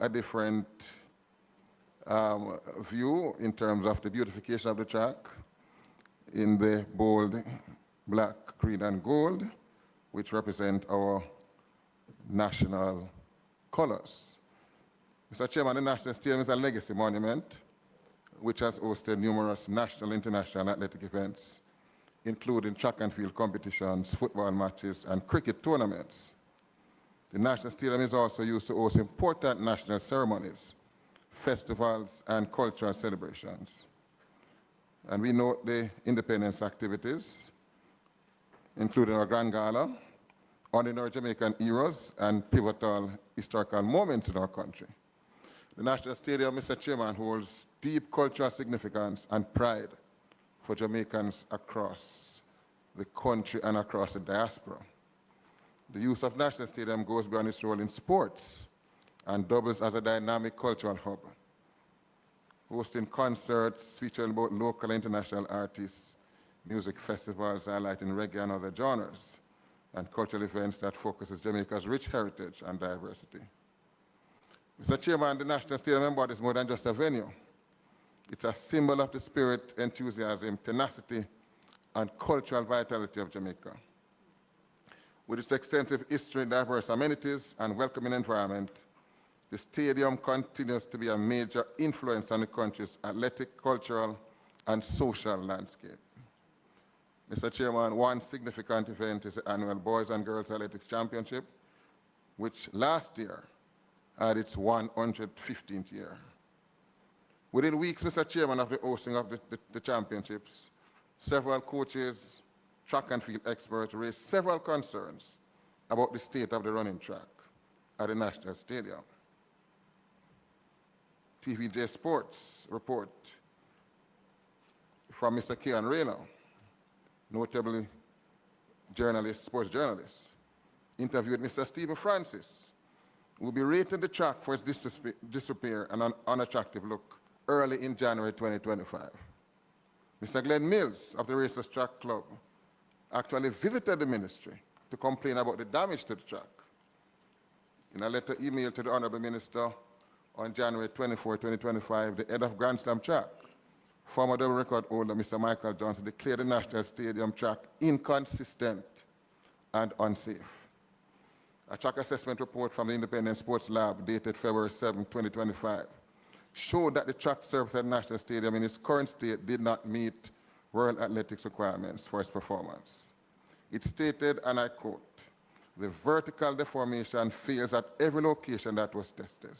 a different view in terms of the beautification of the track in the bold black, green, and gold, which represent our national colors. Mr. Chairman, the National Stadium is a legacy monument which has hosted numerous national and international athletic events, including track and field competitions, football matches, and cricket tournaments. The National Stadium is also used to host important national ceremonies, festivals, and cultural celebrations. And we note the independence activities, including our Grand Gala, honoring our Jamaican heroes and pivotal historical moments in our country. The National Stadium, Mr. Chairman, holds deep cultural significance and pride for Jamaicans across the country and across the diaspora. The use of National Stadium goes beyond its role in sports and doubles as a dynamic cultural hub, hosting concerts featuring both local and international artists, music festivals highlighting reggae and other genres, and cultural events that focuses Jamaica's rich heritage and diversity. Mr. Chairman, the National Stadium embodies more than just a venue. It's a symbol of the spirit, enthusiasm, tenacity, and cultural vitality of Jamaica. With its extensive history, diverse amenities, and welcoming environment, the stadium continues to be a major influence on the country's athletic, cultural, and social landscape. Mr. Chairman, one significant event is the annual Boys and Girls Athletics Championship, which last year had its 115th year. Within weeks, Mr. Chairman, of the hosting of the championships, several coaches, track and field experts raised several concerns about the state of the running track at the National Stadium. TVJ Sports report from Mr. Kean Rayner, notably sports journalist, interviewed Mr. Stephen Francis, who will be rating the track for its disrepair and an unattractive look early in January 2025. Mr. Glenn Mills of the Racers Track Club actually visited the ministry to complain about the damage to the track. In a letter emailed to the Honorable Minister on January 24, 2025, the head of Grand Slam Track, former double record holder Mr. Michael Johnson, declared the National Stadium track inconsistent and unsafe. A track assessment report from the Independent Sports Lab dated February 7, 2025, showed that the track surface at the National Stadium in its current state did not meet World Athletics requirements for its performance. It stated, and I quote, "The vertical deformation fails at every location that was tested."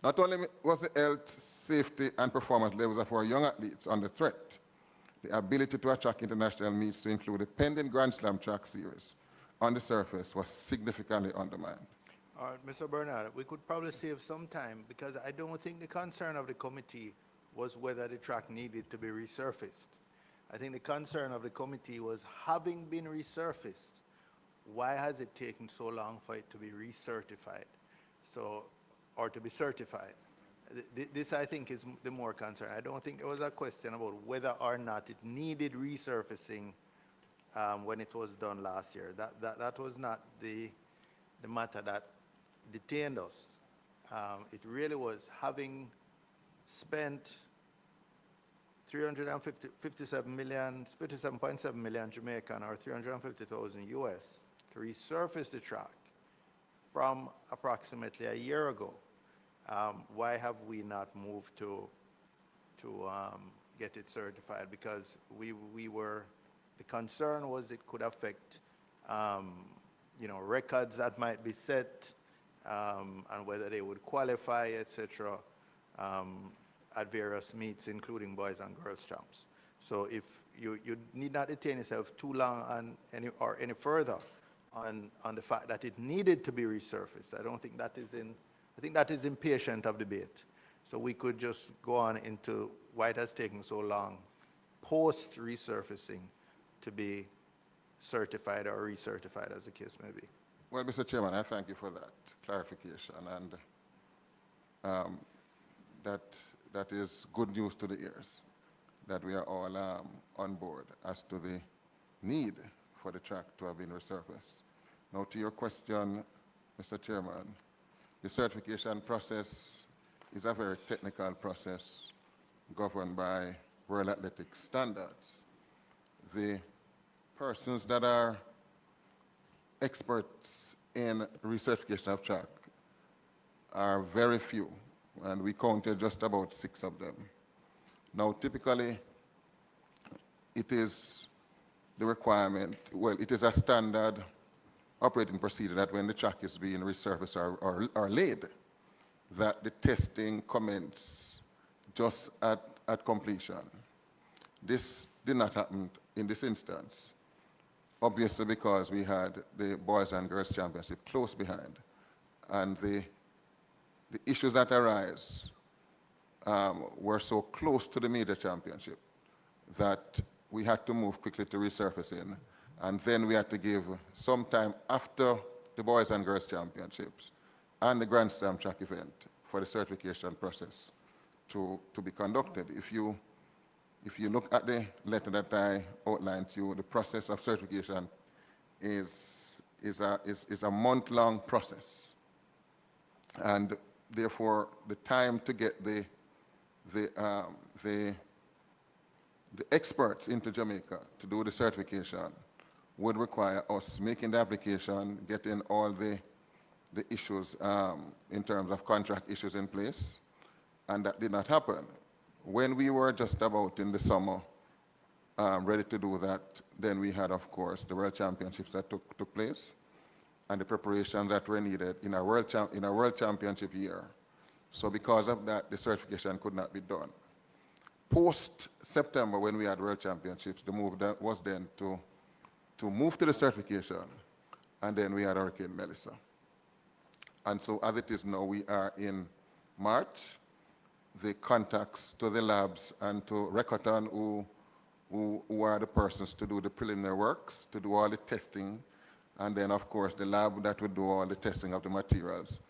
Not only was the health, safety, and performance levels of our young athletes under threat, the ability to attract international meets to include the pending Grand Slam track series on the surface was significantly undermined. All right, Mr. Bernard, we could probably save some time because I don't think the concern of the committee was whether the track needed to be resurfaced. I think the concern of the committee was, having been resurfaced, why has it taken so long for it to be recertified? Or to be certified? This, I think, is the more concern. I don't think there was a question about whether or not it needed resurfacing when it was done last year. That was not the matter that detained us. It really was, having spent 57.7 million Jamaican, or 350,000 US, to resurface the track from approximately a year ago. Why have we not moved to get it certified? Because the concern was it could affect records that might be set, and whether they would qualify, etc., at various meets, including boys and girls champs. So if you need not detain yourself too long any further on the fact that it needed to be resurfaced. I think that is impatient of debate. So we could just go on into why it has taken so long post resurfacing to be certified or recertified, as the case may be. Well, Mr. Chairman, I thank you for that clarification, and that is good news to the ears, that we are all on board as to the need for the track to have been resurfaced. Now, to your question, Mr. Chairman, The certification process is a very technical process governed by World Athletics standards. The persons that are experts in recertification of track are very few, and we counted just about 6 of them. Now, typically, it is the requirement, well, it is a standard operating procedure that when the track is being resurfaced or laid, that the testing commence just at completion. This did not happen in this instance, obviously because we had the Boys and Girls Championship close behind, and the issues that arise were so close to the major championship that we had to move quickly to resurfacing, and then we had to give some time after the Boys and Girls Championships and the Grand Slam track event for the certification process to be conducted. If you look at the letter that I outlined to you, the process of certification is a month-long process, and therefore the time to get the experts into Jamaica to do the certification would require us making the application, getting all the issues in terms of contract issues in place, and that did not happen. When we were just about in the summer ready to do that, then we had, of course, the World Championships that took place and the preparations that were needed in our World Championship year. So because of that, the certification could not be done. Post-September, when we had World Championships, the move that was then to move to the certification, and then we had Hurricane Melissa. And so as it is now, we are in March. The contacts to the labs and to Recoton, who are the persons to do the preliminary works, to do all the testing, and then, of course, the lab that would do all the testing of the materials.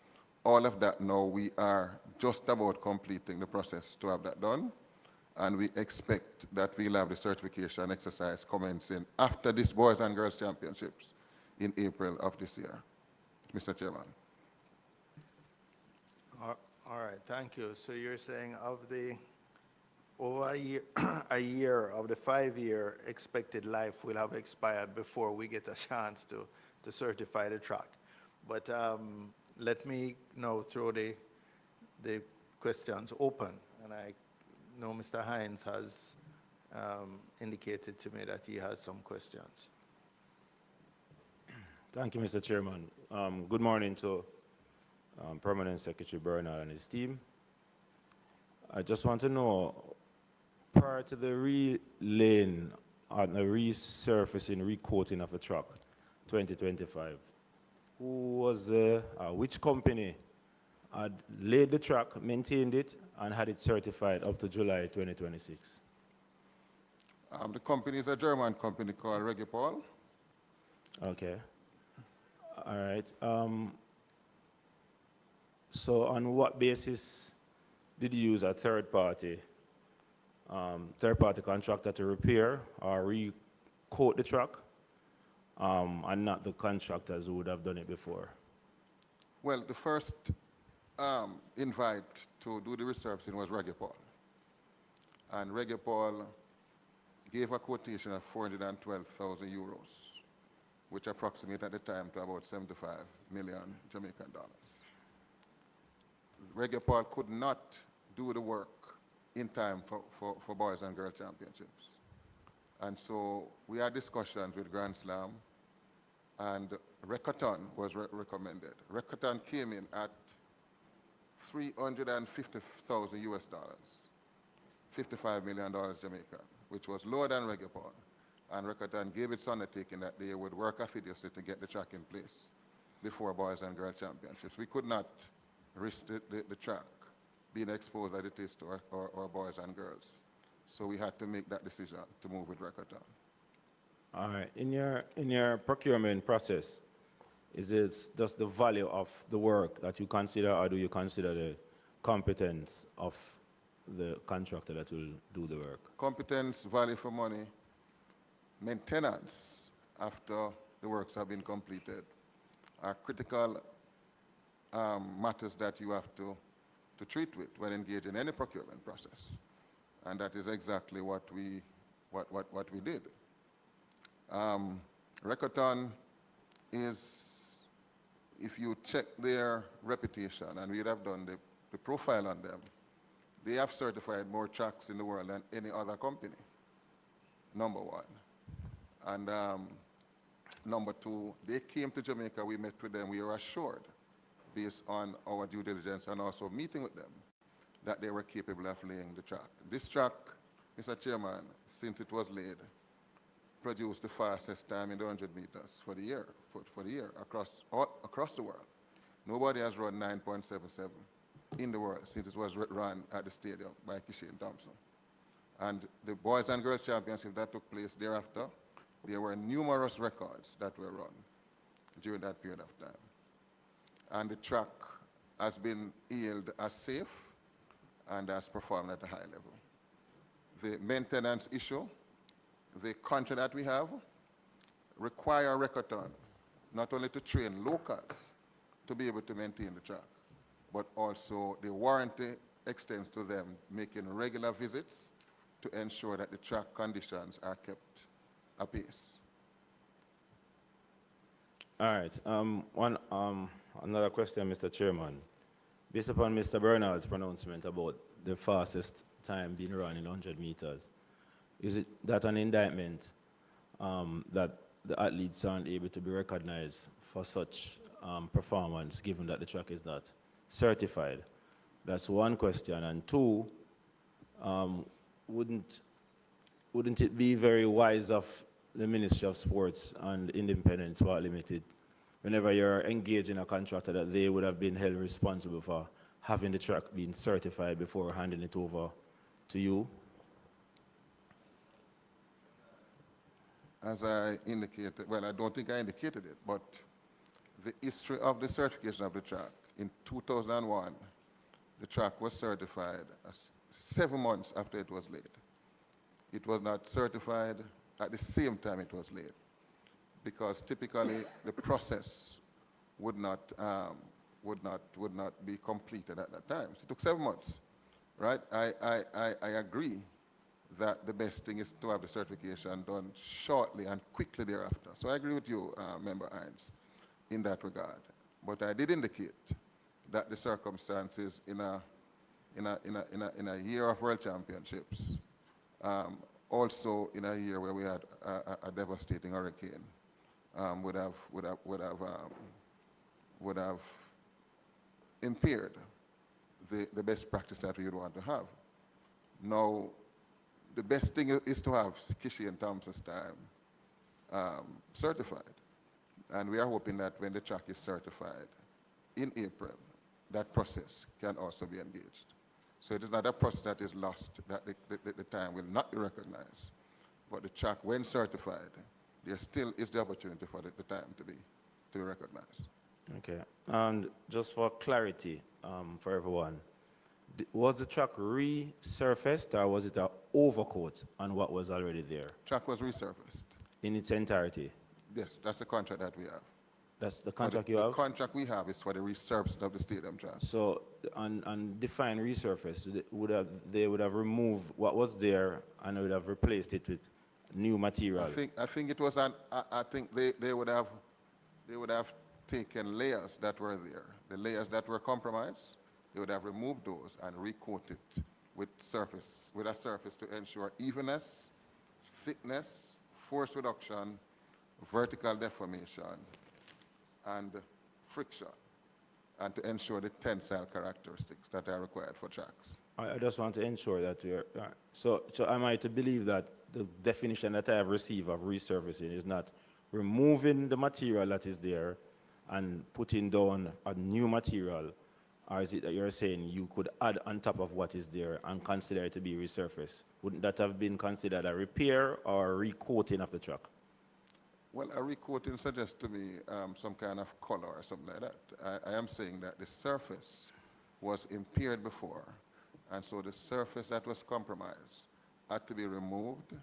All of that now, we are just about completing the process to have that done, and we expect that we'll have the certification exercise commencing after this Boys and Girls Championships in April of this year. Mr. Chairman. All right, thank you. So you're saying of the over a year of the 5-year expected life will have expired before we get a chance to certify the track. But let me now throw the questions open, and I know Mr. Hines has indicated to me that he has some questions. Thank you, Mr. Chairman. Good morning to Permanent Secretary Bernard and his team. I just want to know, prior to the relaying and the resurfacing, recoating of the truck, 2025, which company had laid the truck, maintained it, and had it certified up to July 2026? The company is a German company called Regipol. Okay. All right. So on what basis did you use a third-party contractor to repair or recoat the truck, and not the contractors who would have done it before? Well, the first invite to do the resurfacing was Regipol. And Regipol gave a quotation of 412,000 euros, which approximate at the time to about 75 million Jamaican dollars. Regipol could not do the work in time for Boys and Girls Championships. And so we had discussions with Grand Slam, and Recoton was recommended. Recoton came in at 350,000 US dollars, $55 million Jamaican, which was lower than Regipol. And Recoton gave its undertaking that they would work assiduously to get the track in place before Boys and Girls Championships. We could not risk the track being exposed as it is to our boys and girls. So we had to make that decision to move with Recoton. All right. In your procurement process, is it just the value of the work that you consider, or do you consider the competence of the contractor that will do the work? Competence, value for money, maintenance after the works have been completed are critical matters that you have to treat with when engaged in any procurement process. And that is exactly what we did. Recoton is, if you check their reputation, and we'd have done the profile on them, they have certified more trucks in the world than any other company, number one. And number two, they came to Jamaica, we met with them, we were assured, based on our due diligence and also meeting with them, that they were capable of laying the track. This track, Mr. Chairman, since it was laid, produced the fastest time in the 100 meters for the year, for the year across the world. Nobody has run 9.77 in the world since it was run at the stadium by Kishan Thompson. And the boys and girls championship that took place thereafter, there were numerous records that were run during that period of time. And the track has been hailed as safe and has performed at a high level. The maintenance issue, the contract that we have, require Recoton not only to train locals to be able to maintain the track, but also the warranty extends to them making regular visits to ensure that the track conditions are kept apace. All right. Another question, Mr. Chairman. Based upon Mr. Bernard's pronouncement about the fastest time being run in 100 meters, is it that an indictment that the athletes aren't able to be recognized for such performance, given that the track is not certified? That's one question. And two, wouldn't it be very wise of the Ministry of Sports and Independent Sport Limited, whenever you're engaged in a contractor, that they would have been held responsible for having the track being certified before handing it over to you? As I indicated, well, I don't think I indicated it, but the history of the certification of the track, in 2001, the track was certified 7 months after it was laid. It was not certified at the same time it was laid, because typically the process would not be completed at that time. So it took 7 months, right? I agree that the best thing is to have the certification done shortly and quickly thereafter. So I agree with you, Member Hines, in that regard. But I did indicate that the circumstances in a year of World Championships, also in a year where we had a devastating hurricane, would have impaired the best practice that we would want to have. Now, the best thing is to have Kishi and Thompson's time certified. And we are hoping that when the track is certified in April, that process can also be engaged. So it is not a process that is lost, that the time will not be recognized. But the track, when certified, there still is the opportunity for the time to be recognized. Okay. And just for clarity for everyone, was the track resurfaced or was it an overcoat on what was already there? Track was resurfaced. In its entirety? Yes, that's the contract that we have. That's the contract you have? The contract we have is for the resurfacing of the stadium track. So, on define resurface, they would have removed what was there and would have replaced it with new material. I think it was I think they would have taken layers that were there, the layers that were compromised. They would have removed those and recoated it with a surface to ensure evenness, thickness, force reduction, vertical deformation, and friction, and to ensure the tensile characteristics that are required for tracks. I just want to ensure that we're... So am I to believe that the definition that I have received of resurfacing is not removing the material that is there and putting down a new material, or is it that you're saying you could add on top of what is there and consider it to be resurfaced? Wouldn't that have been considered a repair or a recoating of the track? Well, a recoating suggests to me some kind of color or something like that. I am saying that the surface was impaired before, and so the surface that was compromised had to be removed,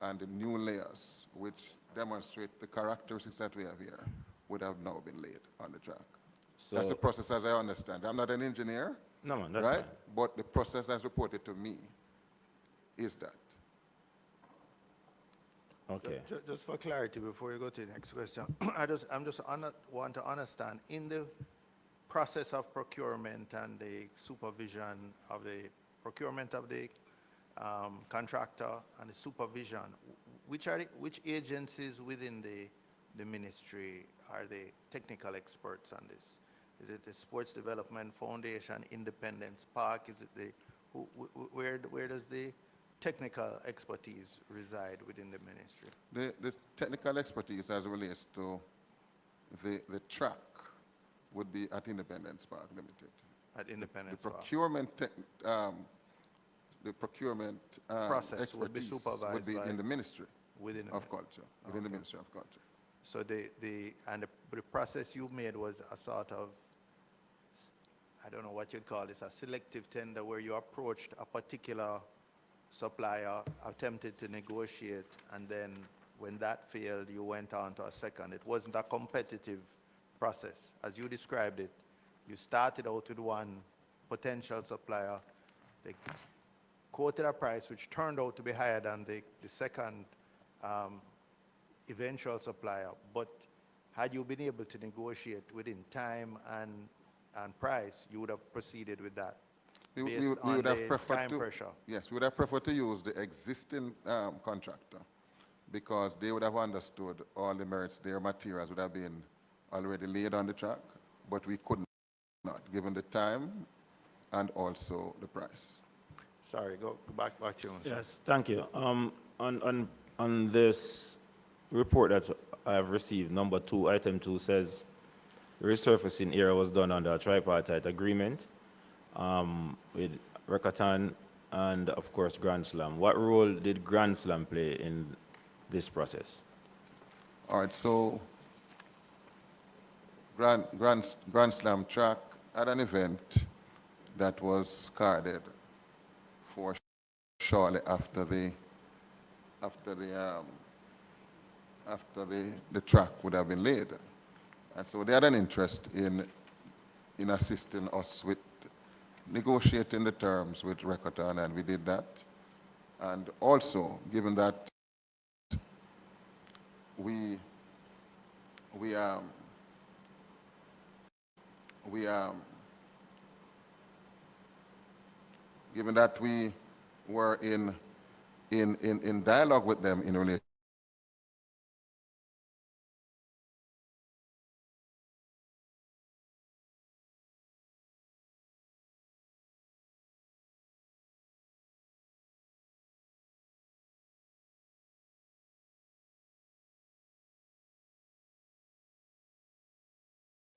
and the new layers, which demonstrate the characteristics that we have here, would have now been laid on the track. So, That's the process as I understand. I'm not an engineer, no, man, that's right? fine. But the process as reported to me is that. Okay. Just for clarity, before you go to the next question, want to understand, in the process of procurement and the supervision of the procurement of the contractor and the supervision, which agencies within the ministry are the technical experts on this? Is it the Sports Development Foundation, Independence Park? Is it where does the technical expertise reside within the ministry? The technical expertise as it relates to the track would be at Independence Park Limited. At Independence The Park. procurement Process would be expertise supervised would be by- in the Ministry within the of Culture, within the Okay. Ministry of Culture. So the process you made was a sort of, I don't know what you'd call this, a selective tender where you approached a particular supplier, attempted to negotiate, and then when that failed, you went on to a second. It wasn't a competitive process. As you described it, you started out with one potential supplier. They quoted a price which turned out to be higher than the second eventual supplier. But had you been able to negotiate within time and price, you would have proceeded with that. We Based on would have the preferred time to, pressure. yes, we would have preferred to use the existing contractor because they would have understood all the merits. Their materials would have been already laid on the track, but we could not, given the time and also the price. Sorry, go back to you. sir. Yes, thank you. On this report that I have received, number 2, item 2 says resurfacing area was done under a tripartite agreement with Recatan and, of course, Grand Slam. What role did Grand Slam play in this process? All right, so Grand Slam track had an event that was carded for shortly after the track would have been laid. And so they had an interest in assisting us with negotiating the terms with Recatan, and we did that. And also, given that given that we were in dialogue with them in relation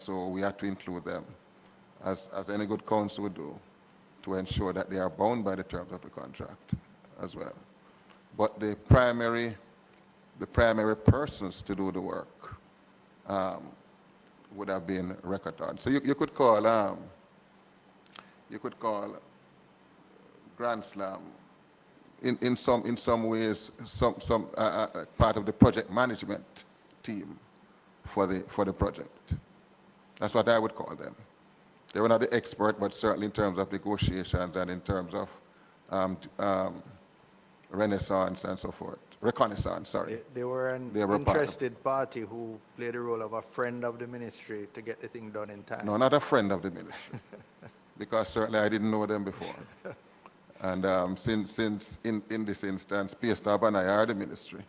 so we had to include them, as any good council would do, to ensure that they are bound by the terms of the contract as well. But the primary persons to do the work would have been Recatan. So you could call Grand Slam in some ways some part of the project management team for the project. That's what I would call them. They were not the expert, but certainly in terms of negotiations and in terms of renaissance and so forth. Reconnaissance, sorry. They were an They were part of- interested party who played the role of a friend of the ministry to get the thing done in time. No, not a friend of the ministry, because certainly I didn't know them before. And since in this instance, PSTAB and I are the ministry,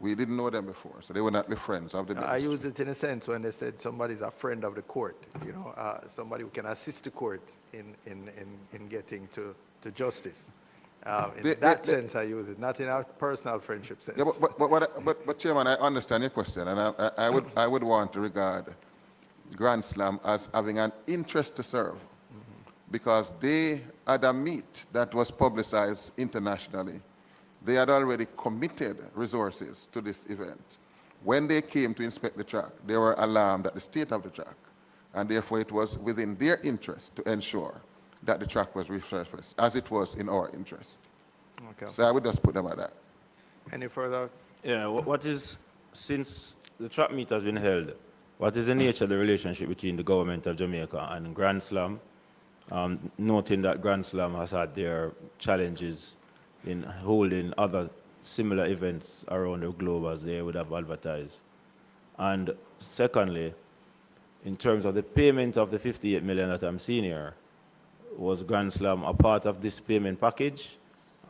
we didn't know them before, so they would not be friends of the I ministry. used it in a sense when they said somebody's a friend of the court, you know, somebody who can assist the court in getting to justice. In that sense, I use it, not in a personal friendship sense. Yeah, but Chairman, I understand your question, and I would want to regard Grand Slam as having an interest to serve, because they had a meet that was publicized internationally. They had already committed resources to this event. When they came to inspect the track, they were alarmed at the state of the track, and therefore it was within their interest to ensure that the track was resurfaced, as it was in our interest. Okay. So I would just put them at that. Any further? Yeah, what is, since the track meet has been held, what is the nature of the relationship between the government of Jamaica and Grand Slam? Noting that Grand Slam has had their challenges in holding other similar events around the globe as they would have advertised. And secondly, in terms of the payment of the 58 million that I'm seeing here, was Grand Slam a part of this payment package?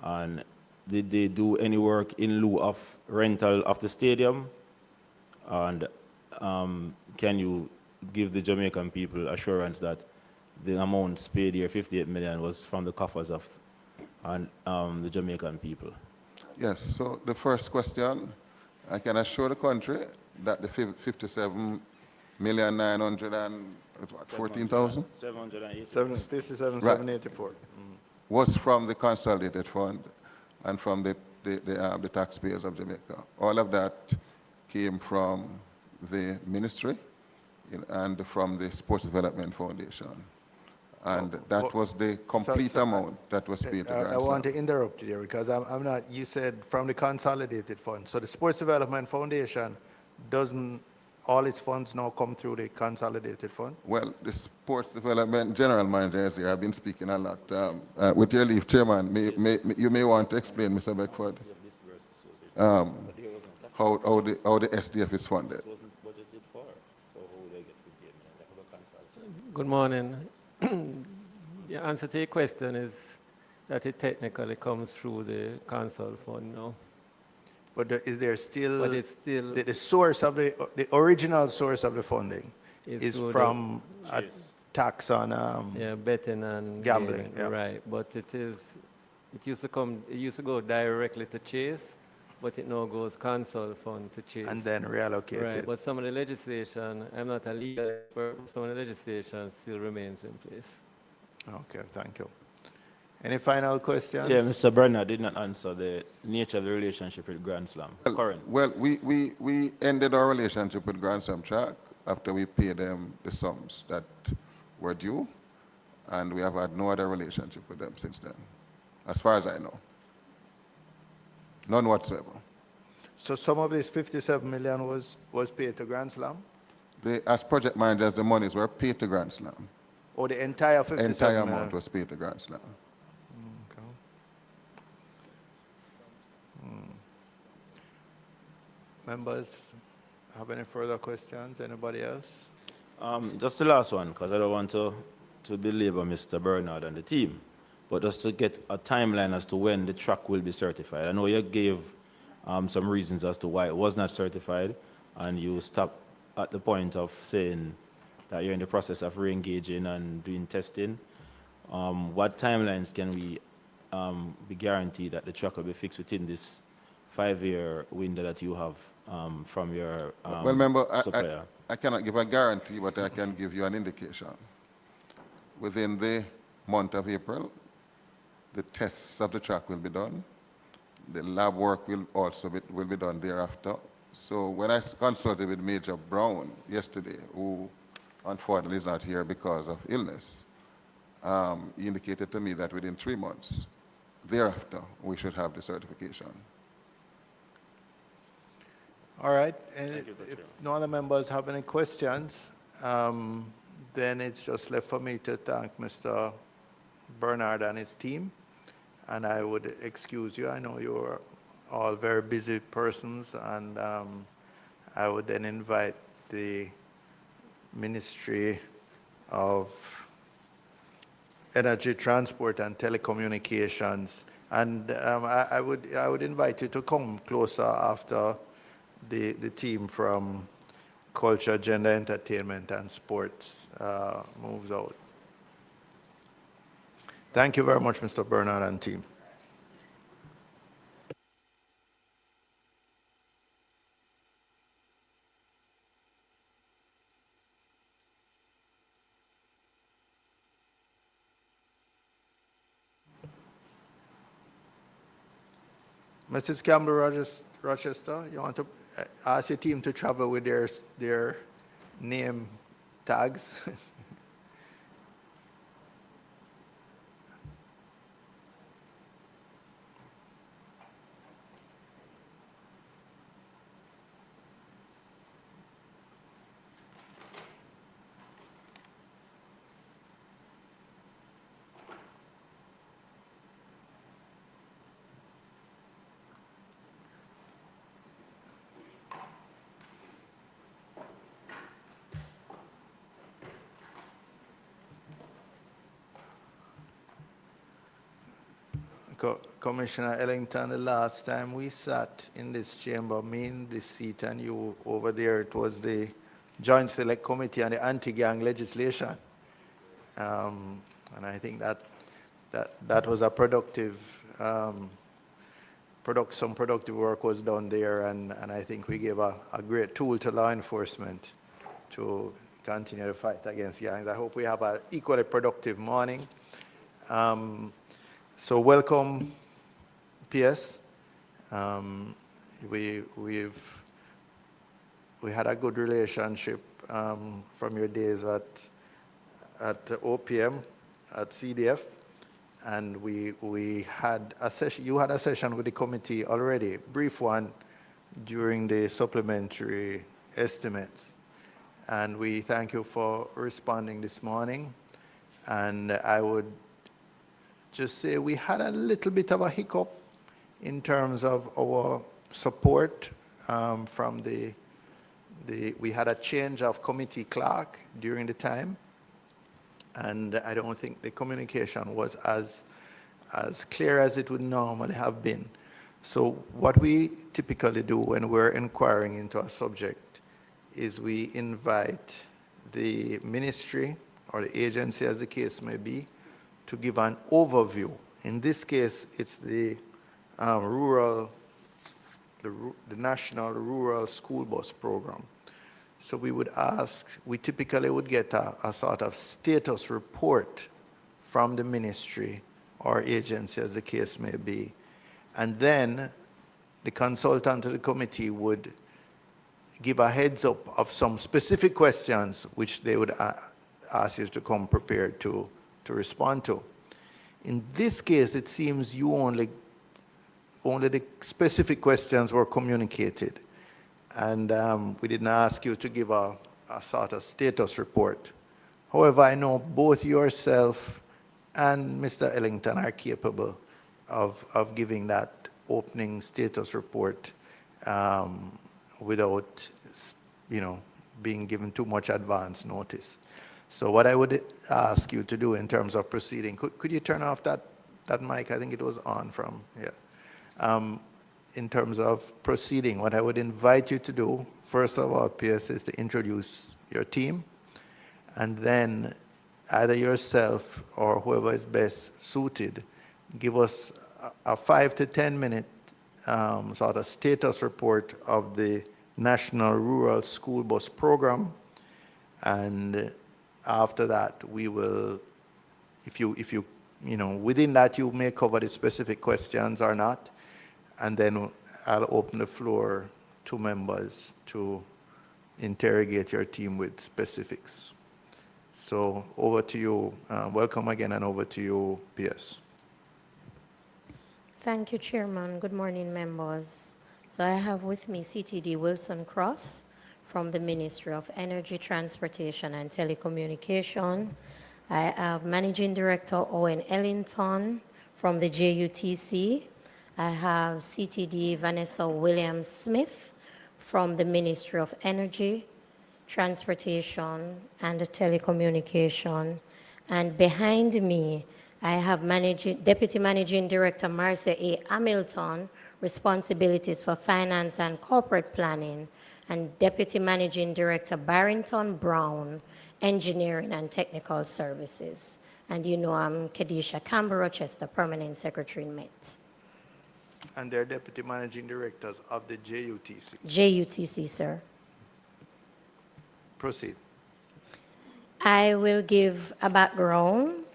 And did they do any work in lieu of rental of the stadium? And can you give the Jamaican people assurance that the amounts paid here, 58 million, was from the coffers of the Jamaican people? Yes, so the first question, I can assure the country that the 57,914,000 784. was from the consolidated fund and from the taxpayers of Jamaica. All of that came from the ministry and from the Sports Development Foundation. And that was the complete amount that was paid to Grand I want Slam. to interrupt you there because I'm not, you said from the consolidated fund. So the Sports Development Foundation doesn't, all its funds now come through the consolidated fund? Well, the Sports Development General Manager is here. I've been speaking a lot. With your leave, Chairman, you may want to explain, Mr. Beckford, how the SDF is funded. Good morning. The answer to your question is that it technically comes through the council fund now. But is there still, But it's still the source of the original source of the funding is through from a tax on betting and Gambling, gaming, yeah. right? But it used to go directly to Chase, but it now goes council fund to Chase. and then reallocated. Right, but some of the legislation, I'm not a legal expert, but some of the legislation still remains in place. Okay, thank you. Any final questions? Yeah, Mr. Bernard did not answer the nature of the relationship with Grand Slam. Current. Well, we ended our relationship with Grand Slam Track after we paid them the sums that were due, and we have had no other relationship with them since then, as far as I know. None whatsoever. So some of this 57 million was paid to Grand Slam? As project managers, the monies were paid to Grand Slam. Or the entire 57 Entire million? amount was paid to Grand Slam. Okay. Members, have any further questions? Anybody else? Just the last one, because I don't want to belabor Mr. Bernard and the team, but just to get a timeline as to when the track will be certified. I know you gave some reasons as to why it was not certified, and you stopped at the point of saying that you're in the process of re-engaging and doing testing. What timelines can we be guaranteed that the track will be fixed within this 5-year window that you have from your Well, remember, supplier? I cannot give a guarantee, but I can give you an indication. Within the month of April, the tests of the track will be done. The lab work will also be done thereafter. So when I consulted with Major Brown yesterday, who unfortunately is not here because of illness, he indicated to me that within 3 months thereafter, we should have the certification. All right, and Thank you, Mr. if Chairman. no other members have any questions, then it's just left for me to thank Mr. Bernard and his team, and I would excuse you. I know you're all very busy persons, and I would then invite the Ministry of Energy, Transport, and Telecommunications, and I would invite you to come closer after the team from Culture, Gender, Entertainment, and Sports moves out. Thank you very much, Mr. Bernard and team. Mrs. Campbell Rochester, you want to ask your team to travel with their name tags? Commissioner Ellington, the last time we sat in this chamber, me in this seat and you over there, it was the Joint Select Committee on the Anti-Gang Legislation. And I think that was a productive, some productive work was done there, and I think we gave a great tool to law enforcement to continue to fight against gangs. I hope we have an equally productive morning. So welcome, PS. We had a good relationship from your days at OPM, at CDF, and we had a session. You had a session with the committee already, brief one, during the supplementary estimates. And we thank you for responding this morning. And I would just say we had a little bit of a hiccup in terms of our support from we had a change of committee clerk during the time, and I don't think the communication was as clear as it would normally have been. So what we typically do when we're inquiring into a subject is we invite the ministry or the agency, as the case may be, to give an overview. In this case, it's the National Rural School Bus Program. So we typically would get a sort of status report from the ministry or agency, as the case may be. And then the consultant to the committee would give a heads up of some specific questions which they would ask you to come prepared to respond to. In this case, it seems you only the specific questions were communicated, and we didn't ask you to give a sort of status report. However, I know both yourself and Mr. Ellington are capable of giving that opening status report without, being given too much advance notice. So what I would ask you to do in terms of proceeding, could you turn off that mic? I think it was on from here. In terms of proceeding, what I would invite you to do, first of all, PS, is to introduce your team, and then either yourself or whoever is best suited, give us a 5 to 10 minute sort of status report of the National Rural School Bus Program, and after that, we will, if you within that you may cover the specific questions or not, and then I'll open the floor to members to interrogate your team with specifics. So over to you. Welcome again, and over to you, PS. Thank you, Chairman. Good morning, members. So I have with me CTD Wilson Cross from the Ministry of Energy, Transportation, and Telecommunication. I have Managing Director Owen Ellington from the JUTC. I have CTD Vanessa Williams-Smith from the Ministry of Energy, Transportation, and Telecommunication. And behind me, I have Deputy Managing Director Marcia A. Hamilton, responsibilities for finance and corporate planning, and Deputy Managing Director Barrington Brown, engineering and technical services. And I'm Kedisha Campbell Rochester, Permanent Secretary in MET. And they're Deputy Managing Directors of the JUTC. JUTC, sir. Proceed. I will give a background.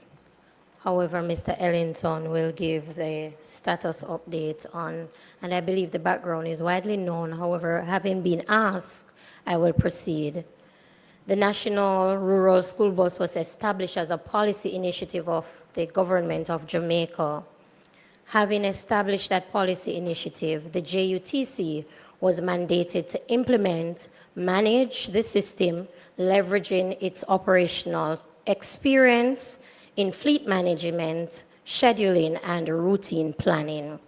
However, Mr. Ellington will give the status update on, and I believe the background is widely known. However, having been asked, I will proceed. The National Rural School Bus was established as a policy initiative of the government of Jamaica. Having established that policy initiative, the JUTC was mandated to implement, manage the system, leveraging its operational experience in fleet management, scheduling, and routine planning.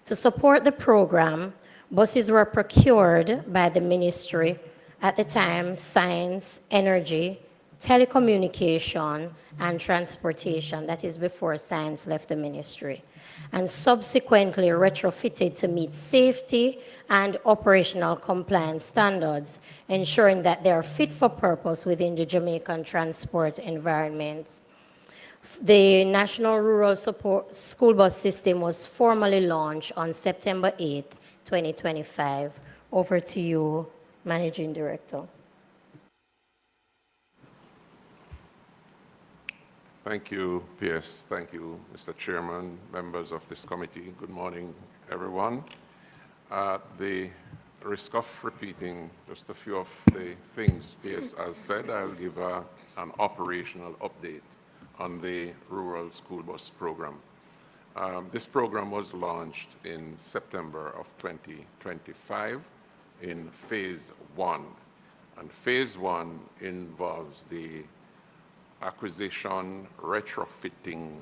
To support the program, buses were procured by the ministry at the time, Science, Energy, telecommunication, and transportation. That is before science left the ministry, and subsequently retrofitted to meet safety and operational compliance standards, ensuring that they are fit for purpose within the Jamaican transport environment. The National Rural Support School Bus System was formally launched on September 8, 2025. Over to you, Managing Director. Thank you, PS. Thank you, Mr. Chairman, members of this committee. Good morning, everyone. At the risk of repeating just a few of the things PS has said, I'll give an operational update on the Rural School Bus Program. This program was launched in September of 2025 in Phase 1. And Phase 1 involves the acquisition, retrofitting,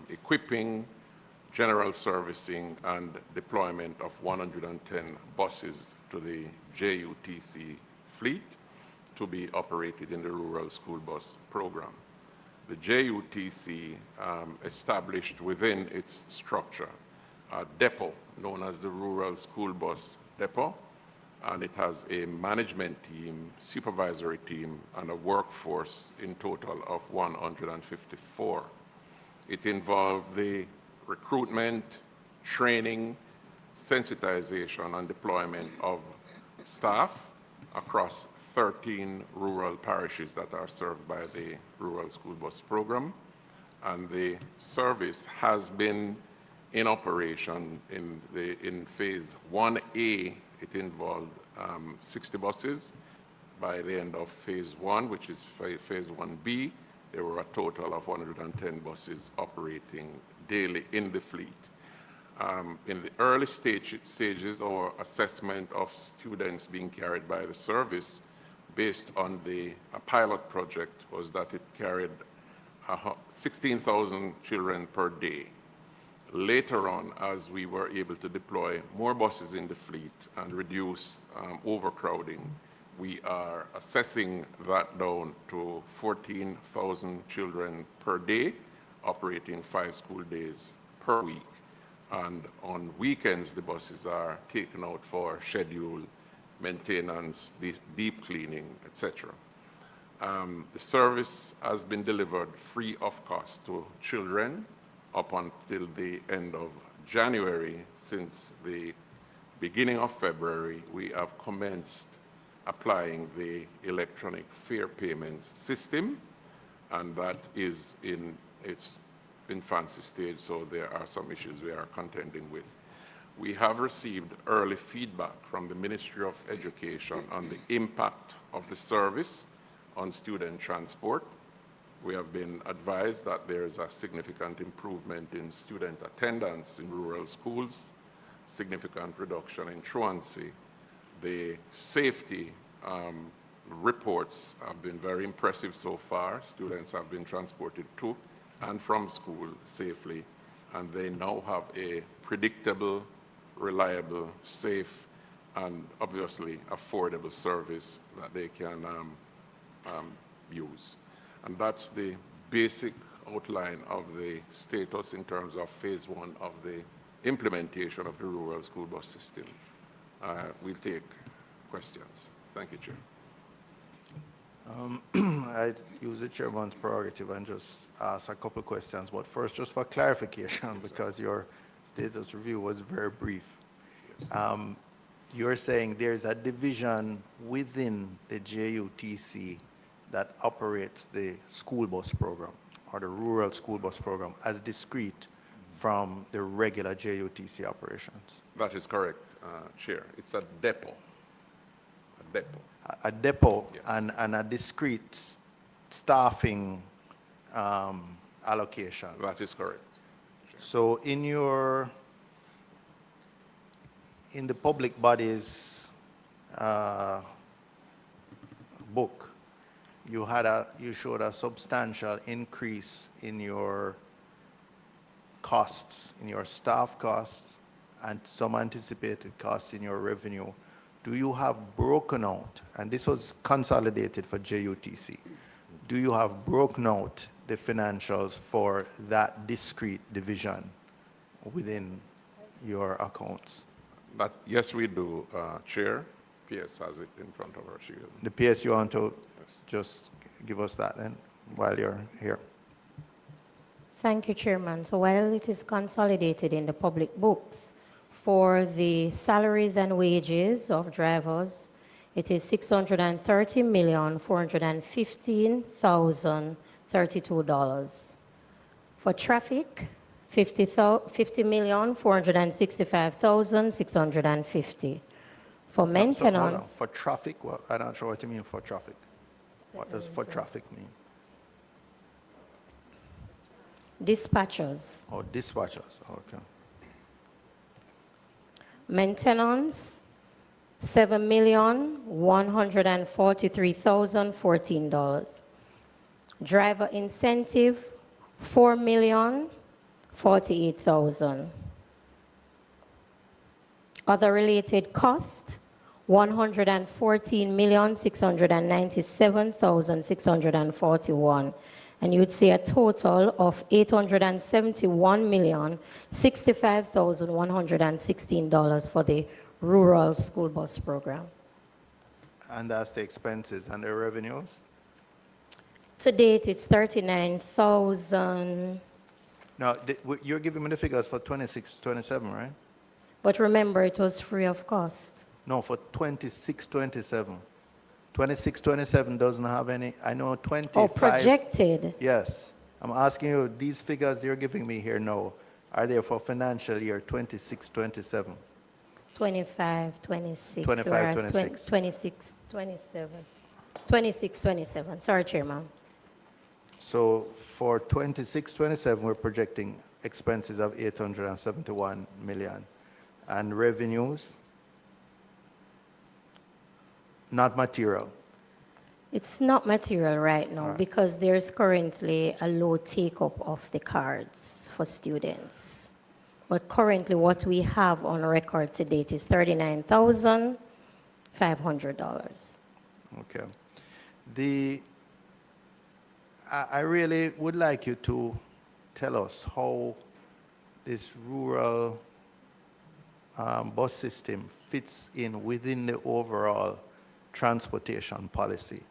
equipping, general servicing, and deployment of 110 buses to the JUTC fleet to be operated in the Rural School Bus Program. The JUTC established within its structure a depot known as the Rural School Bus Depot, and it has a management team, supervisory team, and a workforce in total of 154. It involved the recruitment, training, sensitization, and deployment of staff across 13 rural parishes that are served by the Rural School Bus Program. And the service has been in operation in Phase 1A. It involved 60 buses. By the end of Phase 1, which is Phase 1B, there were a total of 110 buses operating daily in the fleet. In the early stages, our assessment of students being carried by the service based on a pilot project was that it carried 16,000 children per day. Later on, as we were able to deploy more buses in the fleet and reduce overcrowding, we are assessing that down to 14,000 children per day, operating 5 school days per week. And on weekends, the buses are taken out for scheduled maintenance, deep cleaning, etc. The service has been delivered free of cost to children up until the end of January. Since the beginning of February, we have commenced applying the electronic fare payment system, and that is in its infancy stage, so there are some issues we are contending with. We have received early feedback from the Ministry of Education on the impact of the service on student transport. We have been advised that there is a significant improvement in student attendance in rural schools, significant reduction in truancy. The safety reports have been very impressive so far. Students have been transported to and from school safely, and they now have a predictable, reliable, safe, and obviously affordable service that they can use. And that's the basic outline of the status in terms of Phase 1 of the implementation of the Rural School Bus System. We'll take questions. Thank you, Chair. I use the chairman's prerogative and just ask a couple of questions. But first, just for clarification, because your status review was very brief. You're saying there's a division within the JUTC that operates the school bus program or the rural school bus program as discrete from the regular JUTC operations? That is correct, Chair. It's a depot. A depot. A depot, yes. and a discrete staffing allocation. That is correct. Chair. So in the public bodies book, you showed a substantial increase in your costs, in your staff costs, and some anticipated costs in your revenue. Do you have broken out, and this was consolidated for JUTC, do you have broken out the financials for that discrete division within your accounts? But yes, we do, Chair. PS has it in front of her. The PS, you want to just give us that then while you're here? Thank you, Chairman. So while it is consolidated in the public books, for the salaries and wages of drivers, it is $630,415,032. For traffic, $50,465,650. For maintenance. For traffic, well, I'm not sure what you mean for traffic. What does for traffic mean? Dispatchers. Oh, dispatchers, okay. Maintenance, $7,143,014. Driver incentive, $4,048,000. Other related cost, $114,697,641. And you would see a total of $871,065,116 for the rural school bus program. And that's the expenses and the revenues? To date, it's 39,000. Now, you're giving me the figures for 26, 27, right? But remember, it was free of cost. No, for 26, 27. 26, 27 doesn't have any, I know 25. Oh, projected. Yes. I'm asking you, these figures you're giving me here now, are they for financial year 26, 27? 25, 26. 25, we're at 26. 26, 27. 26, 27. Sorry, Chairman. So for 26, 27, we're projecting expenses of 871 million. And revenues? Not material. It's not material right now because there's currently a low take-up of the cards for students. But currently what we have on record to date is $39,500. Okay. I really would like you to tell us how this rural bus system fits in within the overall transportation policy.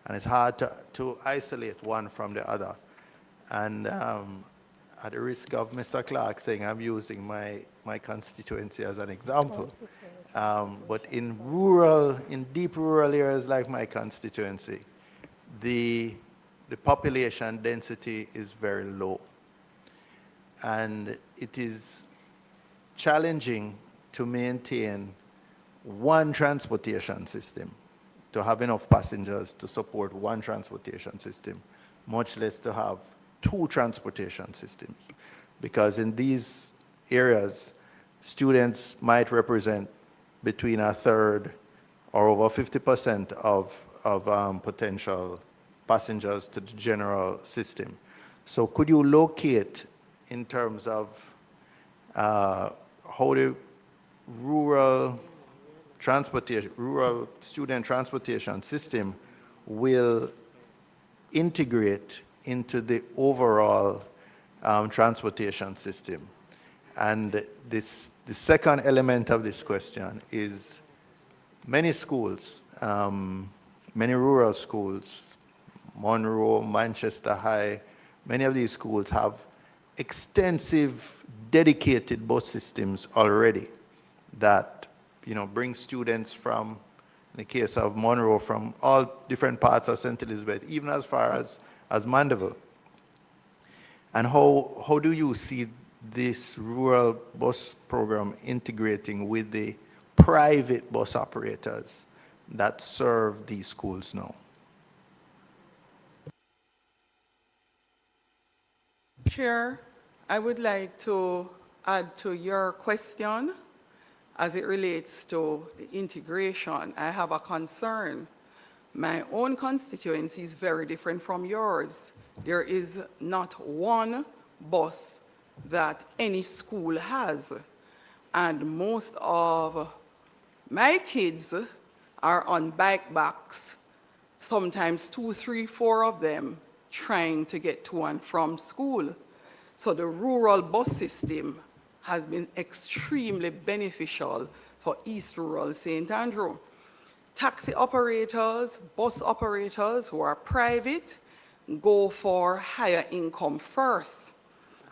And it's hard to isolate one from the other. And at the risk of Mr. Clark saying I'm using my constituency as an example, but in deep rural areas like my constituency, the population density is very low. And it is challenging to maintain one transportation system, to have enough passengers to support one transportation system, much less to have two transportation systems. Because in these areas, students might represent between a third or over 50% of potential passengers to the general system. So could you locate in terms of how the rural student transportation system will integrate into the overall transportation system? And the second element of this question is many schools, many rural schools, Monroe, Manchester High, many of these schools have extensive dedicated bus systems already that bring students from, in the case of Monroe, from all different parts of St. Elizabeth, even as far as Mandeville. And how do you see this rural bus program integrating with the private bus operators that serve these schools now? Chair, I would like to add to your question as it relates to the integration. I have a concern. My own constituency is very different from yours. There is not one bus that any school has. And most of my kids are on bike backs sometimes 2, 3, 4 of them trying to get to and from school. So the rural bus system has been extremely beneficial for East Rural St. Andrew. Taxi operators, bus operators who are private go for higher income first.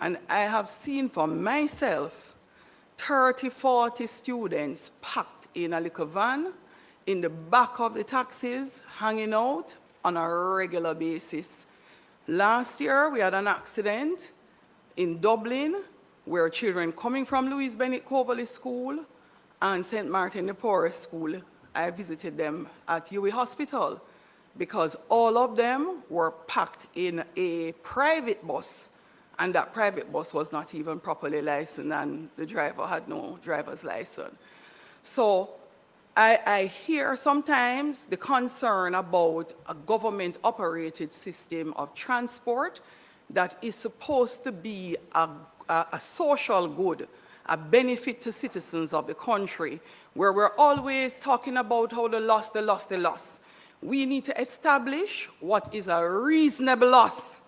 And I have seen for myself 30, 40 students packed in a little van in the back of the taxis, hanging out on a regular basis. Last year, we had an accident in Dublin where children coming from Louise Bennett Coverley School and St. Martin de Porres School, I visited them at UWI Hospital because all of them were packed in a private bus, and that private bus was not even properly licensed and the driver had no driver's license. So I hear sometimes the concern about a government-operated system of transport that is supposed to be a social good, a benefit to citizens of the country, where we're always talking about how the loss. We need to establish what is a reasonable loss,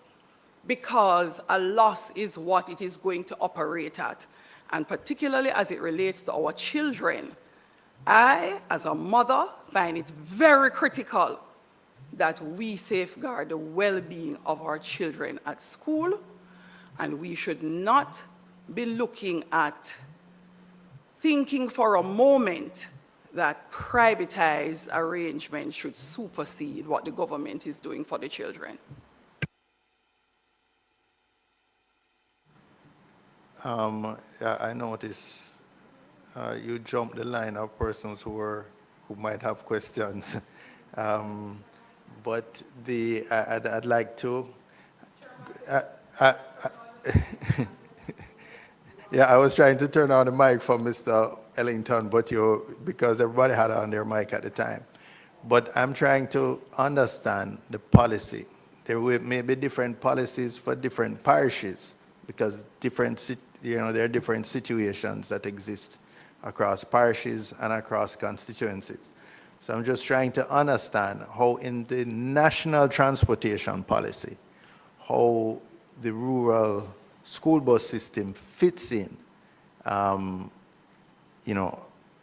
because a loss is what it is going to operate at, and particularly as it relates to our children. I, as a mother, find it very critical that we safeguard the well-being of our children at school, and we should not be looking at thinking for a moment that privatized arrangements should supersede what the government is doing for the children. Yeah, I noticed you jumped the line of persons who might have questions. But I'd like to. Yeah, I was trying to turn on the mic for Mr. Ellington, but because everybody had on their mic at the time. But I'm trying to understand the policy. There may be different policies for different parishes, because there are different situations that exist across parishes and across constituencies. So I'm just trying to understand how in the national transportation policy, how the rural school bus system fits in,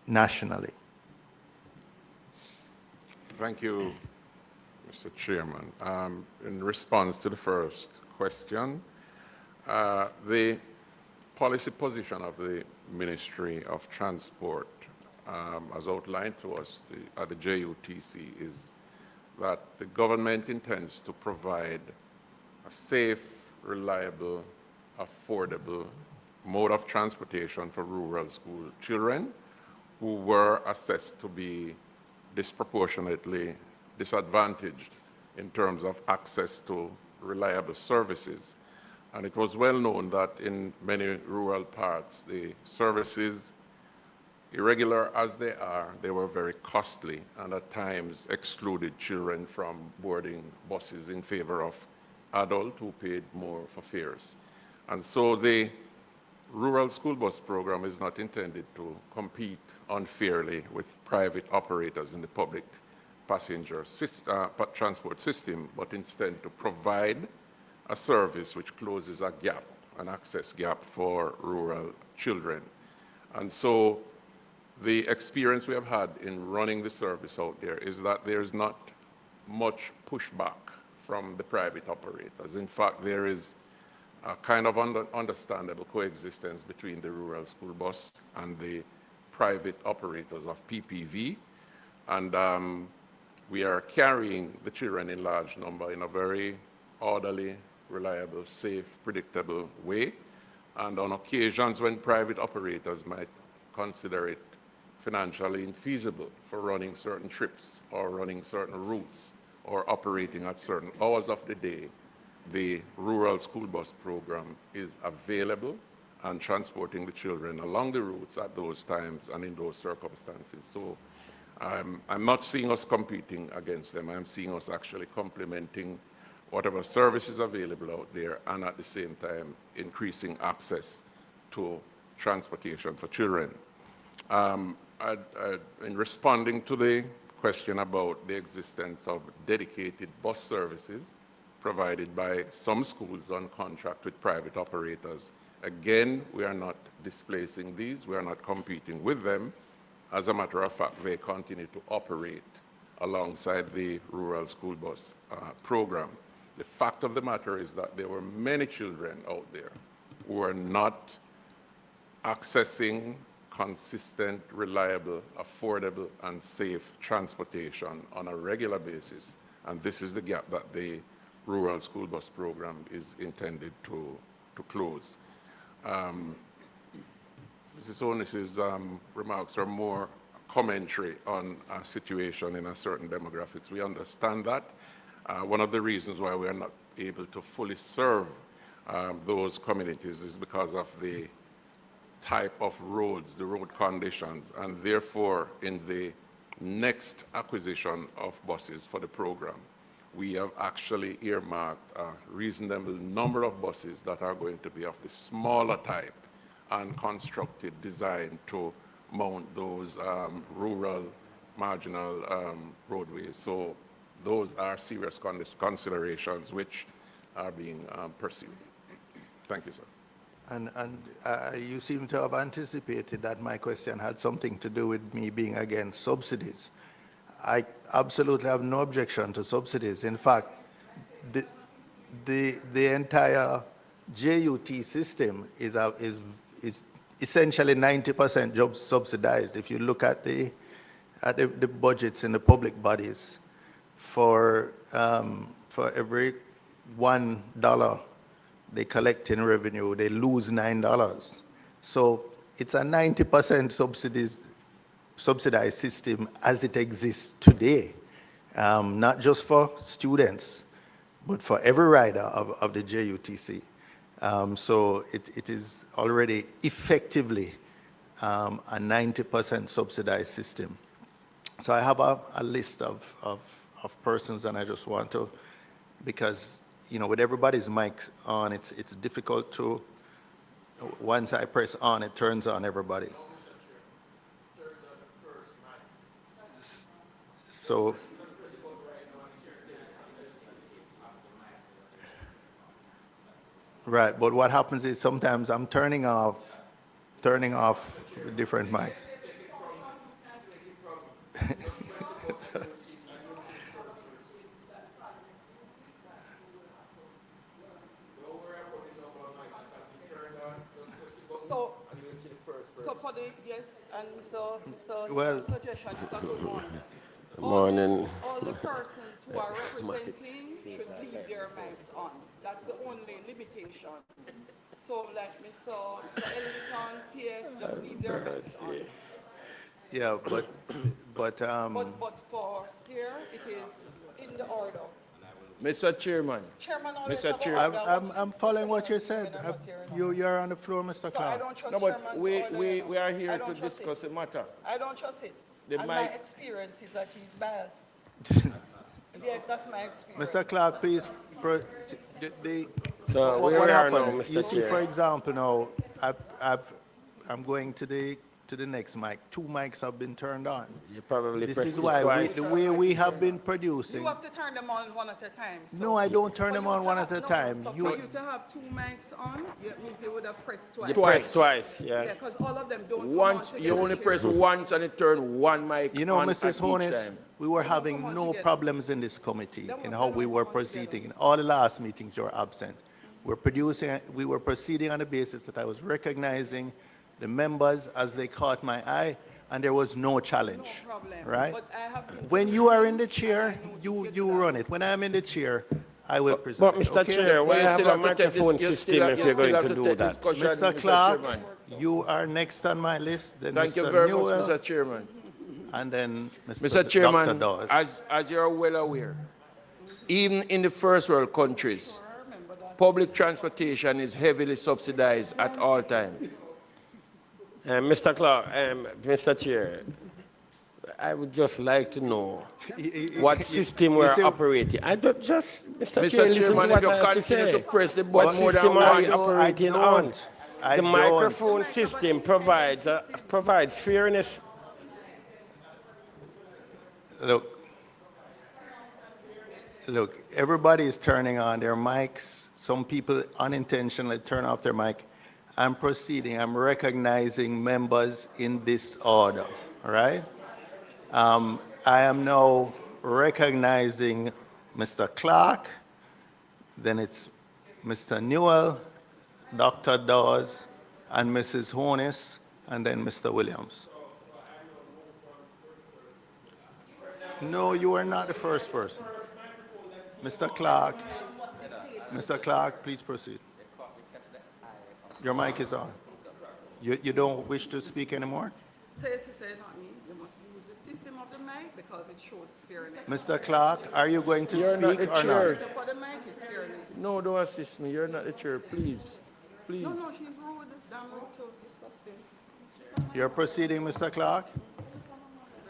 nationally. Thank you, Mr. Chairman. In response to the first question, the policy position of the Ministry of Transport, as outlined to us at the JUTC, is that the government intends to provide a safe, reliable, affordable mode of transportation for rural school children who were assessed to be disproportionately disadvantaged in terms of access to reliable services. And it was well known that in many rural parts, the services, irregular as they were very costly, and at times excluded children from boarding buses in favor of adults who paid more for fares. And so the rural school bus program is not intended to compete unfairly with private operators in the public passenger transport system, but instead to provide a service which closes a gap, an access gap for rural children. And so the experience we have had in running the service out there is that there's not much pushback from the private operators. In fact, there is a kind of understandable coexistence between the rural school bus and the private operators of PPV. And we are carrying the children in large number in a very orderly, reliable, safe, predictable way. And on occasions when private operators might consider it financially infeasible for running certain trips or running certain routes or operating at certain hours of the day, the rural school bus program is available and transporting the children along the routes at those times and in those circumstances. So I'm not seeing us competing against them. I'm seeing us actually complementing whatever services available out there, and at the same time increasing access to transportation for children. In responding to the question about the existence of dedicated bus services provided by some schools on contract with private operators. Again, we are not displacing these. We are not competing with them. As a matter of fact, they continue to operate alongside the rural school bus program. The fact of the matter is that there were many children out there who are not accessing consistent, reliable, affordable, and safe transportation on a regular basis. And this is the gap that the rural school bus program is intended to close. Mrs. Onis's remarks are more commentary on a situation in a certain demographics. We understand that. One of the reasons why we are not able to fully serve those communities is because of the type of roads, the road conditions, and therefore in the next acquisition of buses for the program, we have actually earmarked a reasonable number of buses that are going to be of the smaller type and constructed, designed to mount those rural, marginal roadways. So those are serious considerations which are being pursued. Thank you, sir. And you seem to have anticipated that my question had something to do with me being against subsidies. I absolutely have no objection to subsidies. In fact, the entire JUT system is essentially 90% job subsidized. If you look at the budgets in the public bodies, for every $1 they collect in revenue, they lose $9. So it's a 90% subsidized system as it exists today, not just for students, but for every rider of the JUTC. So it is already effectively a 90% subsidized system. So I have a list of persons, and I just want to, because with everybody's mics on, it's difficult to, once I press on, it turns on everybody. So, right, but what happens is sometimes I'm turning off different mics. So for the, yes, and Mr. Well, suggestion is a good one. Good morning. All the persons who are representing should leave their mics on. That's the only limitation. So like Mr. Ellington, PS, just leave their mics on. Yeah, but But for here, it is in the order. Mr. Chairman. Chairman always Mr. have Chair. order. I'm following what you said. You're on the floor, Mr. So I Clark. don't trust No, but Chairman's order. we are here I to don't trust discuss it. the matter. I don't trust it. The And my mic- experience is that he's biased. Yes, that's my experience. Mr. Clark, please. So What where we are now, happened? Mr. You see, Chair. for example, now I'm going to the next mic. 2 mics have been turned on. You probably This pressed is it why twice. the way we have been You producing. have to turn them on one at a time. So No, I don't turn for them you on to one have- at a no, time. So for you to have 2 mics on, it means you would have pressed twice. You pressed twice, yeah. Yeah, because all of them don't come Once, on you together, only Chair. press once and it turn one mic You know, on Mrs. at each Honis, time. we were come having on no together. problems in this committee Then in we how come we on were together. proceeding. In all the last meetings, you were absent. We were proceeding on the basis that I was recognizing the members as they caught my eye, and there was no challenge. No problem. Right? But I have been to When the you are in the meetings, chair, and I noticed you do that. run it. When I'm in the chair, I will But present. Mr. okay? Chair, we But you have still a have to take this- microphone you still system have- if you you're still going have to to do take that. discussion, Mr. Clark, Chairman. you are next on my list, then Thank Mr. you very Newell, much, Mr. Chairman. and then Mr. Dr. Chairman, Dawes. as you're well aware, even in the first world countries, public transportation is heavily subsidized at all times. Mr. Clark, Mr. Chair, I would just like to know what system we're see- operating. I don't just, Mr. Chair, Mr. listen to Chairman, what if you I have to continue say. to press the What button more than system are we once, operating I on? don't. I The don't. microphone system provides fairness. Look, everybody is turning on their mics. Some people unintentionally turn off their mic. I'm proceeding. I'm recognizing members in this order, all right? I am now recognizing Mr. Clark, then it's Mr. Newell, Dr. Dawes, and Mrs. Honis, and then Mr. Williams. No, you are not the first person. Mr. Clark, please proceed. Your mic is on. You don't wish to speak anymore? So as you said, not me. You must use the system of the mic because it shows fairness. Mr. Clark, are you going to You're not speak the or chair. not? For the mic is fairness. No, don't assist me. You're not the chair. Please. Please. No, no, she's rude. Damn rude to disgusting. You're proceeding, Mr. Clark?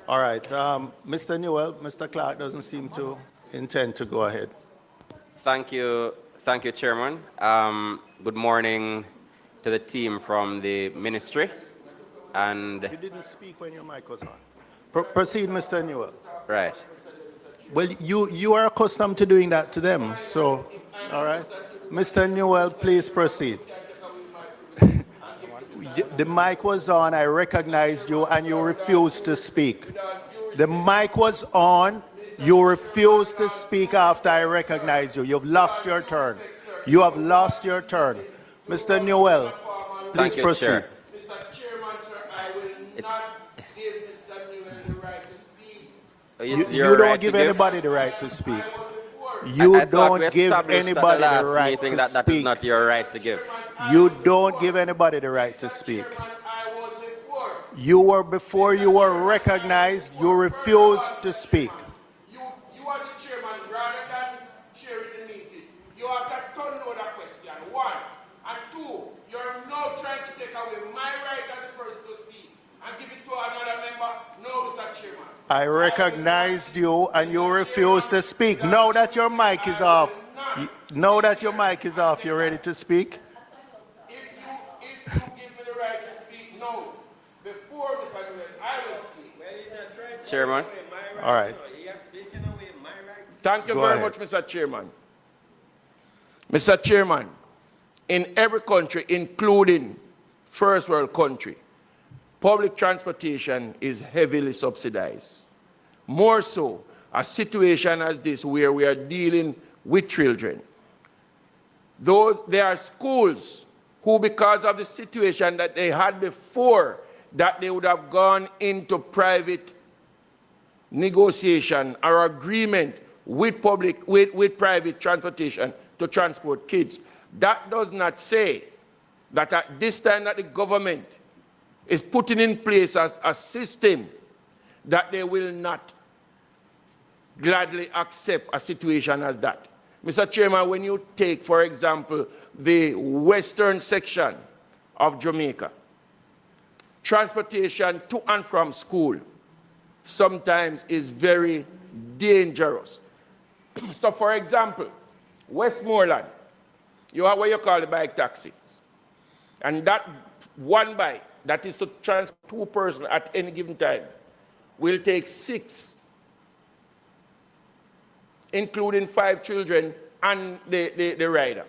All right, Mr. Newell, Mr. Clark doesn't seem to intend to go ahead. Thank you, Chairman. Good morning to the team from the ministry. And You didn't speak when your mic was on. Proceed, Mr. Newell. right, Well, you are accustomed to doing that to them, so, all right. Mr. Newell, please proceed. The mic was on, I recognized you, and you refused to speak. The mic was on, you refused to speak after I recognized you. You've lost your turn. You have lost your turn. Mr. Newell, please Thank you, proceed. Chair. Mr. Chairman, sir, I will It's- not give Mr. Newell the right to speak. it's You your don't right to give anybody the right to speak. I You thought we don't give established at anybody the the last right meeting to that that is speak. not your right to give. You don't give anybody the right to speak. Chairman, I was before. Before you were recognized, you refused to speak. You as the chairman, rather than chairing the meeting, you have to turn over that question, one. And two, you're now trying to take away my right as a person to speak and give it to another member. No, Mr. Chairman. I recognized you and you refused to speak. Now that your mic is off, you're ready to speak? If you give me the right to speak, no. Before Mr. Newell, I will speak. Chairman, All right. Thank you Go very ahead. much, Mr. Chairman. Mr. Chairman, in every country, including first world country, public transportation is heavily subsidized. More so, a situation as this where we are dealing with children. There are schools who, because of the situation that they had before, that they would have gone into private negotiation or agreement with private transportation to transport kids. That does not say that at this time that the government is putting in place a system that they will not gladly accept a situation as that. Mr. Chairman, when you take, for example, the western section of Jamaica, transportation to and from school sometimes is very dangerous. So, for example, Westmoreland, you have what you call the bike taxis. And that one bike that is to transport 2 persons at any given time will take 6, including 5 children and the rider.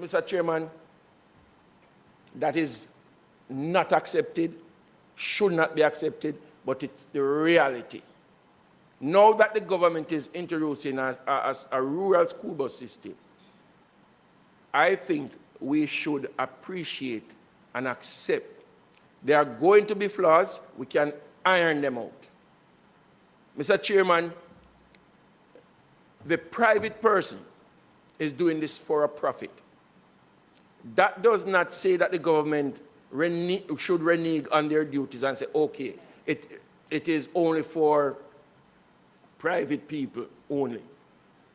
Mr. Chairman, that is not accepted, should not be accepted, but it's the reality. Now that the government is introducing a rural school bus system, I think we should appreciate and accept. There are going to be flaws, we can iron them out. Mr. Chairman, the private person is doing this for a profit. That does not say that the government should renege on their duties and say, okay, it is only for private people only.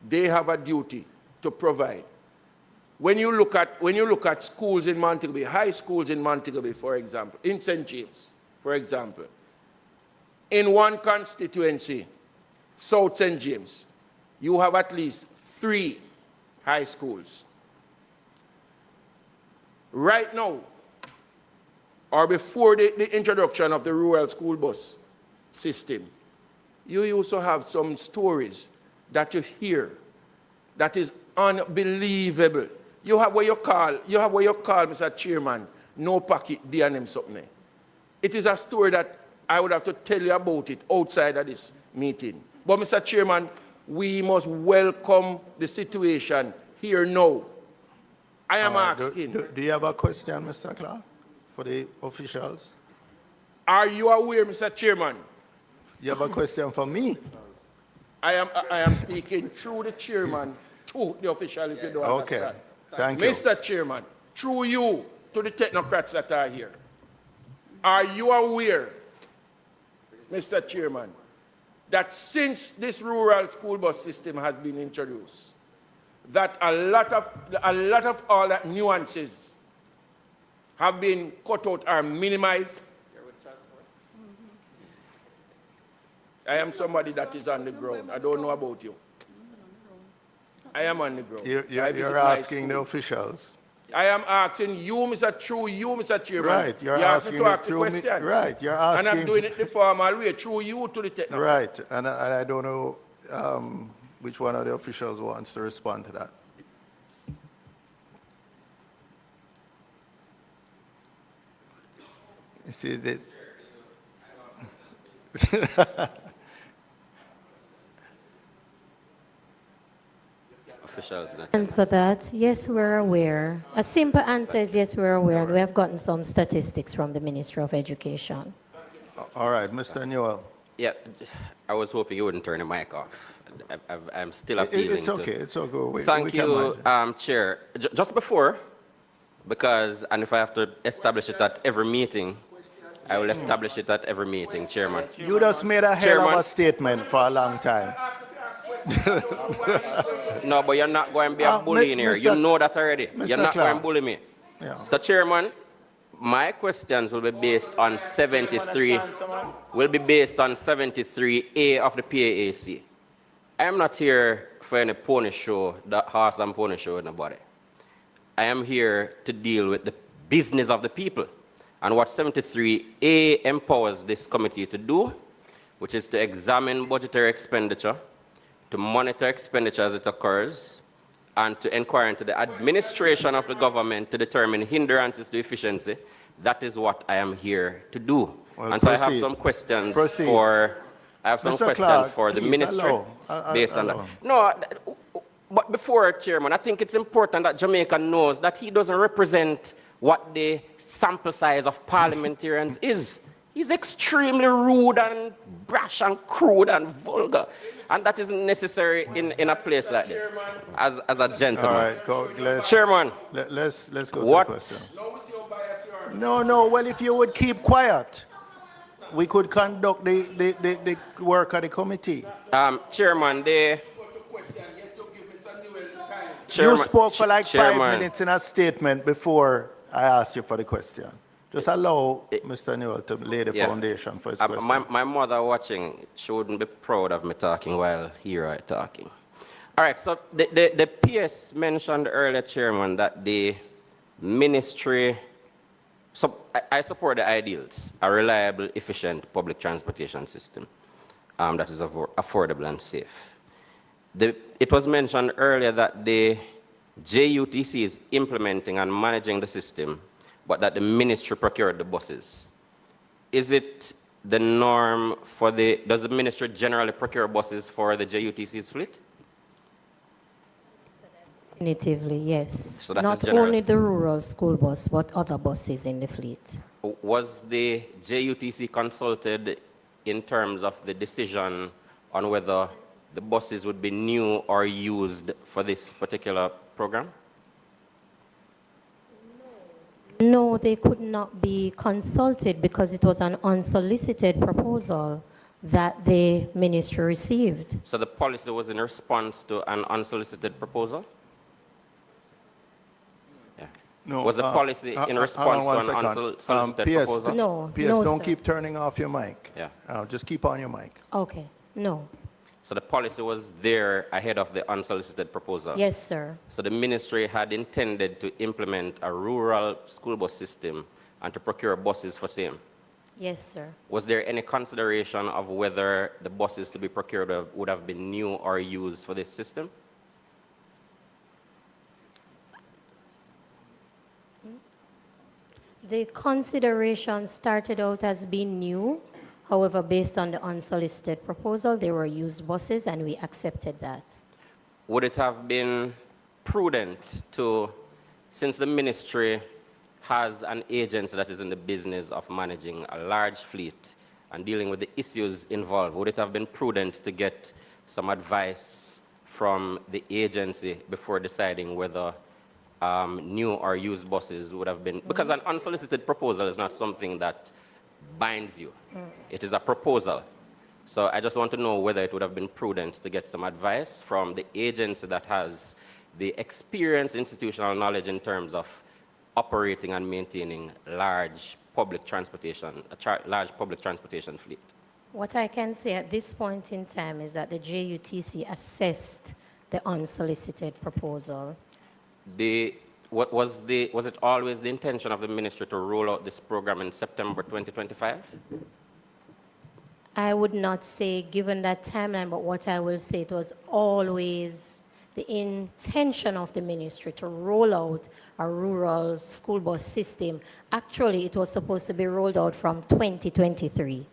They have a duty to provide. When you look at schools in Montego Bay, high schools in Montego Bay, for example, in St. James, for example, in one constituency, South St. James, you have at least 3 high schools. Right now, or before the introduction of the rural school bus system, you also have some stories that you hear that is unbelievable. You have what you call, Mr. Chairman, no pocket D&M something. It is a story that I would have to tell you about it outside of this meeting. But Mr. Chairman, we must welcome the situation here now. I am asking. Do you have a question, Mr. Clark, for the officials? Are you aware, Mr. Chairman? You have a question for me? I am speaking through the chairman to the official, if you don't understand. Thank you. Mr. Chairman, through you to the technocrats that are here. Are you aware, Mr. Chairman, that since this rural school bus system has been introduced, that a lot of all that nuances have been cut out or minimized? I am somebody that is on the ground. I don't know about you. I am on the ground. You're asking the officials. I am asking you, Mr. Chairman. Right, you're asking asking me to it ask the through me. question. Right, you're asking. And I'm doing it the formal way, through you to the technical. Right, and I don't know which one of the officials wants to respond to that. You see that. Officials. Answer that, yes, we're aware. A simple answer is yes, we're aware, and we have gotten some statistics from the Ministry of Education. All right, Mr. Newell. Yeah, I was hoping you wouldn't turn the mic off. I'm still appealing. It's okay, it's okay. Thank you, Chair. Just before, because, and if I have to establish it at every meeting, I will establish it at every meeting, Chairman. You just made a hell of a statement for a long time. No, but you're not going to be a bully in here. You know that already. You're not going to bully me. Yeah. So, Chairman, my questions will be based on 73. Will be based on 73A of the PAAC. I am not here for any pony show, the horse and pony show with nobody. I am here to deal with the business of the people. And what 73A empowers this committee to do, which is to examine budgetary expenditure, to monitor expenditure as it occurs, and to inquire into the administration of the government to determine hindrances to efficiency. That is what I am here to do. Well, and so I have some questions for the ministry based on that. No, but before, Chairman, I think it's important that Jamaica knows that he doesn't represent what the sample size of parliamentarians is. He's extremely rude and brash and crude and vulgar. And that isn't necessary in a place like this, as a gentleman. All right, Chairman. Let's go to the question. No, well, if you would keep quiet, we could conduct the work of the committee. Chairman, you spoke for like 5 minutes in a statement before I asked you for the question. Just allow Mr. Newell to lay the foundation for his question. My mother watching, she wouldn't be proud of me talking while here I talking. All right, so the PS mentioned earlier, Chairman, that the ministry, so I support the ideals, a reliable, efficient public transportation system that is affordable and safe. It was mentioned earlier that the JUTC is implementing and managing the system, but that the ministry procured the buses. Is it the norm for does the ministry generally procure buses for the JUTC's fleet? Definitively, yes. So that not is general. only the rural school bus, but other buses in the fleet. Was the JUTC consulted in terms of the decision on whether the buses would be new or used for this particular program? No, they could not be consulted because it was an unsolicited proposal that the ministry received. So the policy was in response to an unsolicited proposal? Yeah. No, was the policy in response to an unsolicited proposal? No, PS, no, don't sir. keep turning off your mic. Yeah. Just keep on your mic. Okay, no. So the policy was there ahead of the unsolicited proposal? Yes, sir. So the ministry had intended to implement a rural school bus system and to procure buses for same? Yes, sir. Was there any consideration of whether the buses to be procured would have been new or used for this system? The consideration started out as being new. However, based on the unsolicited proposal, they were used buses, and we accepted that. Would it have been prudent to, since the ministry has an agency that is in the business of managing a large fleet and dealing with the issues involved, would it have been prudent to get some advice from the agency before deciding whether new or used buses would have been, because an unsolicited proposal is not something that binds you. It is a proposal. So I just want to know whether it would have been prudent to get some advice from the agency that has the experience, institutional knowledge in terms of operating and maintaining large public transportation, large public transportation fleet. What I can say at this point in time is that the JUTC assessed the unsolicited proposal. Was it always the intention of the ministry to roll out this program in September 2025? I would not say given that timeline, but what I will say, it was always the intention of the ministry to roll out a rural school bus system. Actually, it was supposed to be rolled out from 2023.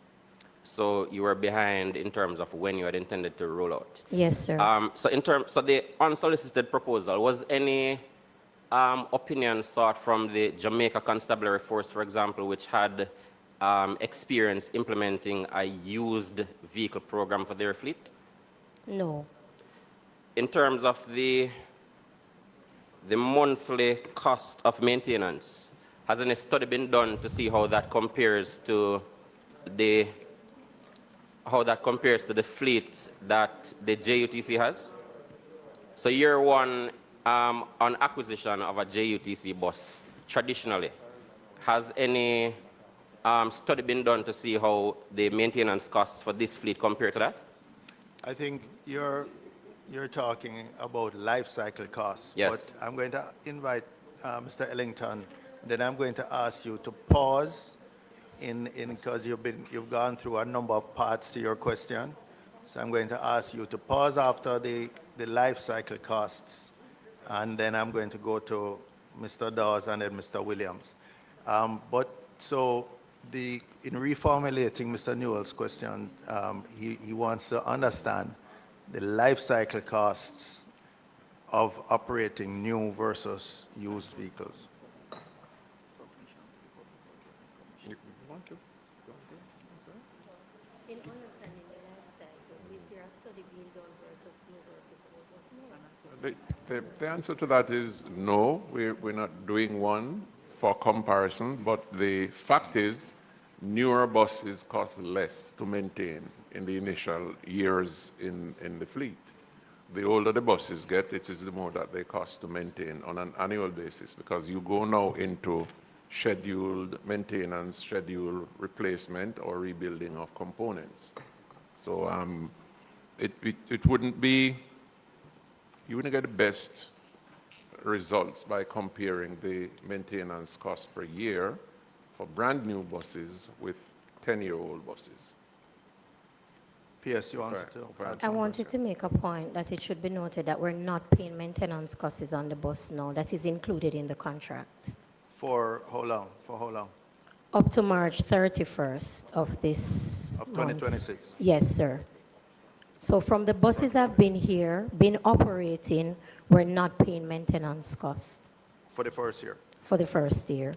So you were behind in terms of when you had intended to roll out? Yes, sir. So the unsolicited proposal, was any opinion sought from the Jamaica Constabulary Force, for example, which had experience implementing a used vehicle program for their fleet? No. In terms of the monthly cost of maintenance, has any study been done to see how that compares to the fleet that the JUTC has? So year one on acquisition of a JUTC bus, traditionally, has any study been done to see how the maintenance costs for this fleet compare to that? I think you're talking about life cycle costs. Yes. But I'm going to invite Mr. Ellington, then I'm going to ask you to pause because you've gone through a number of parts to your question. So I'm going to ask you to pause after the life cycle costs, and then I'm going to go to Mr. Dawes and then Mr. Williams. In reformulating Mr. Newell's question, he wants to understand the life cycle costs of operating new versus used vehicles. In understanding the life cycle, is there a study being done versus new versus old? The answer to that is no, we're not doing one for comparison, but the fact is newer buses cost less to maintain in the initial years in the fleet. The older the buses get, it is the more that they cost to maintain on an annual basis, because you go now into scheduled maintenance, scheduled replacement or rebuilding of components. So it wouldn't be, you wouldn't get the best results by comparing the maintenance cost per year for brand new buses with 10-year-old buses. P.S., you wanted to? I wanted to make a point that it should be noted that we're not paying maintenance costs on the bus now. That is included in the contract. For how long? For how long? Up to March 31st of this Of month. 2026? Yes, sir. So from the buses that have been here, been operating, we're not paying maintenance costs For the first year. for the first year.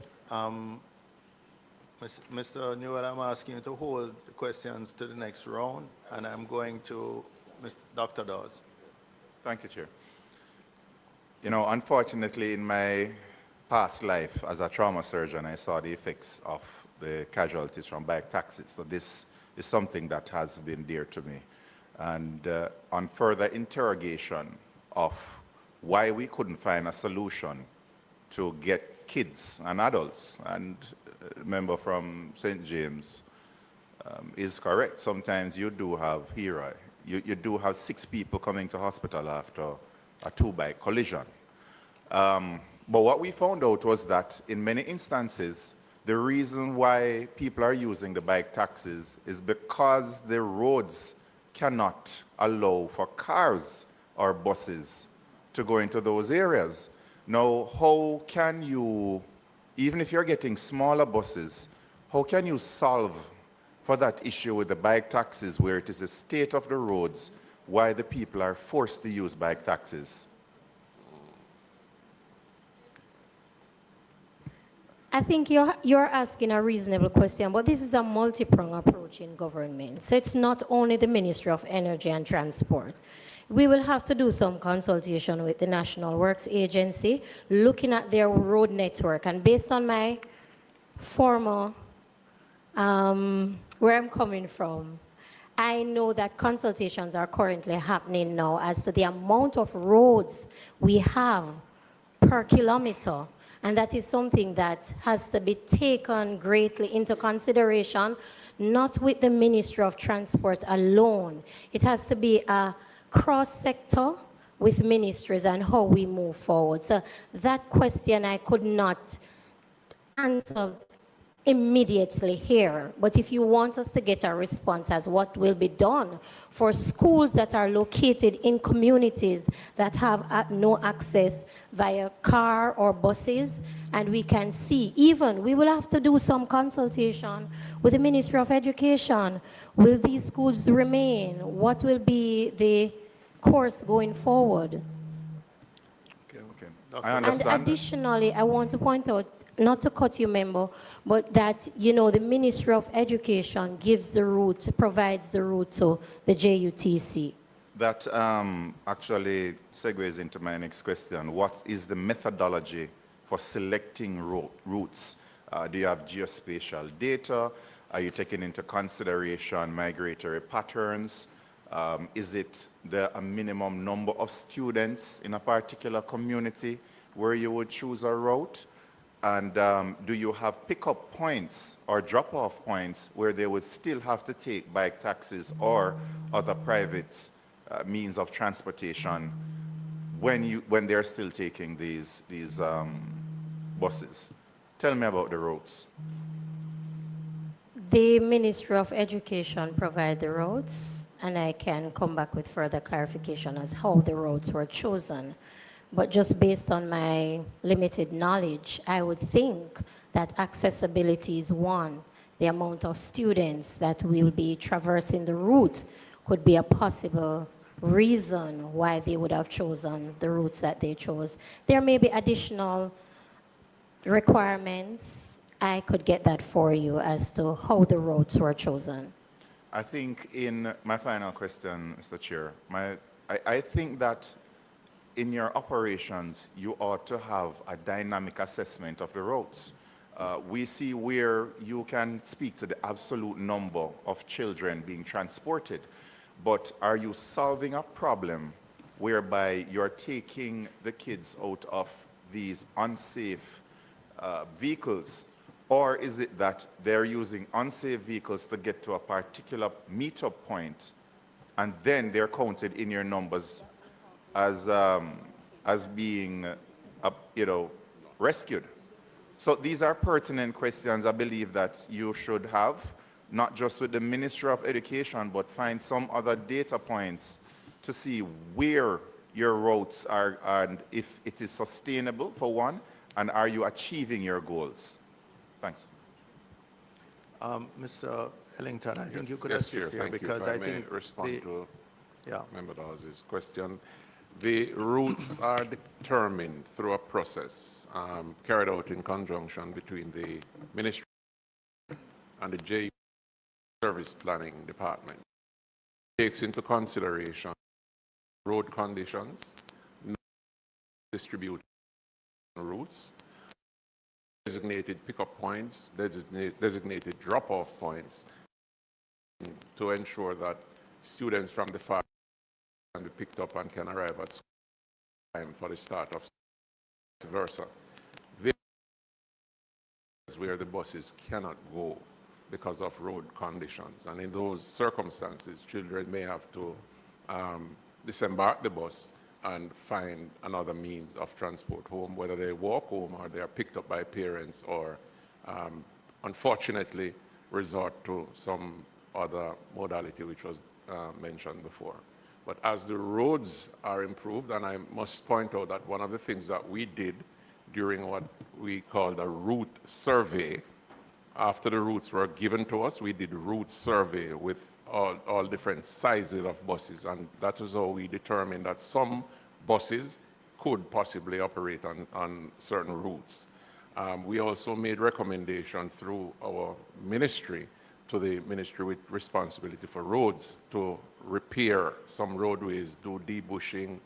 Mr. Newell, I'm asking you to hold the questions to the next round, and I'm going to Dr. Dawes. Thank you, Chair. You know, unfortunately, in my past life as a trauma surgeon, I saw the effects of the casualties from bike taxis. So this is something that has been dear to me. And on further interrogation of why we couldn't find a solution to get kids and adults, and a member from St. James is correct. Sometimes you do have HERA. You do have 6 people coming to hospital after a 2-bike collision. But what we found out was that in many instances, The reason why people are using the bike taxis is because the roads cannot allow for cars or buses to go into those areas. Now, how can you, even if you're getting smaller buses, how can you solve for that issue with the bike taxis where it is the state of the roads why the people are forced to use bike taxis? I think you're asking a reasonable question, but this is a multi-pronged approach in government. So it's not only the Ministry of Energy and Transport. We will have to do some consultation with the National Works Agency, looking at their road network. And based on my former, where I'm coming from, I know that consultations are currently happening now as to the amount of roads we have per kilometer. And that is something that has to be taken greatly into consideration, not with the Ministry of Transport alone. It has to be a cross-sector with ministries and how we move forward. So that question I could not answer immediately here. But if you want us to get a response as what will be done for schools that are located in communities that have no access via car or buses, and we can see, even we will have to do some consultation with the Ministry of Education. Will these schools remain? What will be the course going forward? Okay. I understand. And additionally, I want to point out, not to cut you, member, but that, you know, the Ministry of Education gives the route, provides the route to the JUTC. That actually segues into my next question. What is the methodology for selecting routes? Do you have geospatial data? Are you taking into consideration migratory patterns? Is it a minimum number of students in a particular community where you would choose a route? And do you have pickup points or drop-off points where they would still have to take bike taxis or other private means of transportation when they're still taking these buses? Tell me about the routes. The Ministry of Education provide the routes, and I can come back with further clarification as how the routes were chosen. But just based on my limited knowledge, I would think that accessibility is one. The amount of students that will be traversing the route could be a possible reason why they would have chosen the routes that they chose. There may be additional requirements. I could get that for you as to how the routes were chosen. I think in my final question, Mr. Chair, I think that in your operations, you ought to have a dynamic assessment of the routes. We see where you can speak to the absolute number of children being transported, but are you solving a problem whereby you're taking the kids out of these unsafe vehicles? Or is it that they're using unsafe vehicles to get to a particular meetup point, and then they're counted in your numbers as being, rescued? So these are pertinent questions I believe that you should have, not just with the Ministry of Education, but find some other data points to see where your routes are and if it is sustainable, for one, and are you achieving your goals? Thanks. Mr. Ellington, I think you could assist here because I think respond to Member Dawes' question. The routes are determined through a process carried out in conjunction between the Ministry and the J Service Planning Department. It takes into consideration road conditions, distributed routes, designated pickup points, designated drop-off points to ensure that students from the far can be picked up and can arrive at school time for the start of vice versa. This is where the buses cannot go because of road conditions. And in those circumstances, children may have to disembark the bus and find another means of transport home, whether they walk home or they are picked up by parents or unfortunately, resort to some other modality which was mentioned before. But as the roads are improved, and I must point out that one of the things that we did during what we called a route survey, after the routes were given to us, we did route survey with all different sizes of buses, and that is how we determined that some buses could possibly operate on certain routes. We also made recommendations through our ministry to the ministry with responsibility for roads to repair some roadways, do debushing,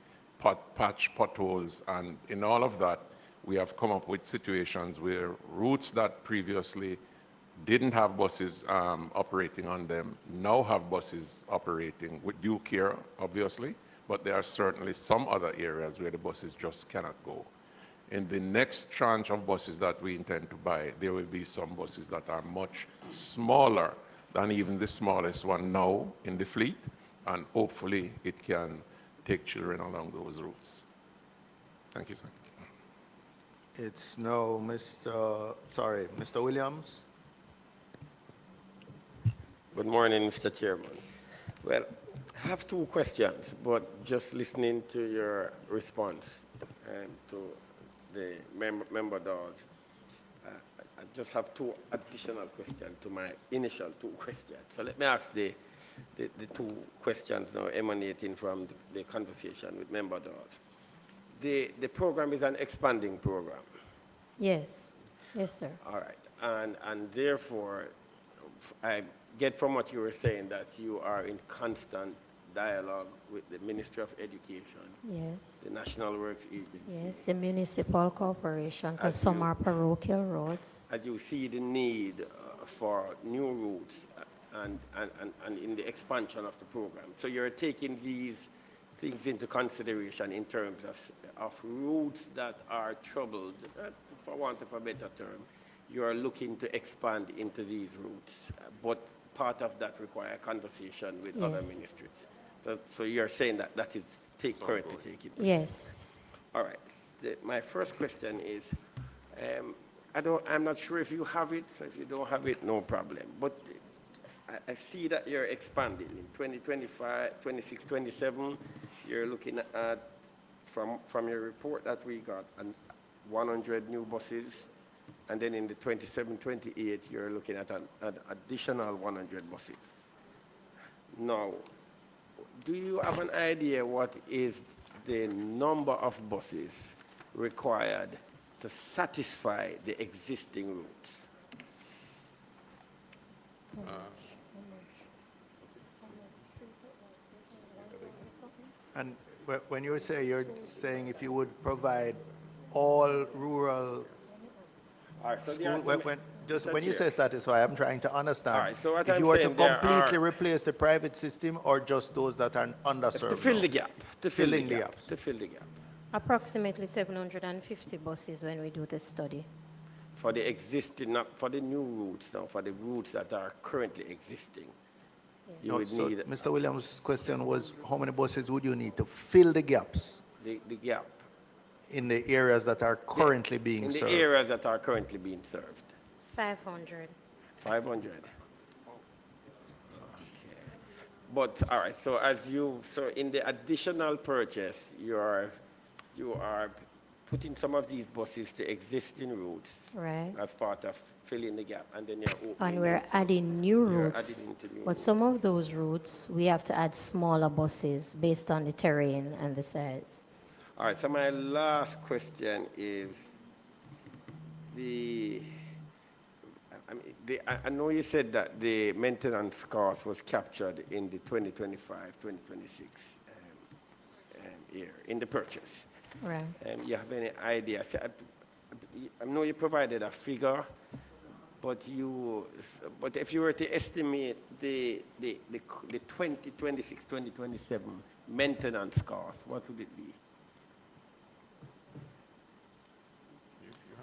patch potholes, and in all of that, we have come up with situations where routes that previously didn't have buses operating on them now have buses operating with due care, obviously, but there are certainly some other areas where the buses just cannot go. In the next tranche of buses that we intend to buy, there will be some buses that are much smaller than even the smallest one now in the fleet, and hopefully it can take children along those routes. Thank you, sir. It's now Mr. Williams. Good morning, Mr. Chairman. Well, I have two questions, but just listening to your response to the member Dawes, I just have two additional questions to my initial two questions. So let me ask the two questions now emanating from the conversation with member Dawes. The program is an expanding program. Yes. Yes, sir. All right. And therefore, I get from what you were saying that you are in constant dialogue with the Ministry of Education, Yes. the National Works Agency. Yes, the municipal corporation, because some are parochial roads. As you see the need for new routes and in the expansion of the program. So you're taking these things into consideration in terms of routes that are troubled, for want of a better term. You are looking to expand into these routes, but part of that requires conversation with other ministries. So you're saying that is currently taking place? Yes. All right. My first question is, I'm not sure if you have it, so if you don't have it, no problem. But I see that you're expanding. In 2025, 26, 27, you're looking at, from your report that we got, 100 new buses. And then in the 27, 28, you're looking at an additional 100 buses. Now, do you have an idea what is the number of buses required to satisfy the existing routes? And when you say, you're saying if you would provide all rural All right, so school, when you say satisfy, I'm trying to understand. All right, so what if I'm you were to saying, there completely are- replace the private system or just those that are underserved? To fill now? the gap. To fill the Filling the gap. gaps. To fill the gap. Approximately 750 buses when we do the study. For the existing, not for the new routes now, for the routes that are currently existing. You No, would so need Mr. Williams' question was, how many buses would you need to fill the gaps the gap. in the areas that are currently being In the served? areas that are currently being served. 500. 500. Okay. But, all right, so so in the additional purchase, you are putting some of these buses to existing routes. Right. As part of filling the gap, and then you're opening. And we're adding new You're routes. adding into new But some of those routes, we have to add smaller buses based on the terrain and the size. All right, so my last question is I know you said that the maintenance cost was captured in the 2025, 2026 year, in the purchase. Right. You have any idea? So I know you provided a figure, but if you were to estimate the 2026, 2027 maintenance cost, what would it be?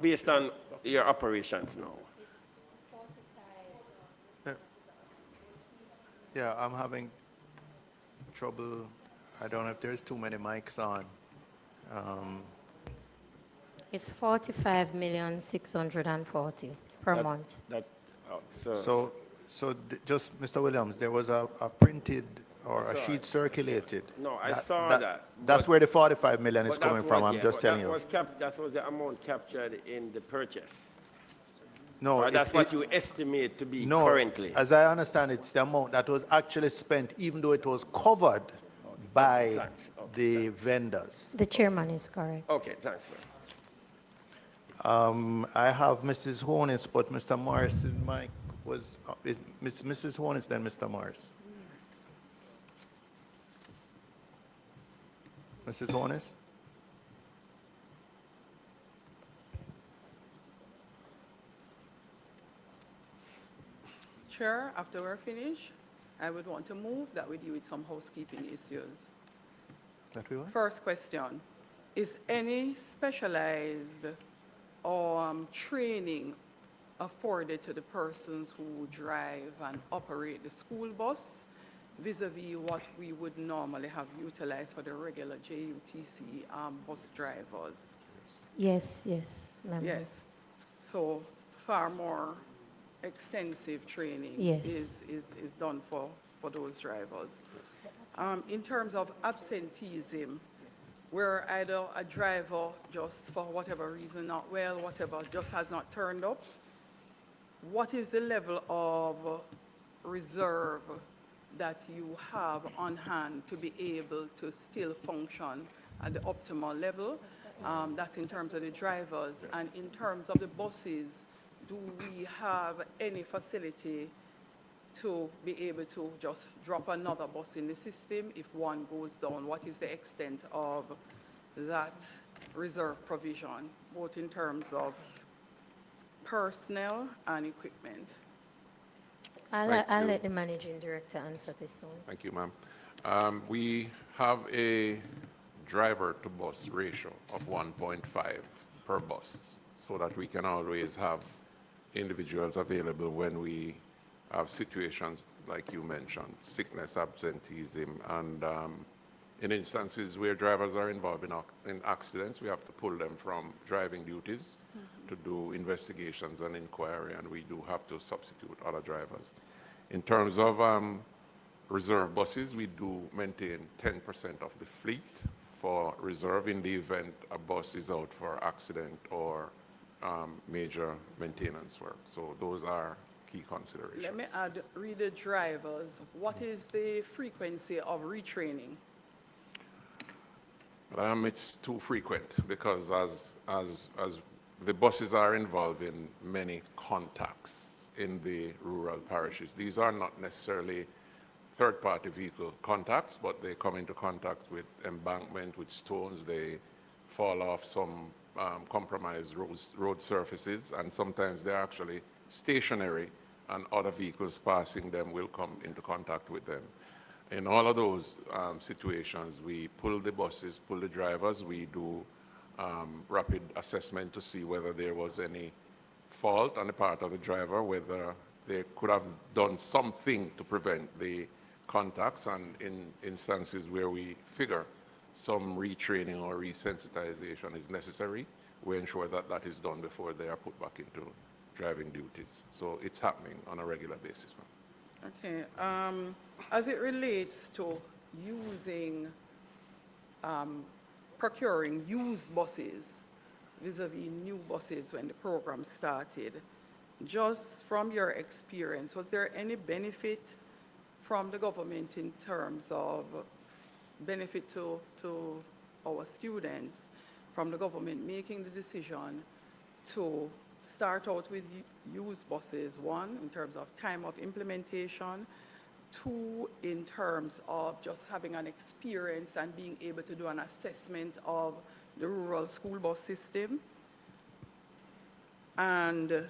Based on your operations now. Yeah, I'm having trouble. I don't know if there's too many mics on. It's 45,640,000 per month. Oh, Just, Mr. Williams, there was a printed or a sheet circulated. No, I saw that. That's where the 45 million is but that coming from, was- I'm yeah, just but telling that you. was that was the amount captured in the purchase. No, Or that's what you estimate to be currently. As I understand, it's the amount that was actually spent, even though it was covered by Thanks. Okay, the vendors. The chairman is correct. Okay, thanks. Sir. I have Mrs. Hornis, but Mr. Morris' mic was, Mrs. Hornis, then Mr. Morris. Mrs. Hornis? Chair, after we're finished, I would want to move that we deal with some housekeeping issues. That we want? First question, is any specialized training afforded to the persons who drive and operate the school bus vis-a-vis what we would normally have utilized for the regular JUTC bus drivers? Yes, yes, member. Yes. So far more extensive training Yes. is done for those drivers. In terms of absenteeism, where either a driver just for whatever reason, not well, whatever, just has not turned up, what is the level of reserve that you have on hand to be able to still function at the optimal level? That's in terms of the drivers. And in terms of the buses, do we have any facility to be able to just drop another bus in the system if one goes down? What is the extent of that reserve provision, both in terms of personnel and equipment? I'll Thank let you. the managing director answer this one. Thank you, ma'am. We have a driver-to-bus ratio of 1.5 per bus, so that we can always have individuals available when we have situations like you mentioned, sickness, absenteeism, and in instances where drivers are involved in accidents, we have to pull them from driving duties to do investigations and inquiry, and we do have to substitute other drivers. In terms of reserve buses, we do maintain 10% of the fleet for reserve in the event a bus is out for accident or major maintenance work. So those are key considerations. Let me add, reader drivers, what is the frequency of retraining? It's too frequent because as the buses are involved in many contacts in the rural parishes. These are not necessarily third-party vehicle contacts, but they come into contact with embankment, with stones, they fall off some compromised road surfaces, and sometimes they're actually stationary and other vehicles passing them will come into contact with them. In all of those situations, we pull the buses, pull the drivers, we do rapid assessment to see whether there was any fault on the part of the driver, whether they could have done something to prevent the contacts, and in instances where we figure some retraining or resensitization is necessary, we ensure that that is done before they are put back into driving duties. So it's happening on a regular basis, ma'am. Okay. As it relates to using, procuring used buses vis-a-vis new buses when the program started, just from your experience, was there any benefit from the government in terms of benefit to our students from the government making the decision to start out with used buses, one, in terms of time of implementation, two, in terms of just having an experience and being able to do an assessment of the rural school bus system, and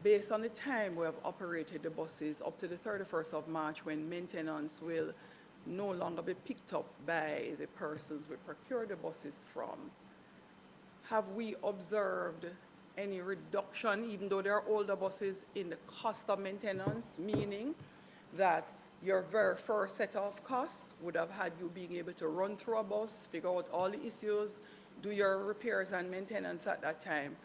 based on the time we have operated the buses up to the 31st of March, when maintenance will no longer be picked up by the persons we procure the buses from, have we observed any reduction, even though there are older buses, in the cost of maintenance, meaning that your very first set of costs would have had you being able to run through a bus, figure out all the issues, do your repairs and maintenance at that time,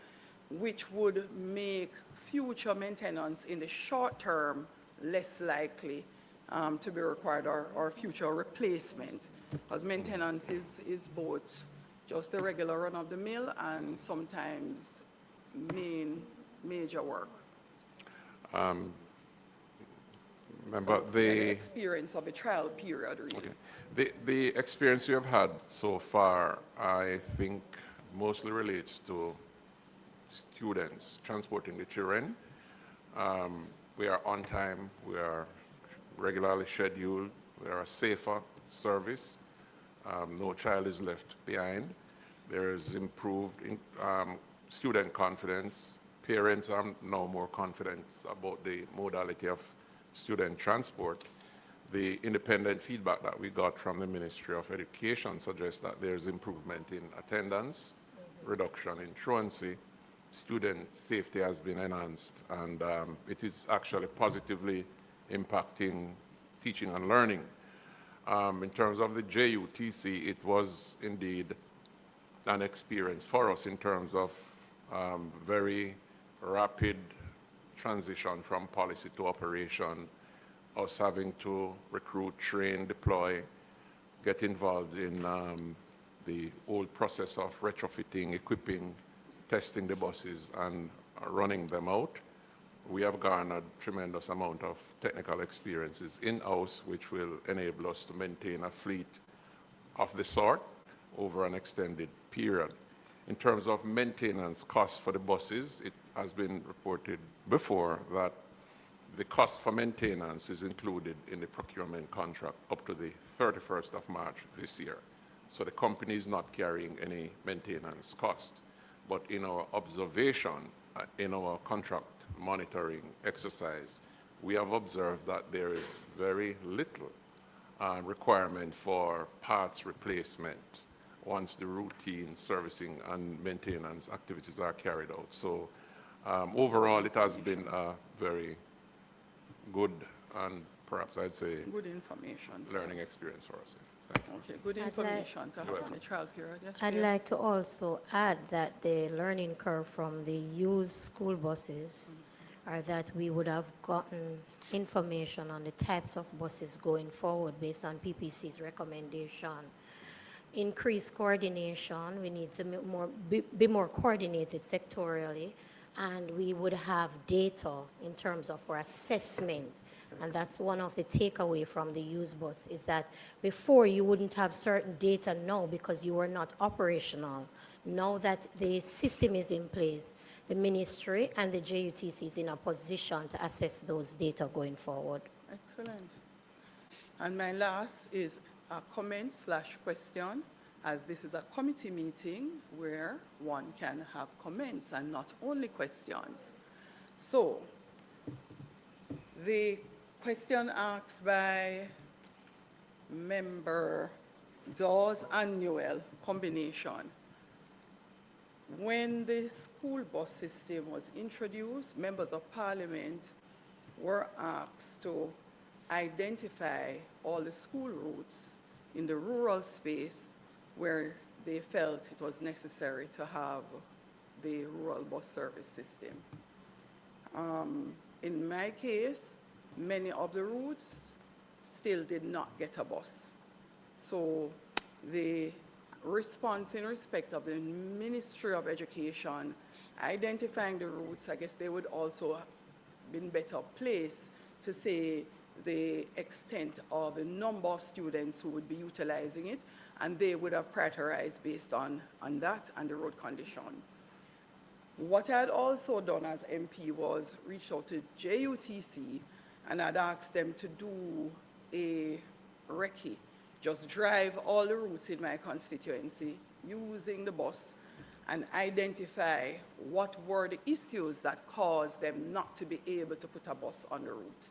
which would make future maintenance in the short term less likely to be required, or future replacement? Because maintenance is both just the regular run of the mill and sometimes major work. Remember The experience of a trial period, really. okay. The experience you have had so far, I think, mostly relates to students transporting the children. We are on time, we are regularly scheduled, we are a safer service. No child is left behind. There is improved student confidence. Parents are now more confident about the modality of student transport. The independent feedback that we got from the Ministry of Education suggests that there's improvement in attendance, reduction in truancy, student safety has been enhanced, and it is actually positively impacting teaching and learning. In terms of the JUTC, it was indeed an experience for us in terms of very rapid transition from policy to operation, us having to recruit, train, deploy, get involved in the whole process of retrofitting, equipping, testing the buses, and running them out. We have garnered tremendous amount of technical experiences in-house, which will enable us to maintain a fleet of the sort over an extended period. In terms of maintenance costs for the buses, it has been reported before that the cost for maintenance is included in the procurement contract up to the 31st of March this year. So the company is not carrying any maintenance cost. But in our observation, in our contract monitoring exercise, we have observed that there is very little requirement for parts replacement once the routine servicing and maintenance activities are carried out. So overall, it has been a very good and perhaps I'd say Good information. learning experience for us. Thank you. Okay, good information to have on the trial period. Yes, I'd yes. like to also add that the learning curve from the used school buses are that we would have gotten information on the types of buses going forward based on PPC's recommendation. Increased coordination, we need to be more coordinated sectorially, and we would have data in terms of our assessment. And that's one of the takeaway from the used bus, is that before you wouldn't have certain data now because you were not operational. Now that the system is in place, the ministry and the JUTC is in a position to assess those data going forward. Excellent. And my last is a comment/question, as this is a committee meeting where one can have comments and not only questions. So the question asked by Member Dawes and Newell combination. When the school bus system was introduced, members of parliament were asked to identify all the school routes in the rural space where they felt it was necessary to have the rural bus service system. In my case, many of the routes still did not get a bus. So the response in respect of the Ministry of Education identifying the routes, I guess they would also have been better placed to say the extent of the number of students who would be utilizing it, and they would have prioritized based on that and the road condition. What I had also done as MP was reach out to JUTC and I'd asked them to do a recce, just drive all the routes in my constituency using the bus and identify what were the issues that caused them not to be able to put a bus on the route.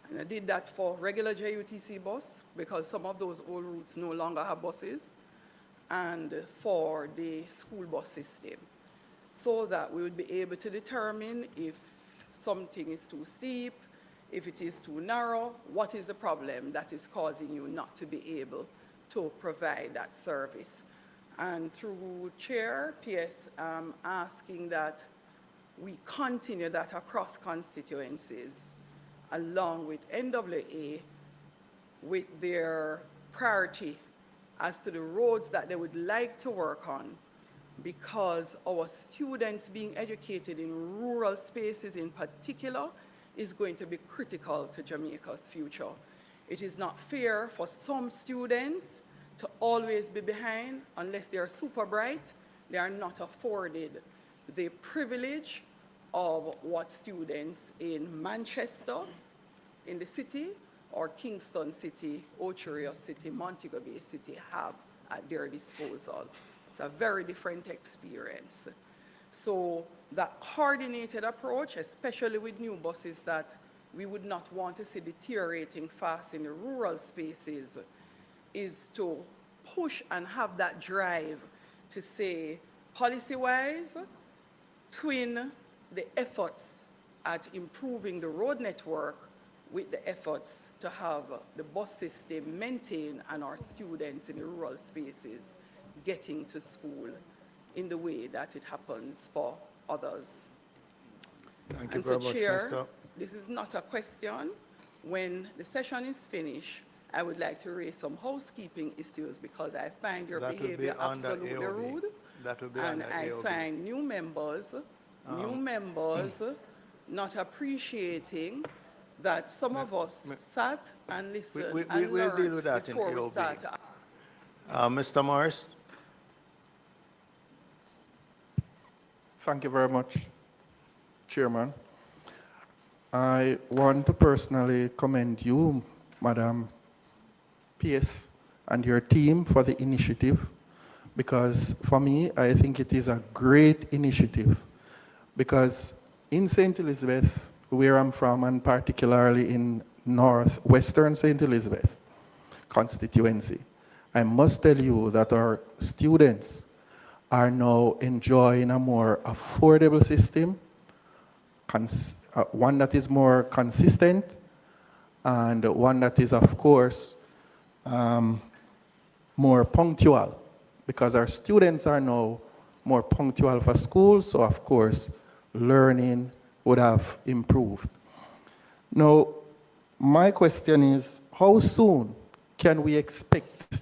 And I did that for regular JUTC bus because some of those old routes no longer have buses, and for the school bus system, so that we would be able to determine if something is too steep, if it is too narrow, what is the problem that is causing you not to be able to provide that service. And through Chair, PS, asking that we continue that across constituencies, along with NWA, with their priority as to the roads that they would like to work on, because our students being educated in rural spaces in particular is going to be critical to Jamaica's future. It is not fair for some students to always be behind unless they are super bright. They are not afforded the privilege of what students in Manchester, in the city, or Kingston City, Ocho City, Montego Bay City have at their disposal. It's a very different experience. So that coordinated approach, especially with new buses that we would not want to see deteriorating fast in the rural spaces, is to push and have that drive to say, policy-wise, twin the efforts at improving the road network with the efforts to have the bus system maintained and our students in the rural spaces getting to school in the way that it happens for others. Thank you And very so, much, Chair, Mr. this is not a question. When the session is finished, I would like to raise some housekeeping issues because I find your That will be behavior under absolutely AOB. rude. That will be And under I AOB. find new members not appreciating that some of us sat and listened we'll and deal learned with that in before we AOB. start. Mr. Morris? Thank you very much, Chairman. I want to personally commend you, Madam PS, and your team for the initiative, because for me, I think it is a great initiative, because in St. Elizabeth, where I'm from, and particularly in northwestern St. Elizabeth constituency, I must tell you that our students are now enjoying a more affordable system, one that is more consistent, and one that is, of course, more punctual, because our students are now more punctual for school, so of course, learning would have improved. Now, my question is, how soon can we expect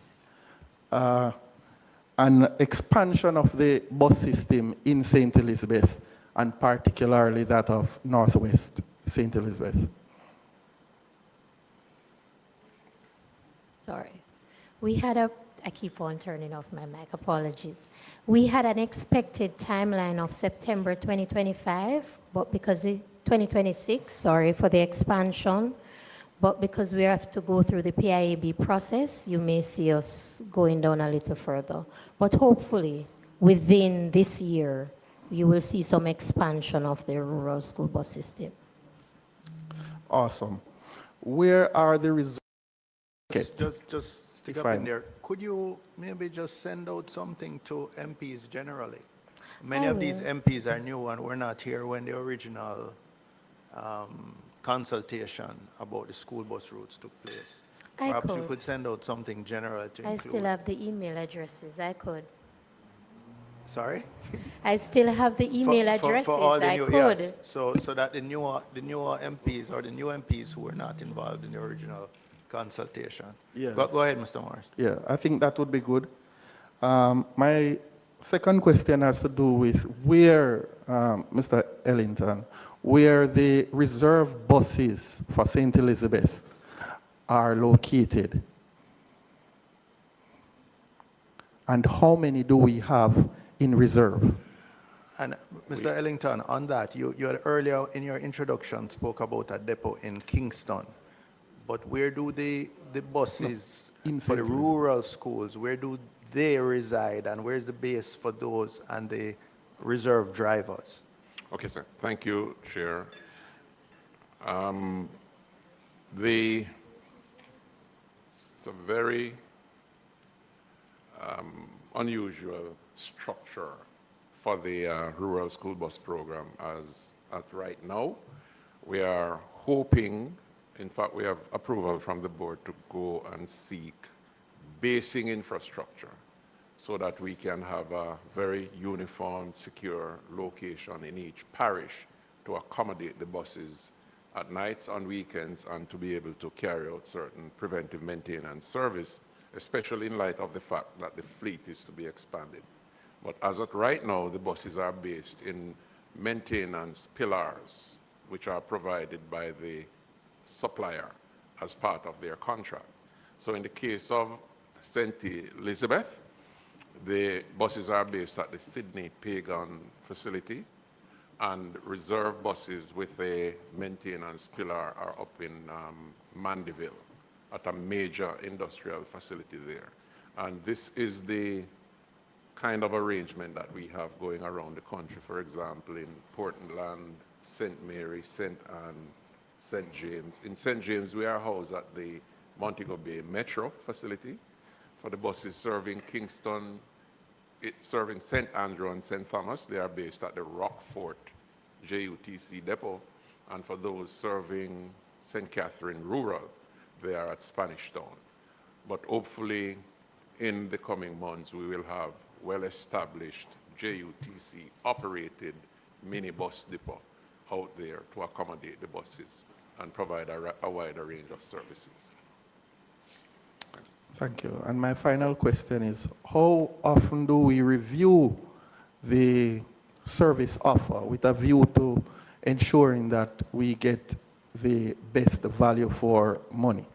an expansion of the bus system in St. Elizabeth, and particularly that of Northwest St. Elizabeth? Sorry. I keep on turning off my mic, apologies. We had an expected timeline of September 2025, but because 2026, sorry for the expansion, but because we have to go through the PIAB process, you may see us going down a little further. But hopefully, within this year, you will see some expansion of the rural school bus system. Awesome. Where are the results? Just stick up in there. Could you maybe just send out something to MPs generally? Many of these MPs are new and were not here when the original consultation about the school bus routes took place. Perhaps you could send out something general to include. I still have the email addresses. I could. Sorry? I still have the email addresses. For all the I new, could. yes. So that the newer MPs or the new MPs who were not involved in the original consultation. Yes. Go ahead, Mr. Morris. Yeah, I think that would be good. My second question has to do with where, Mr. Ellington, where the reserve buses for St. Elizabeth are located. And how many do we have in reserve? And Mr. Ellington, on that, you had earlier in your introduction spoke about a depot in Kingston. But where do the buses for the rural schools, where do they reside, and where's the base for those and the reserve drivers? Okay, sir. Thank you, Chair. It's a very unusual structure for the rural school bus program as at right now. We are hoping, in fact, we have approval from the board to go and seek basing infrastructure so that we can have a very uniform, secure location in each parish to accommodate the buses at nights, on weekends, and to be able to carry out certain preventive maintenance service, especially in light of the fact that the fleet is to be expanded. But as of right now, the buses are based in maintenance pillars, which are provided by the supplier as part of their contract. So in the case of St. Elizabeth, the buses are based at the Sydney Pagan facility, and reserve buses with a maintenance pillar are up in Mandeville at a major industrial facility there. And this is the kind of arrangement that we have going around the country. For example, in Portland, St. Mary, St. Anne, St. James. In St. James, we are housed at the Montego Bay Metro facility. For the buses serving Kingston, serving St. Andrew and St. Thomas, they are based at the Rockfort JUTC depot. And for those serving St. Catherine Rural, they are at Spanish Town. But hopefully, in the coming months, we will have well-established JUTC-operated minibus depot out there to accommodate the buses and provide a wider range of services. Thank you. And my final question is, how often do we review the service offer with a view to ensuring that we get the best value for money?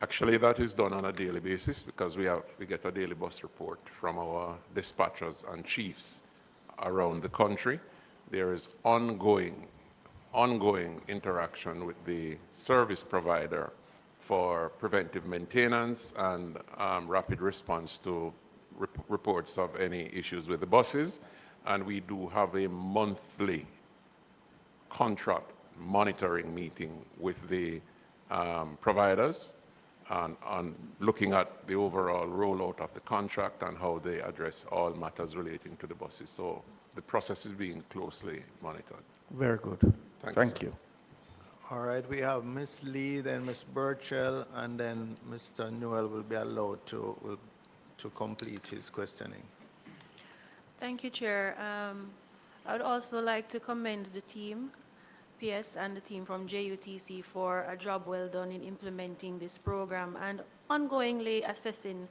Actually, that is done on a daily basis because we get a daily bus report from our dispatchers and chiefs around the country. There is ongoing interaction with the service provider for preventive maintenance and rapid response to reports of any issues with the buses. And we do have a monthly contract monitoring meeting with the providers on looking at the overall rollout of the contract and how they address all matters relating to the buses. So the process is being closely monitored. Very good. Thank you. All right, we have Ms. Lee, then Ms. Burchell, and then Mr. Newell will be allowed to complete his questioning. Thank you, Chair. I would also like to commend the team, PS, and the team from JUTC for a job well done in implementing this program and ongoingly assessing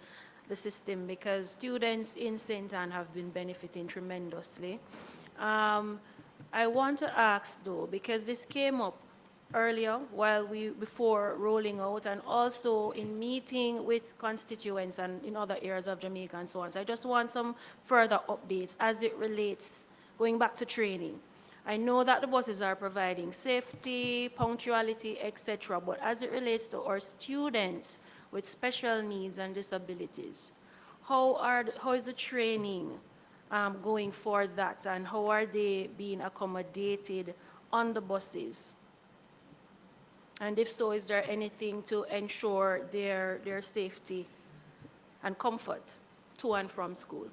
the system, because students in St. Anne have been benefiting tremendously. I want to ask though, because this came up earlier before rolling out, and also in meeting with constituents and in other areas of Jamaica and so on. So I just want some further updates as it relates, going back to training. I know that the buses are providing safety, punctuality, etc., but as it relates to our students with special needs and disabilities, how is the training going for that, and how are they being accommodated on the buses? And if so, is there anything to ensure their safety and comfort to and from school?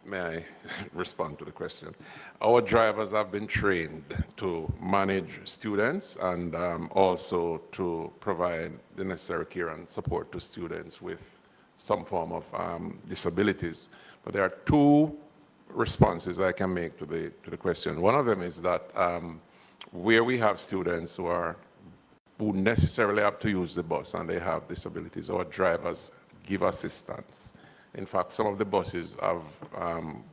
May I respond to the question? Our drivers have been trained to manage students and also to provide the necessary care and support to students with some form of disabilities. But there are two responses I can make to the question. One of them is that where we have students who necessarily have to use the bus and they have disabilities, our drivers give assistance. In fact, some of the buses have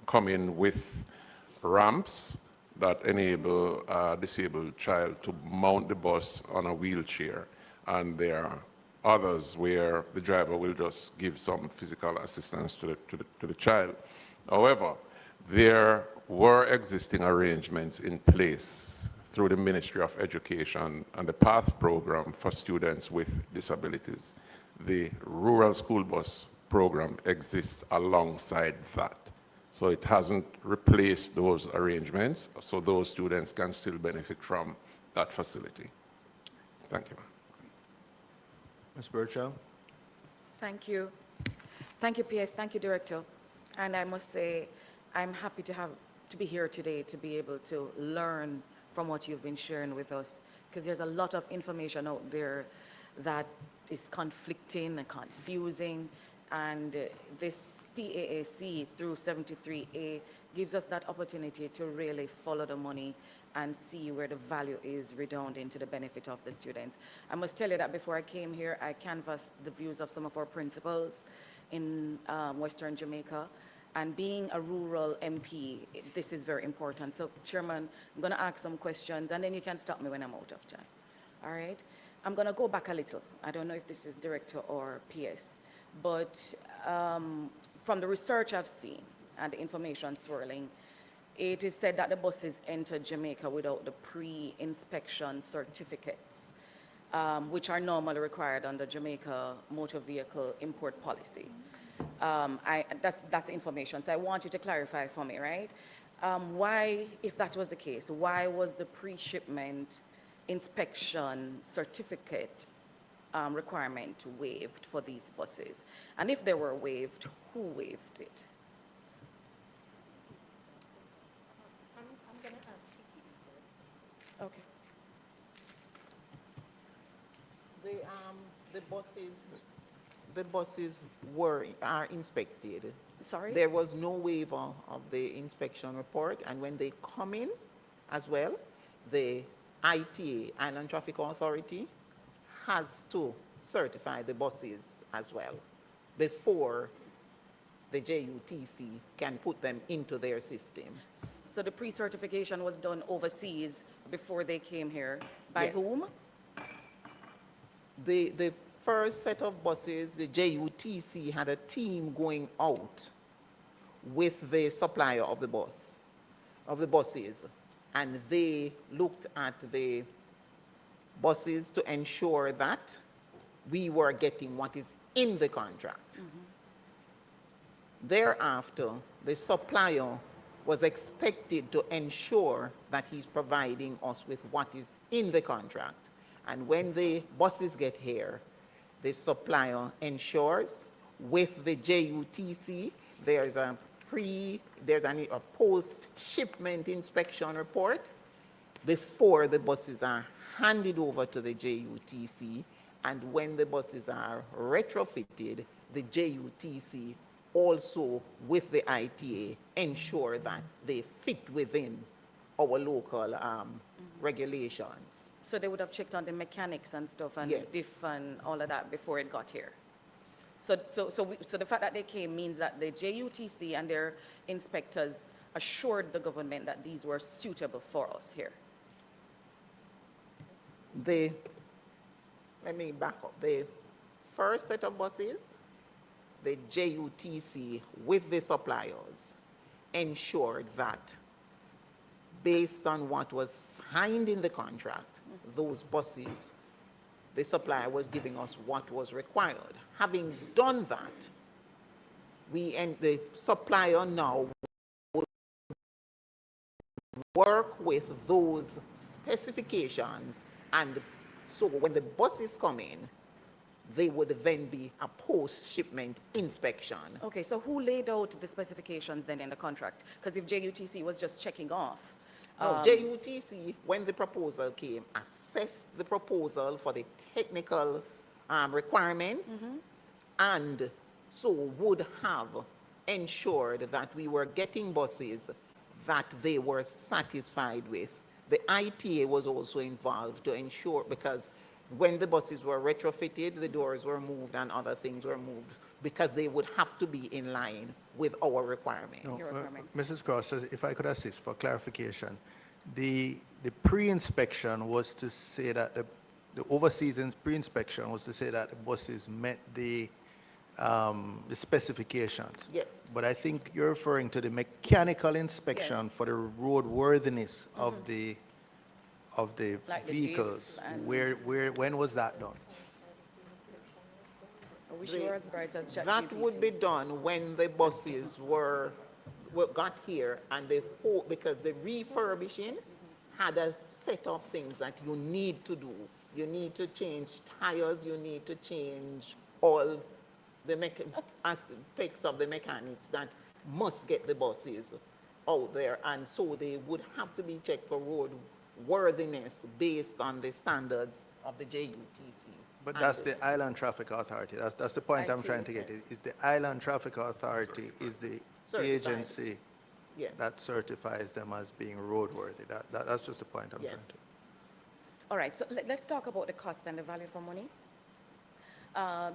come in with ramps that enable a disabled child to mount the bus on a wheelchair. And there are others where the driver will just give some physical assistance to the child. However, there were existing arrangements in place through the Ministry of Education and the PATH program for students with disabilities. The rural school bus program exists alongside that. So it hasn't replaced those arrangements, so those students can still benefit from that facility. Thank you. Ms. Birchall? Thank you. Thank you, PS. Thank you, Director. And I must say, I'm happy to be here today to be able to learn from what you've been sharing with us, because there's a lot of information out there that is conflicting and confusing, and this PAAC through 73A gives us that opportunity to really follow the money and see where the value is redounding to the benefit of the students. I must tell you that before I came here, I canvassed the views of some of our principals in Western Jamaica, and being a rural MP, this is very important. So, Chairman, I'm going to ask some questions, and then you can stop me when I'm out of time. All right? I'm going to go back a little. I don't know if this is Director or PS, but from the research I've seen and the information swirling, it is said that the buses entered Jamaica without the pre-inspection certificates, which are normally required under Jamaica motor vehicle import policy. That's information, so I want you to clarify for me, right? Why, if that was the case, why was the pre-shipment inspection certificate requirement waived for these buses? And if they were waived, who waived it? I'm going to ask CTD to Okay. The buses are inspected. Sorry? There was no waiver of the inspection report, and when they come in as well, the ITA, Island Traffic Authority, has to certify the buses as well before the JUTC can put them into their system. So the pre-certification was done overseas before they came here. By Yes. whom? The first set of buses, the JUTC had a team going out with the supplier of the buses, and they looked at the buses to ensure that we were getting what is in the contract. Thereafter, the supplier was expected to ensure that he's providing us with what is in the contract. And when the buses get here, the supplier ensures with the JUTC, there's a post-shipment inspection report before the buses are handed over to the JUTC, and when the buses are retrofitted, the JUTC also with the ITA ensure that they fit within our local regulations. So they would have checked on the mechanics and stuff and Yes. diff and all of that before it got here. So the fact that they came means that the JUTC and their inspectors assured the government that these were suitable for us here. Let me back up. The first set of buses, the JUTC with the suppliers ensured that based on what was signed in the contract, those buses, the supplier was giving us what was required. Having done that, the supplier now would work with those specifications, and so when the buses come in, they would then be a post-shipment inspection. Okay, so who laid out the specifications then in the contract? Because if JUTC was just checking off. No, JUTC, when the proposal came, assessed the proposal for the technical requirements, and so would have ensured that we were getting buses that they were satisfied with. The ITA was also involved to ensure, because when the buses were retrofitted, the doors were moved and other things were moved, because they would have to be in line with our requirements. No, Mrs. Cross, if I could assist for clarification. The pre-inspection was to say that the overseas pre-inspection was to say that the buses met the specifications. Yes. But I think you're referring to the mechanical inspection for the roadworthiness of the Like the vehicles. diff When was that done? I wish you were as bright as That ChatGPT. would be done when the buses were got here, and the whole, because the refurbishing had a set of things that you need to do. You need to change tires, you need to change all the aspects of the mechanics that must get the buses out there, and so they would have to be checked for road worthiness based on the standards of the JUTC. But that's the Island Traffic Authority. That's the point I'm trying to get. Is the Island Traffic Authority is the agency that certifies them as being roadworthy. That's just the point I'm trying to. All right, so let's talk about the cost and the value for money. I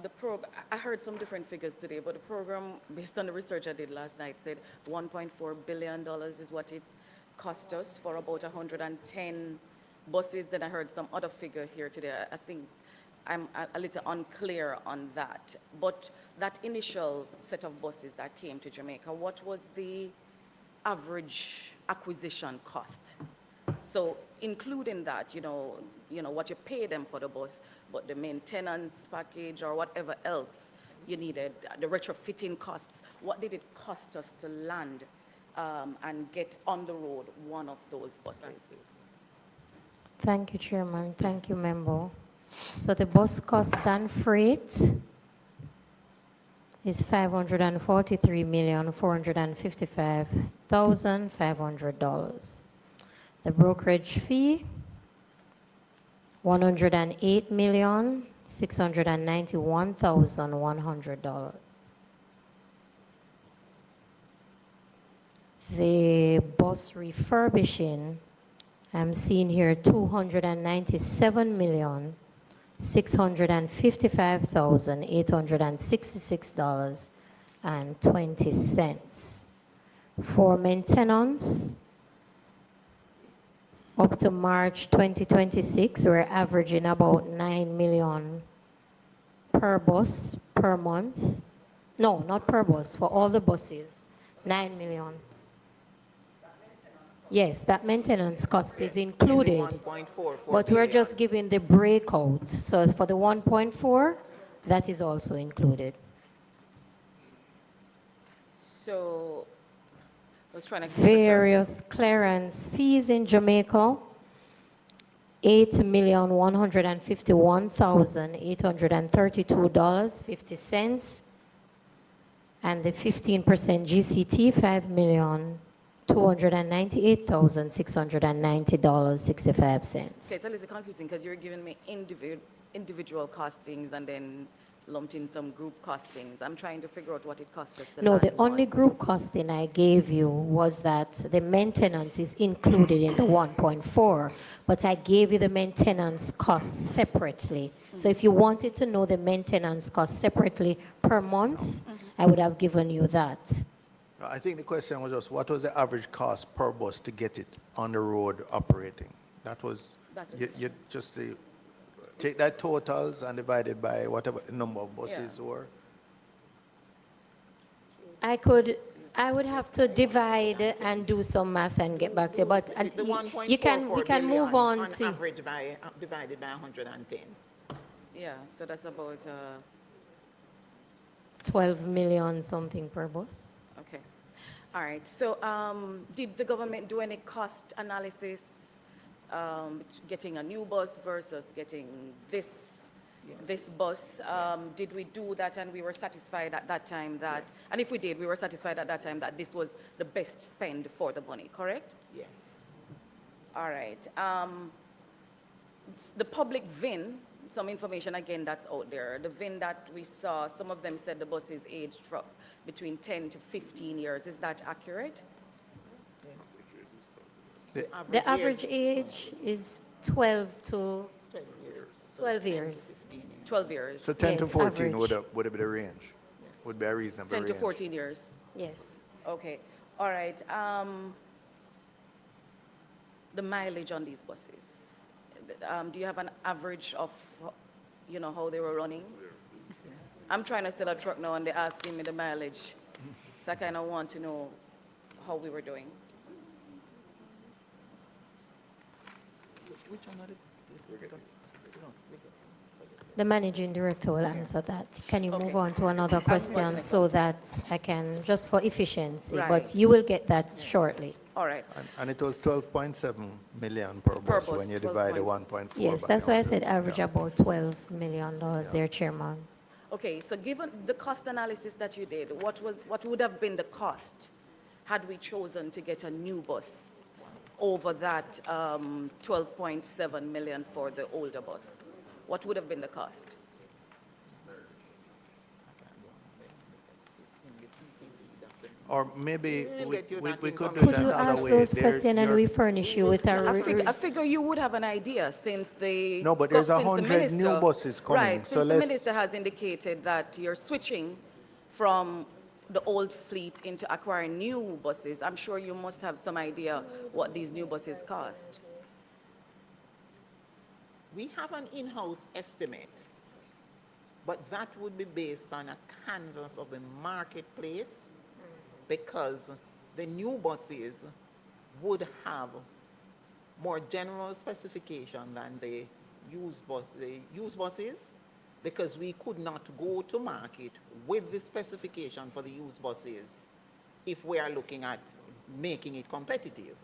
heard some different figures today, but the program, based on the research I did last night, said $1.4 billion is what it cost us for about 110 buses. Then I heard some other figure here today. I think I'm a little unclear on that. But that initial set of buses that came to Jamaica, what was the average acquisition cost? So including that, you know what you pay them for the bus, but the maintenance package or whatever else you needed, the retrofitting costs, what did it cost us to land and get on the road one of those buses? Thank you, Chairman. Thank you, member. So the bus cost and freight is $543,455,500. The brokerage fee, $108,691,100. The bus refurbishing, I'm seeing here $297,655,866.20. For maintenance, up to March 2026, we're averaging about $9 million per bus per month. No, not per bus, for all the buses, $9 million. Yes, that maintenance cost is included, but we're just giving the breakout. So for the 1.4, that is also included. So I was trying to various clearance fees in Jamaica, $8,151,832.50, and the 15% GCT, $5,298,690.65. Okay, it's a little confusing because you're giving me individual costings and then lumped in some group costings. I'm trying to figure out what it cost us to No, the land only one. group costing I gave you was that the maintenance is included in the 1.4, but I gave you the maintenance cost separately. So if you wanted to know the maintenance cost separately per month, I would have given you that. I think the question was just what was the average cost per bus to get it on the road operating? That was, you just say, take that totals and divide it by whatever the number of buses were. I would have to divide and do some math and get back to you, but The we can move on to average divided by 110. Yeah, so that's about 12 million something per bus. okay. All right. So did the government do any cost analysis, getting a new bus versus getting this bus? Did we do that and we were satisfied at that time that, and if we did, we were satisfied at that time that this was the best spend for the money, correct? Yes. All right. The public VIN, some information again that's out there. The VIN that we saw, some of them said the bus is aged from between 10 to 15 years. Is that accurate? The average age is 12 to 12 years. 12 years. So 10 to Yes, 14 average. would have been the range, would be a reasonable 10 range. to 14 years. Yes. Okay. All right. The mileage on these buses. Do you have an average of, how they were running? I'm trying to sell a truck now and they're asking me the mileage. So I kind of want to know how we were doing. Which one are The managing director will answer that. Can you move on to another question Unfortunately. so that I can, just for efficiency, Right. but you will get that shortly. All right. And it was 12.7 million per Per bus bus, when you 12 divide the points. 1.4 Yes, by that's why I 100. said average Yeah. about $12 million there, Chairman. Okay, so given the cost analysis that you did, what would have been the cost had we chosen to get a new bus over that 12.7 million for the older bus? What would have been the cost? Or maybe We'll get you that we could do Could it you another ask way. those There- questions and you're- we furnish you with I figure you would have an idea since the No, but there's since the 100 new minister- buses coming, Right, so since the let's- minister has indicated that you're switching from the old fleet into acquiring new buses, I'm sure you must have some idea what these new buses cost. We have an in-house estimate, but that would be based on a canvas of the marketplace, because the new buses would have more general specification than the used buses, because we could not go to market with the specification for the used buses if we are looking at making it competitive.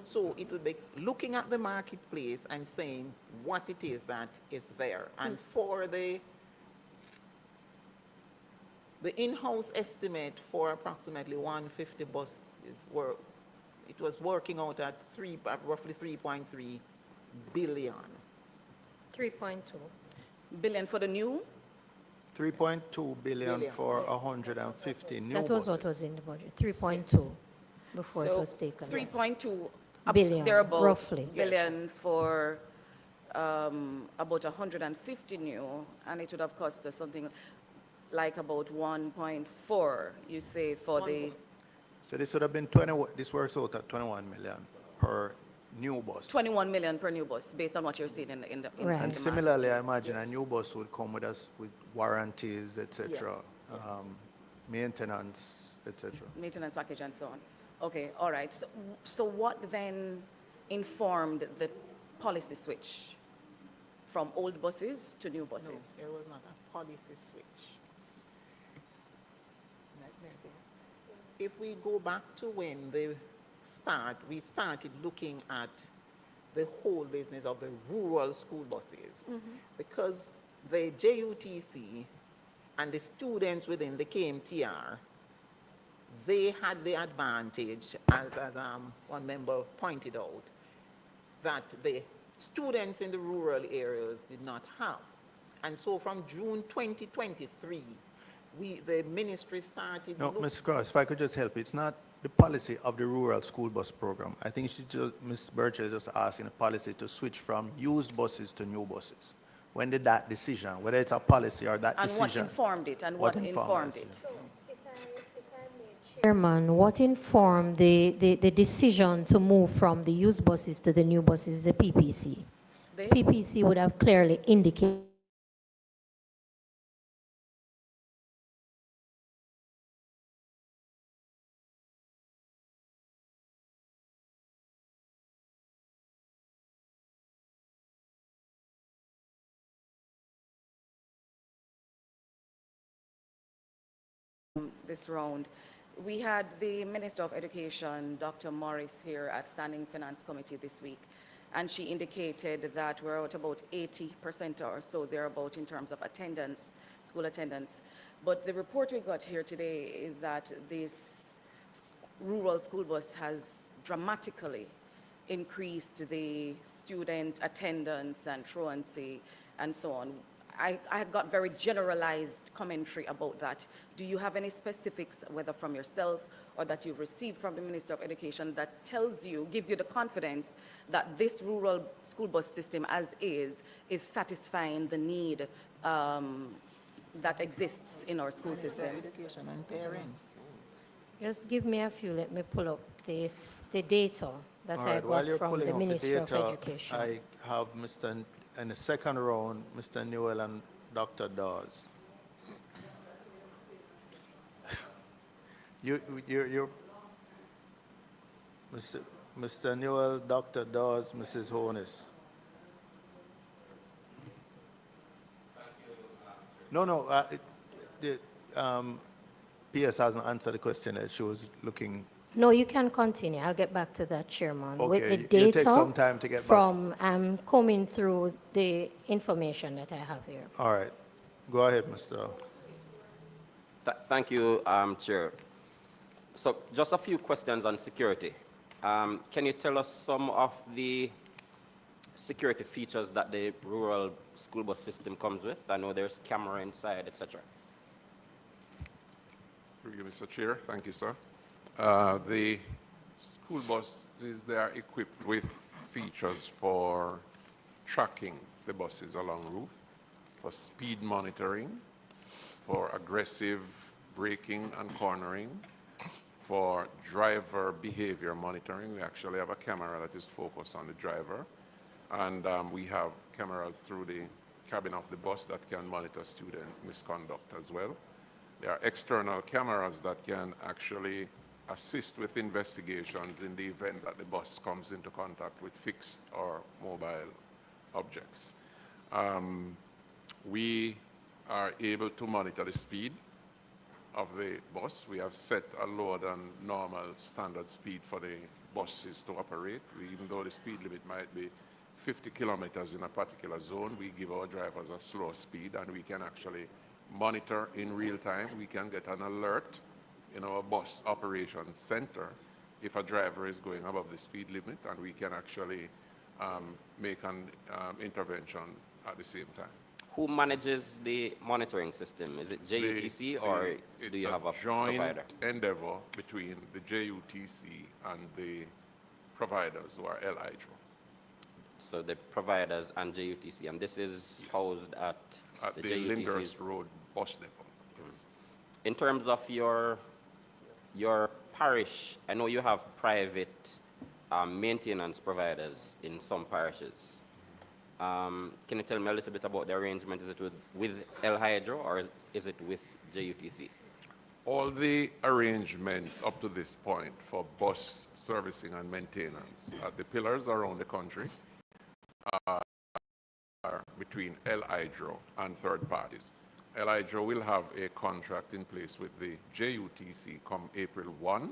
So it would be looking at the marketplace and saying what it is that is there. And for the in-house estimate for approximately 150 buses it was working out at roughly 3.3 billion. 3.2. Billion for the new? 3.2 billion for 150 new That was buses. what was in the budget, 3.2 before it So was taken. 3.2 Billion, thereabout, roughly. billion for about 150 new, and it would have cost us something like about 1.4, you say, for the So this would have been this works out at 21 million per new bus. 21 million per new bus, based on what you're seeing in the And the market. similarly, I imagine a new bus would come with us with warranties, etc., maintenance, etc. Maintenance package and so on. Okay, all right. So what then informed the policy switch from old buses to new buses? No, there was not a policy switch. If we go back to when we started looking at the whole business of the rural school buses, because the JUTC and the students within the KMTR, they had the advantage, as one member pointed out, that the students in the rural areas did not have. And so from June 2023, the ministry started... No, Mr. Cross, if I could just help, it's not the policy of the rural school bus program. I think Ms. Birchall just asking the policy to switch from used buses to new buses. When did that decision, whether it's a policy or that And decision? what informed it, and what informed it? Chairman, what informed the decision to move from the used buses to the new buses is the PPC. PPC would have clearly indicated this round. We had the Minister of Education, Dr. Morris, here at Standing Finance Committee this week, and she indicated that we're at about 80% or so thereabout in terms of attendance, school attendance. But the report we got here today is that this rural school bus has dramatically increased the student attendance and truancy and so on. I got very generalized commentary about that. Do you have any specifics, whether from yourself or that you've received from the Minister of Education, that gives you the confidence that this rural school bus system as is satisfying the need that exists in our school system? Education and parents. Just give me a few, let me pull up the data that All I right, while got you're from pulling the up Ministry of data, Education. I have in the second round, Mr. Newell and Dr. Dawes. You're Mr. Newell, Dr. Dawes, Mrs. Honus. No, PS hasn't answered the question that she was looking. No, you can continue. I'll get back to that, Chairman. With Okay, the data you take some time to get back. from, I'm combing through the information that I have here. All right. Go ahead, Mr. Thank you, Chair. So just a few questions on security. Can you tell us some of the security features that the rural school bus system comes with? I know there's camera inside, etc. Through you, Mr. Chair. Thank you, sir. The school buses, they are equipped with features for tracking the buses along route, for speed monitoring, for aggressive braking and cornering, for driver behavior monitoring. We actually have a camera that is focused on the driver. And we have cameras through the cabin of the bus that can monitor student misconduct as well. There are external cameras that can actually assist with investigations in the event that the bus comes into contact with fixed or mobile objects. We are able to monitor the speed of the bus. We have set a lower than normal standard speed for the buses to operate. Even though the speed limit might be 50 kilometers in a particular zone, we give our drivers a slower speed, and we can actually monitor in real time. We can get an alert in our bus operations center if a driver is going above the speed limit, and we can actually make an intervention at the same time. Who manages the monitoring system? Is it JUTC or do you have a provider? It's a joint endeavor between the JUTC and the providers who are LIDRO. So the providers and JUTC, and this is housed at the JUTC's Lyndhurst Road bus depot. Yes. In terms of your parish, I know you have private maintenance providers in some parishes. Can you tell me a little bit about the arrangement? Is it with El Hydro or is it with JUTC? All the arrangements up to this point for bus servicing and maintenance at the pillars around the country are between El Hydro and third parties. El Hydro will have a contract in place with the JUTC come April 1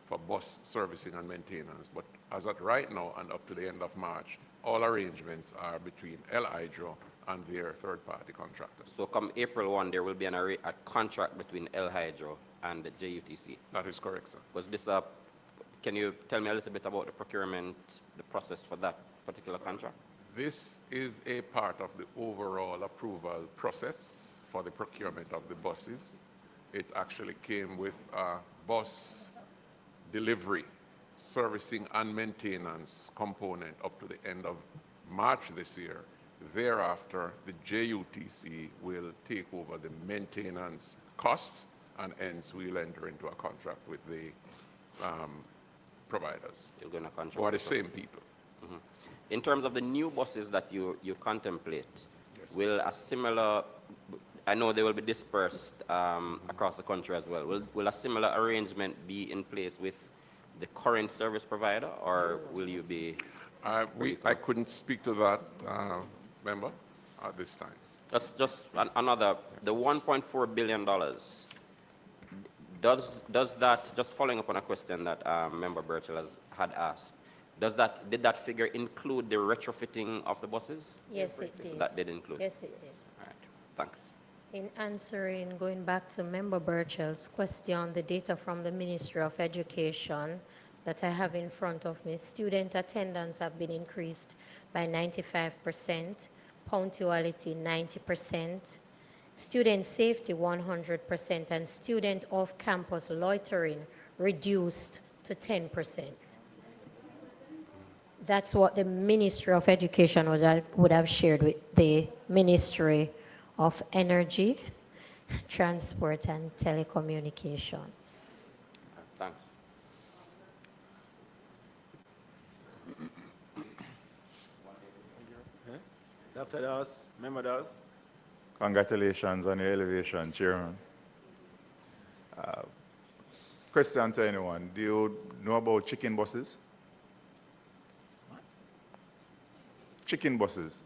for bus servicing and maintenance. But as of right now and up to the end of March, all arrangements are between El Hydro and their third-party contractors. So come April 1, there will be a contract between El Hydro and the JUTC? That is correct, sir. Was this can you tell me a little bit about the procurement, the process for that particular contract? This is a part of the overall approval process for the procurement of the buses. It actually came with a bus delivery, servicing and maintenance component up to the end of March this year. Thereafter, the JUTC will take over the maintenance costs, and hence we'll enter into a contract with the providers. You're going to contract who are the same people. Mm-hmm. In terms of the new buses that you contemplate, yes, will a similar, I know they will be dispersed across the country as well, will a similar arrangement be in place with the current service provider, or will you be? I couldn't speak to that, member, at this time. That's just another, the $1.4 billion. Does that, just following up on a question that Member Burchell had asked, did that figure include the retrofitting of the buses? Yes, it did. So that did include? Yes, it did. All right, thanks. In answering, going back to Member Burchell's question, the data from the Ministry of Education that I have in front of me, student attendance have been increased by 95%, punctuality 90%, student safety 100%, and student off-campus loitering reduced to 10%. That's what the Ministry of Education would have shared with the Ministry of Energy, Transport, and Telecommunication. Thanks. Dr. Dawes, Member Dawes. Congratulations on your elevation, Chairman. Question to anyone, do you know about chicken buses? What? Chicken buses?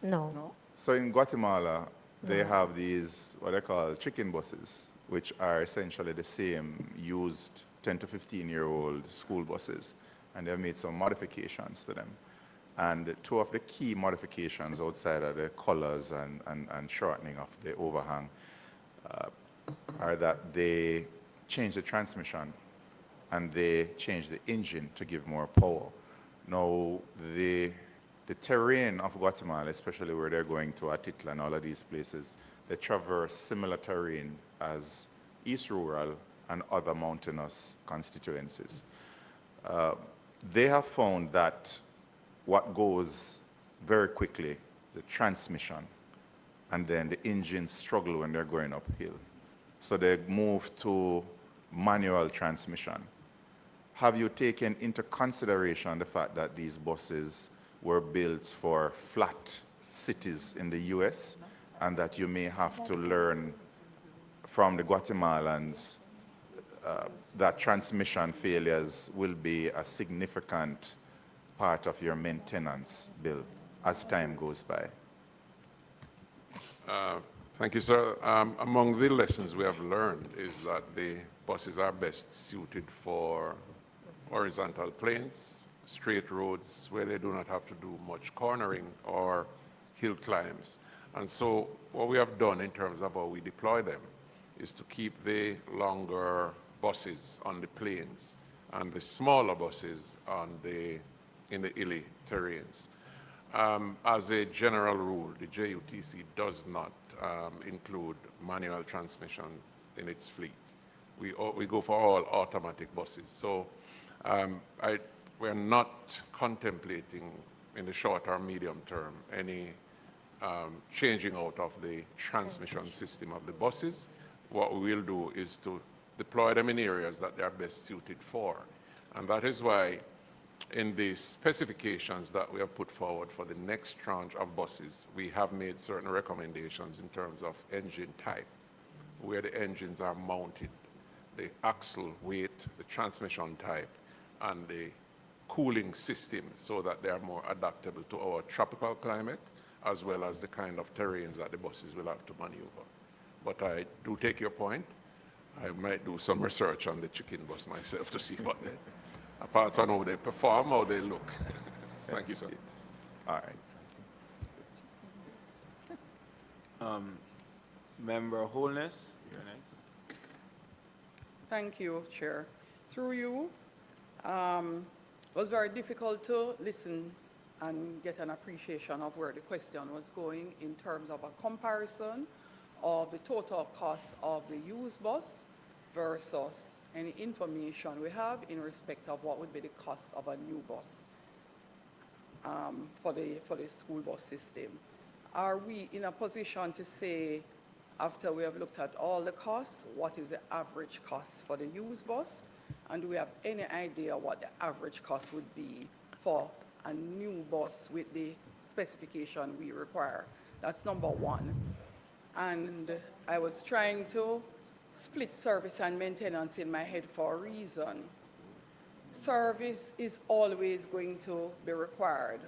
No. So in Guatemala, they have these, what they call chicken buses, which are essentially the same used 10 to 15-year-old school buses, and they've made some modifications to them. And two of the key modifications outside of the colors and shortening of the overhang are that they change the transmission and they change the engine to give more power. Now, the terrain of Guatemala, especially where they're going to Atitla and all of these places, they traverse similar terrain as East Rural and other mountainous constituencies. They have found that what goes very quickly, the transmission, and then the engines struggle when they're going uphill. So they move to manual transmission. Have you taken into consideration the fact that these buses were built for flat cities in the US, and that you may have to learn from the Guatemalans that transmission failures will be a significant part of your maintenance bill as time goes by? Thank you, sir. Among the lessons we have learned is that the buses are best suited for horizontal plains, straight roads where they do not have to do much cornering or hill climbs. And so what we have done in terms of how we deploy them is to keep the longer buses on the plains and the smaller buses on in the hilly terrains. As a general rule, the JUTC does not include manual transmissions in its fleet. We go for all automatic buses. So we're not contemplating in the short or medium term any changing out of the transmission system of the buses. What we will do is to deploy them in areas that they are best suited for. And that is why in the specifications that we have put forward for the next tranche of buses, we have made certain recommendations in terms of engine type, where the engines are mounted, the axle weight, the transmission type, and the cooling system, so that they are more adaptable to our tropical climate, as well as the kind of terrains that the buses will have to maneuver. But I do take your point. I might do some research on the chicken bus myself to see what they, apart from how they perform, how they look. Thank you, sir. All right. Member Holness, you're next. Thank you, Chair. Through you, it was very difficult to listen and get an appreciation of where the question was going in terms of a comparison of the total cost of the used bus versus any information we have in respect of what would be the cost of a new bus for the school bus system. Are we in a position to say, after we have looked at all the costs, what is the average cost for the used bus? And do we have any idea what the average cost would be for a new bus with the specification we require? That's number one. And I was trying to split service and maintenance in my head for a reason. Service is always going to be required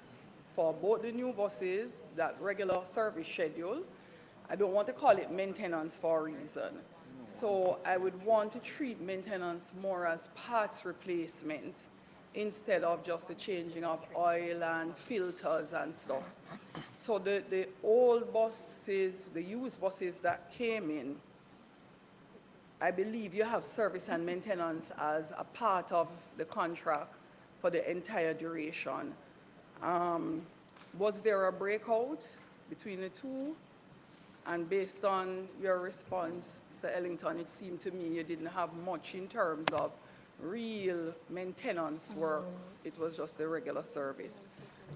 for both the new buses, that regular service schedule. I don't want to call it maintenance for a reason. So I would want to treat maintenance more as parts replacement instead of just the changing of oil and filters and stuff. So the old buses, the used buses that came in, I believe you have service and maintenance as a part of the contract for the entire duration. Was there a breakout between the two? And based on your response, Mr. Ellington, it seemed to me you didn't have much in terms of real maintenance work. It was just the regular service.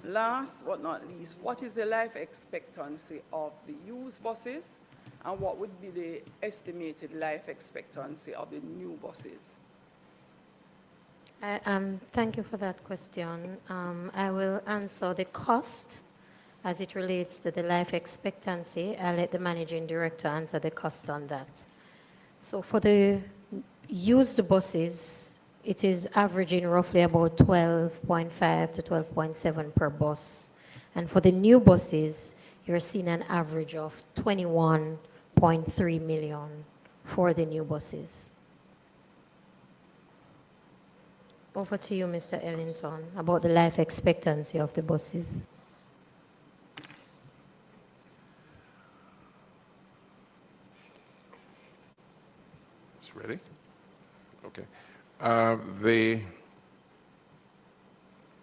Last but not least, what is the life expectancy of the used buses? And what would be the estimated life expectancy of the new buses? Thank you for that question. I will answer the cost as it relates to the life expectancy. I'll let the managing director answer the cost on that. So for the used buses, it is averaging roughly about 12.5 to 12.7 per bus. And for the new buses, you're seeing an average of 21.3 million for the new buses. Over to you, Mr. Ellington, about the life expectancy of the buses. It's ready? Okay.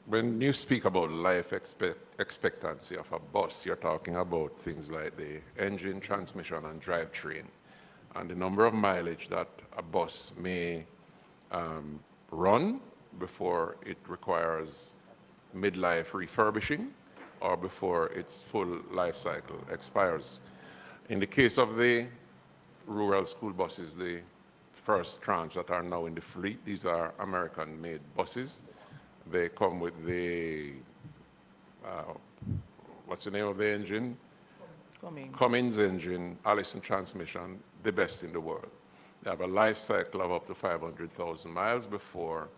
When you speak about life expectancy of a bus, you're talking about things like the engine, transmission, and drivetrain, and the number of mileage that a bus may run before it requires midlife refurbishing or before its full life cycle expires. In the case of the rural school buses, the first tranche that are now in the fleet, these are American-made buses. They come with the, what's the name of the engine? Cummins engine, Allison transmission, the best in the world. They have a life cycle of up to 500,000 miles before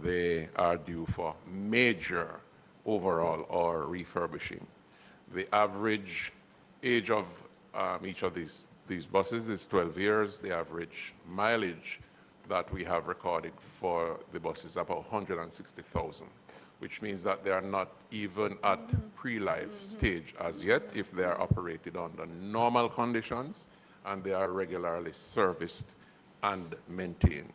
they are due for major overhaul or refurbishing. The average age of each of these buses is 12 years. The average mileage that we have recorded for the buses is about 160,000, which means that they are not even at pre-life stage as yet if they are operated under normal conditions and they are regularly serviced and maintained.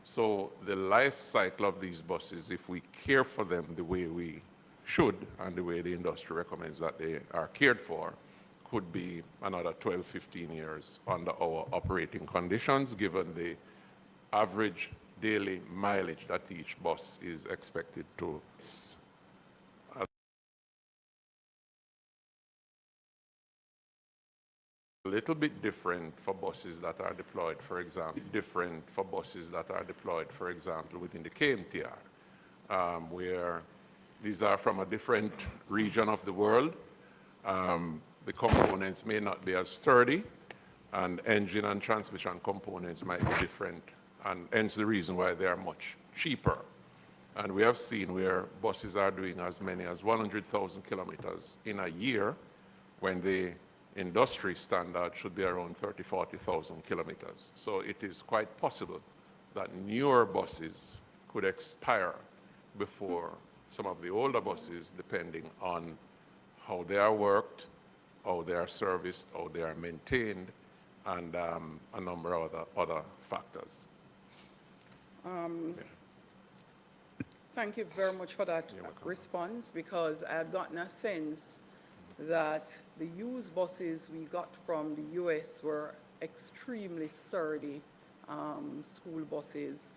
So the life cycle of these buses, if we care for them the way we should and the way the industry recommends that they are cared for, could be another 12, 15 years under our operating conditions, given the average daily mileage that each bus is expected to. A little bit different for buses that are deployed, for example, within the KMTR, where these are from a different region of the world. The components may not be as sturdy, and engine and transmission components might be different, and hence the reason why they are much cheaper. And we have seen where buses are doing as many as 100,000 kilometers in a year, when the industry standard should be around 30,000, 40,000 kilometers. So it is quite possible that newer buses could expire before some of the older buses, depending on how they are worked, how they are serviced, how they are maintained, and a number of other factors. Thank you very much for that response, because I've gotten a sense that the used buses we got from the US were extremely sturdy school buses.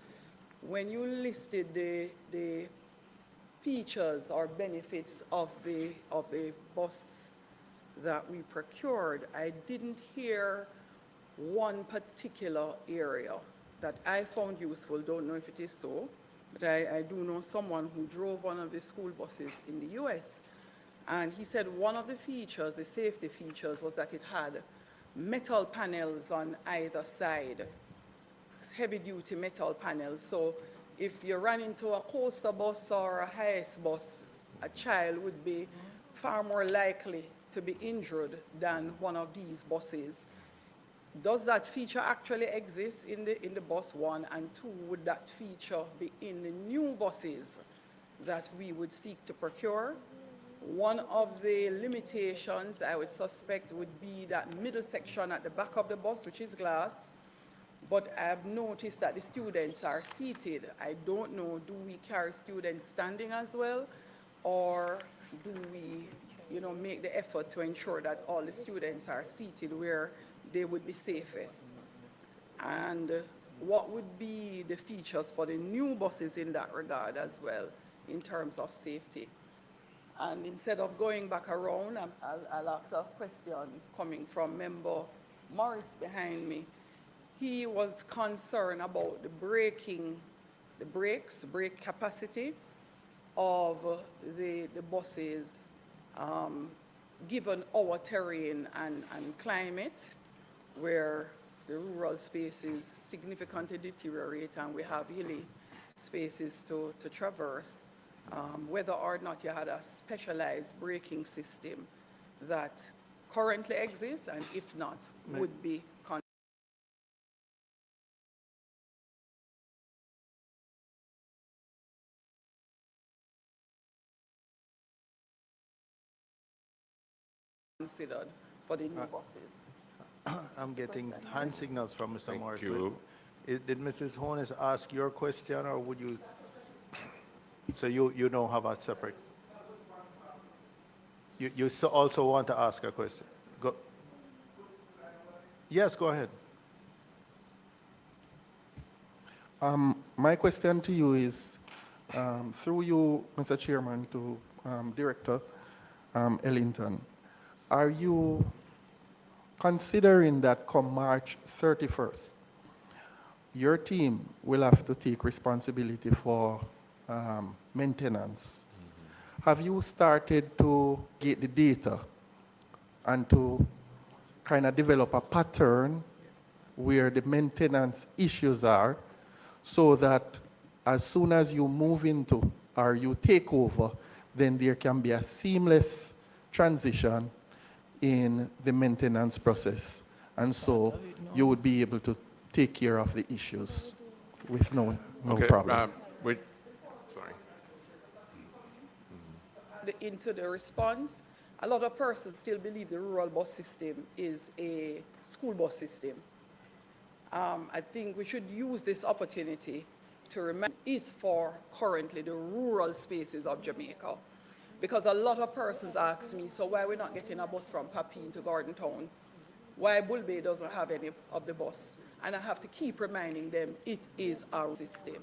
When you listed the features or benefits of the bus that we procured, I didn't hear one particular area that I found useful. Don't know if it is so, but I do know someone who drove one of the school buses in the US. And he said one of the features, the safety features, was that it had metal panels on either side, heavy-duty metal panels. So if you run into a coaster bus or a highest bus, a child would be far more likely to be injured than one of these buses. Does that feature actually exist in the bus, one? And two, would that feature be in the new buses that we would seek to procure? One of the limitations I would suspect would be that middle section at the back of the bus, which is glass, but I've noticed that the students are seated. I don't know, do we carry students standing as well, or do we, make the effort to ensure that all the students are seated where they would be safest? And what would be the features for the new buses in that regard as well, in terms of safety? And instead of going back around, I'll ask a question coming from Member Morris behind me. He was concerned about the brake capacity of the buses, given our terrain and climate, where the rural spaces significantly deteriorate and we have hilly spaces to traverse. Whether or not you had a specialized braking system that currently exists, and if not, would be considered for the new buses. I'm getting hand signals from Mr. Thank Morris. you. Did Mrs. Holness ask your question, or would you? So you don't have a separate. You also want to ask a question. Go. Yes, go ahead. My question to you is, through you, Mr. Chairman, to Director Ellington, are you considering that come March 31st, your team will have to take responsibility for maintenance? Have you started to get the data and to kind of develop a pattern where the maintenance issues are, so that as soon as you move into or you take over, then there can be a seamless transition in the maintenance process, and so you would be able to take care of the issues with no problem. Sorry. Into the response, a lot of persons still believe the rural bus system is a school bus system. I think we should use this opportunity to remember is for currently the rural spaces of Jamaica. Because a lot of persons ask me, so why are we not getting a bus from Papine to Garden Town? Why Bull Bay doesn't have any of the bus? And I have to keep reminding them it is our system.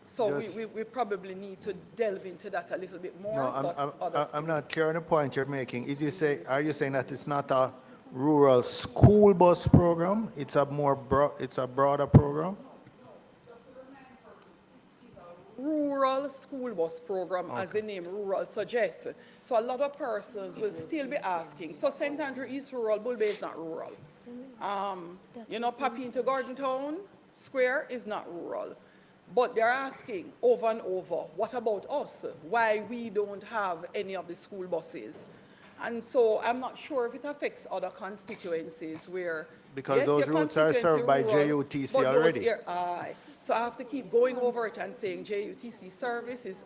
So we probably need to delve into that a little bit more. No, I'm not clear on the point you're making. Are you saying that it's not a rural school bus program? It's a broader program? Rural school bus program, as the name rural suggests. So a lot of persons will still be asking, so St. Andrew East rural, Bull Bay is not rural. You know, Papine to Garden Town Square is not rural. But they're asking over and over, what about us? Why we don't have any of the school buses? And so I'm not sure if it affects other constituencies where because yes, those routes are served by JUTC already. So I have to keep going over it and saying JUTC service is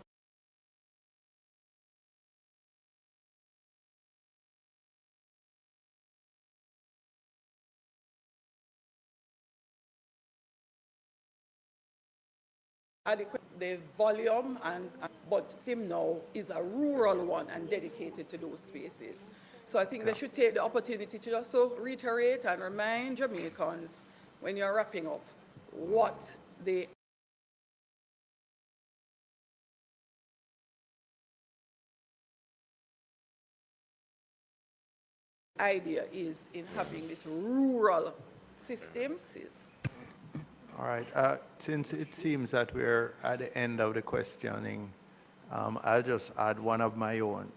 adequate, the volume, but STEM now is a rural one and dedicated to those spaces. So I think they should take the opportunity to just so reiterate and remind Jamaicans when you're wrapping up what the idea is in having this rural system. All right. Since it seems that we're at the end of the questioning, I'll just add one of my own.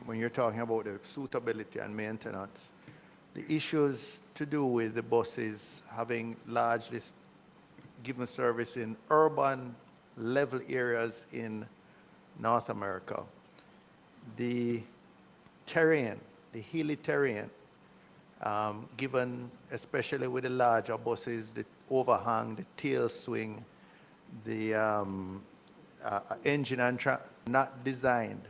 When you're talking about the suitability and maintenance, the issues to do with the buses having largely given service in urban level areas in North America, the terrain, the hilly terrain, given especially with the larger buses, the overhang, the tail swing, the engine and not designed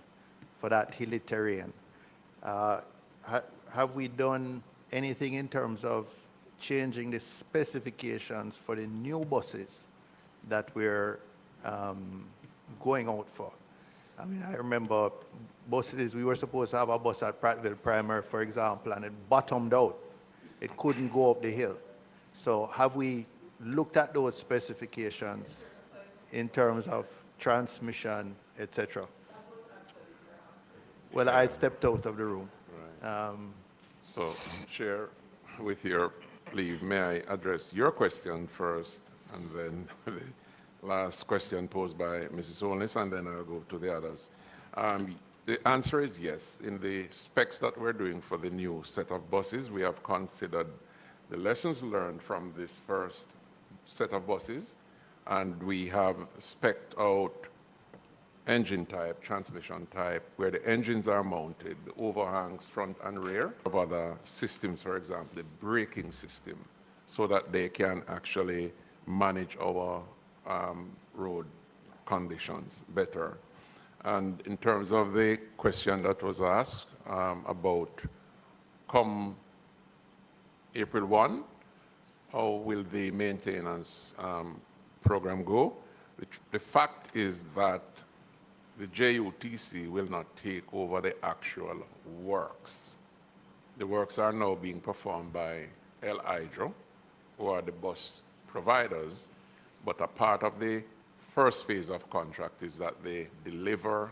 for that hilly terrain. Have we done anything in terms of changing the specifications for the new buses that we're going out for? I mean, I remember buses, we were supposed to have a bus at Prattville Primary, for example, and it bottomed out. It couldn't go up the hill. So have we looked at those specifications in terms of transmission, etc.? Well, I stepped out of the room. Right. So, Chair, with your leave, may I address your question first, and then the last question posed by Mrs. Holness, and then I'll go to the others. The answer is yes. In the specs that we're doing for the new set of buses, we have considered the lessons learned from this first set of buses, and we have spec'd out engine type, transmission type, where the engines are mounted, the overhangs front and rear of other systems, for example, the braking system, so that they can actually manage our road conditions better. And in terms of the question that was asked about come April 1, how will the maintenance program go? The fact is that the JUTC will not take over the actual works. The works are now being performed by El Hydro, who are the bus providers, but a part of the first phase of contract is that they deliver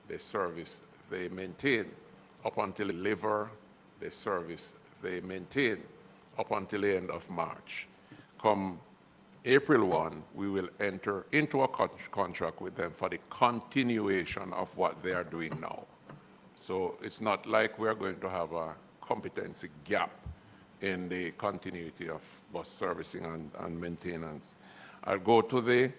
the service they maintain up until deliver the service they maintain up until the end of March. Come April 1, we will enter into a contract with them for the continuation of what they are doing now. So it's not like we're going to have a competency gap in the continuity of bus servicing and maintenance. I'll go to the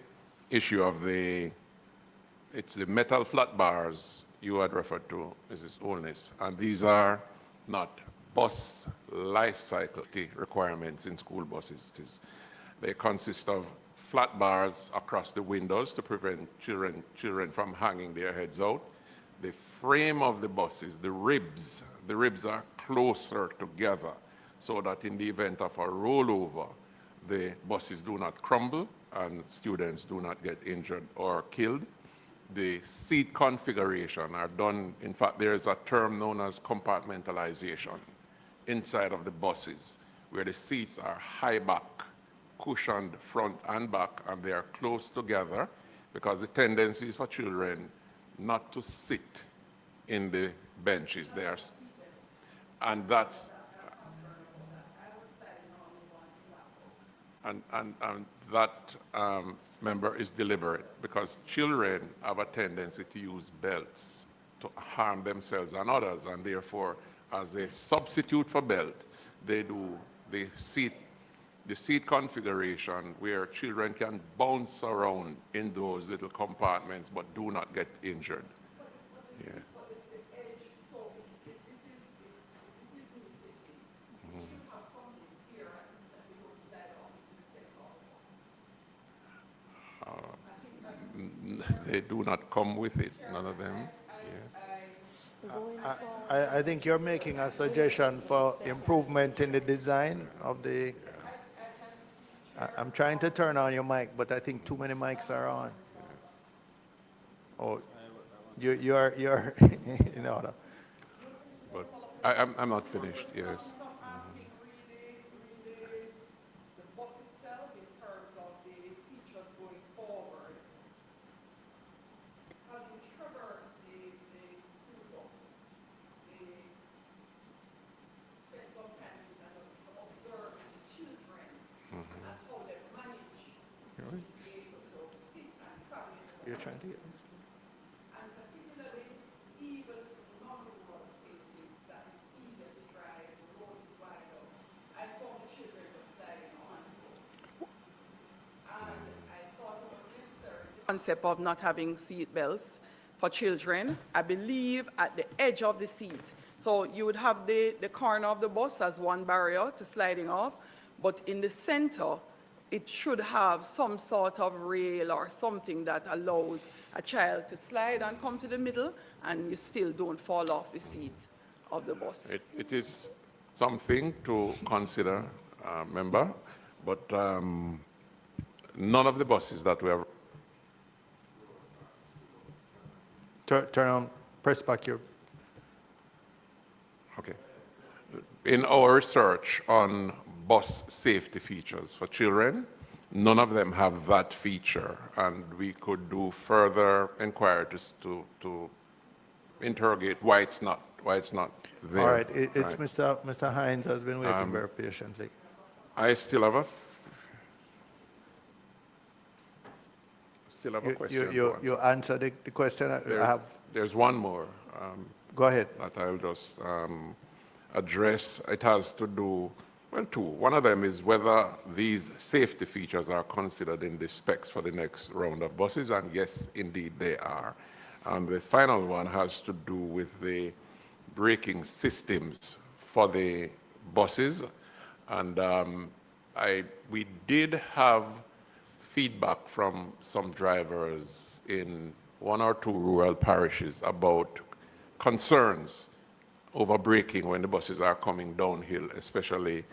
issue of it's the metal flat bars you had referred to, Mrs. Olness, and these are not bus lifecycle requirements in school buses. They consist of flat bars across the windows to prevent children from hanging their heads out. The frame of the buses, the ribs are closer together so that in the event of a rollover, the buses do not crumble and students do not get injured or killed. The seat configuration are done, in fact, there is a term known as compartmentalization inside of the buses, where the seats are high back, cushioned front and back, and they are close together, because the tendency is for children not to sit in the benches there. And that's, and that member is deliberate, because children have a tendency to use belts to harm themselves and others, and therefore, as a substitute for belt, they do the seat configuration where children can bounce around in those little compartments but do not get injured. Yeah. They do not come with it, none of them. Yes. I think you're making a suggestion for improvement in the design of the... I'm trying to turn on your mic, but I think too many mics are on. Oh, you're in order. But I'm not finished, yes. You're trying to get this. And particularly, even non-rural spaces that it's easier to drive, the road is wider. I found the children just sliding on. And I thought it was necessary. The concept of not having seat belts for children, I believe, at the edge of the seat. So you would have the corner of the bus as one barrier to sliding off, but in the center, it should have some sort of rail or something that allows a child to slide and come to the middle, and you still don't fall off the seat of the bus. It is something to consider, member, but none of the buses that we have... Turn on, press back your... Okay. In our research on bus safety features for children, none of them have that feature, and we could do further inquiry to interrogate why it's not there. All right, it's Mr. Hines has been waiting very patiently. I still have a question. You answered the question. I have. There's one more. Go ahead. That I'll just address. It has to do, well, two. One of them is whether these safety features are considered in the specs for the next round of buses, and yes, indeed they are. And the final one has to do with the braking systems for the buses. And we did have feedback from some drivers in 1 or 2 rural parishes about concerns over braking when the buses are coming downhill, especially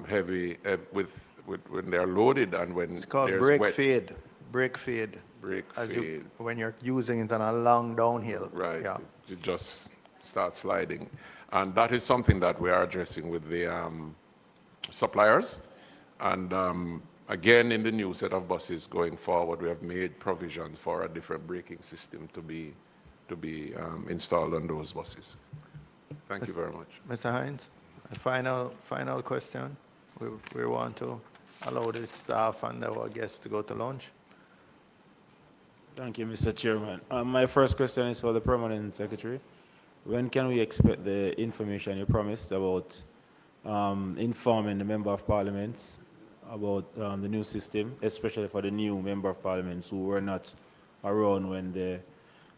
heavy when they're loaded and when It's called there's brake wet. fade. Brake fade. Brake As fade. when you're using it on a long downhill. Right. Yeah. You just start sliding. And that is something that we are addressing with the suppliers. And again, in the new set of buses going forward, we have made provisions for a different braking system to be installed on those buses. Thank you very much. Mr. Hines, a final question. We want to allow the staff and our guests to go to lunch. Thank you, Mr. Chairman. My first question is for the Permanent Secretary. When can we expect the information you promised about informing the Member of Parliaments about the new system, especially for the new Member of Parliaments who were not around when the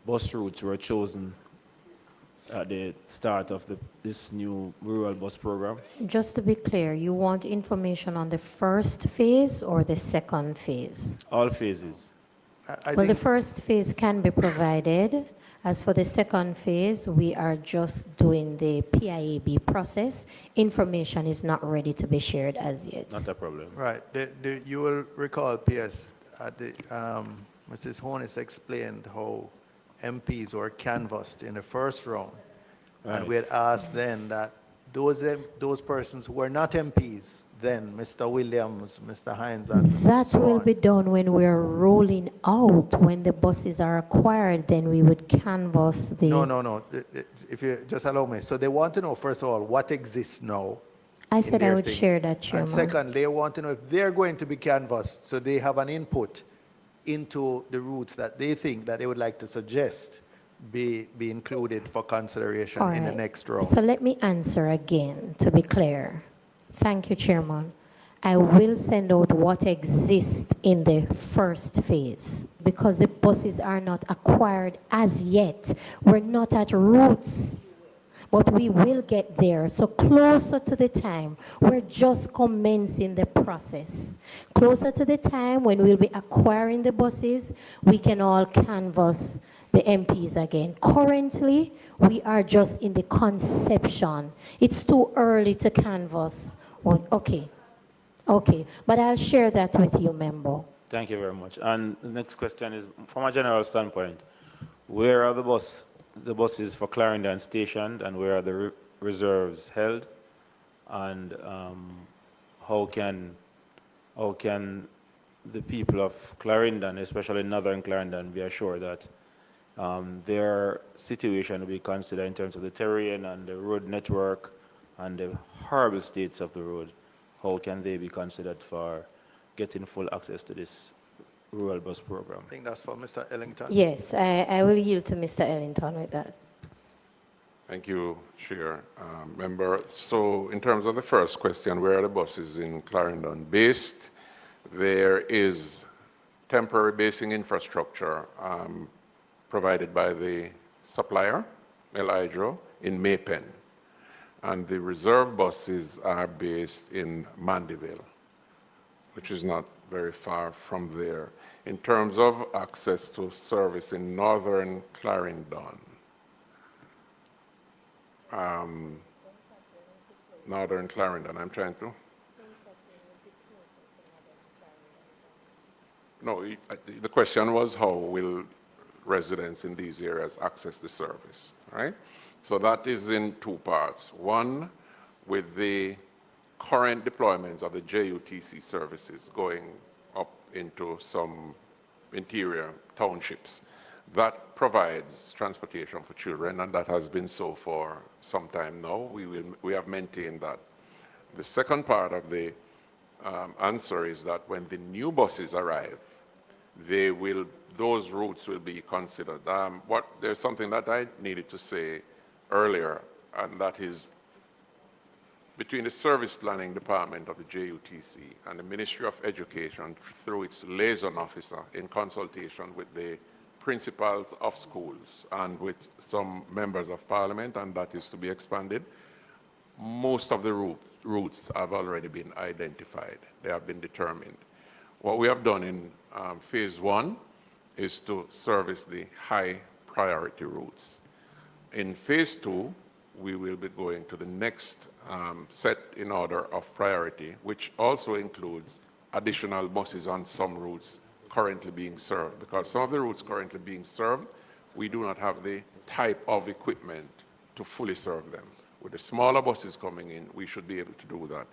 bus routes were chosen at the start of this new rural bus program? Just to be clear, you want information on the first phase or the second phase? All phases. Well, the first phase can be provided. As for the second phase, we are just doing the PIAB process. Information is not ready to be shared as yet. Not a problem. Right. You will recall, PS, Mrs. Honis explained how MPs were canvassed in the first round. Right. And we had asked then that those persons who were not MPs, then Mr. Williams, Mr. Hines, and That so will on. be done when we're rolling out. When the buses are acquired, then we would canvass the... No. If you just allow me. So they want to know, first of all, what exists now. I in said I their would thing. share that, Chairman. And second, they want to know if they're going to be canvassed, so they have an input into the routes that they think that they would like to suggest be included for consideration All in the right. next round. So let me answer again, to be clear. Thank you, Chairman. I will send out what exists in the first phase because the buses are not acquired as yet. We're not at routes, but we will get there. So closer to the time, we're just commencing the process. Closer to the time when we'll be acquiring the buses, we can all canvass the MPs again. Currently, we are just in the conception. It's too early to canvass. Okay, but I'll share that with you, member. Thank you very much. And the next question is, from a general standpoint, where are the buses for Clarendon stationed, and where are the reserves held? And how can the people of Clarendon, especially northern Clarendon, be assured that their situation will be considered in terms of the terrain and the road network and the horrible states of the road? How can they be considered for getting full access to this rural bus program? I think that's for Mr. Ellington. Yes, I will yield to Mr. Ellington with that. Thank you, Chair. Member, so in terms of the first question, where are the buses in Clarendon based? There is temporary basing infrastructure provided by the supplier, El Hydro, in Maypen. And the reserve buses are based in Mandeville, which is not very far from there. In terms of access to service in northern Clarendon, I'm trying to. No, the question was how will residents in these areas access the service, right? So that is in 2 parts. One, with the current deployments of the JUTC services going up into some interior townships, that provides transportation for children, and that has been so for some time now. We have maintained that. The second part of the answer is that when the new buses arrive, those routes will be considered. There's something that I needed to say earlier, and that is between the Service Planning Department of the JUTC and the Ministry of Education through its liaison officer in consultation with the principals of schools and with some members of parliament, and that is to be expanded. Most of the routes have already been identified. They have been determined. What we have done in phase 1 is to service the high priority routes. In phase 2, we will be going to the next set in order of priority, which also includes additional buses on some routes currently being served. Because some of the routes currently being served, we do not have the type of equipment to fully serve them. With the smaller buses coming in, we should be able to do that.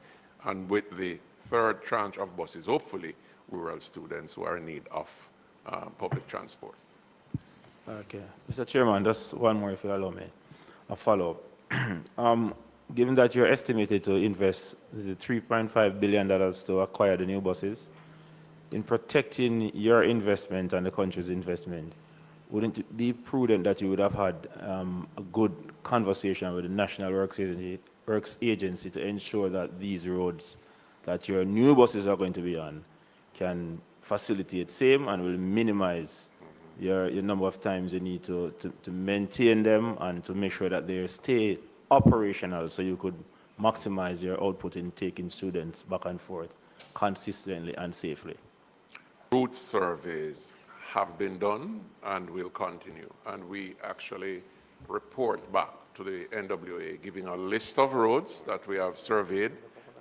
And with the third tranche of buses, hopefully, rural students who are in need of public transport. Okay. Mr. Chairman, just one more, if you allow me, a follow-up. Given that you're estimated to invest the $3.5 billion to acquire the new buses, in protecting your investment and the country's investment, wouldn't it be prudent that you would have had a good conversation with the National Works Agency to ensure that these roads that your new buses are going to be on can facilitate same and will minimize your number of times you need to maintain them and to make sure that they stay operational so you could maximize your output in taking students back and forth consistently and safely? Route surveys have been done and will continue. And we actually report back to the NWA giving a list of roads that we have surveyed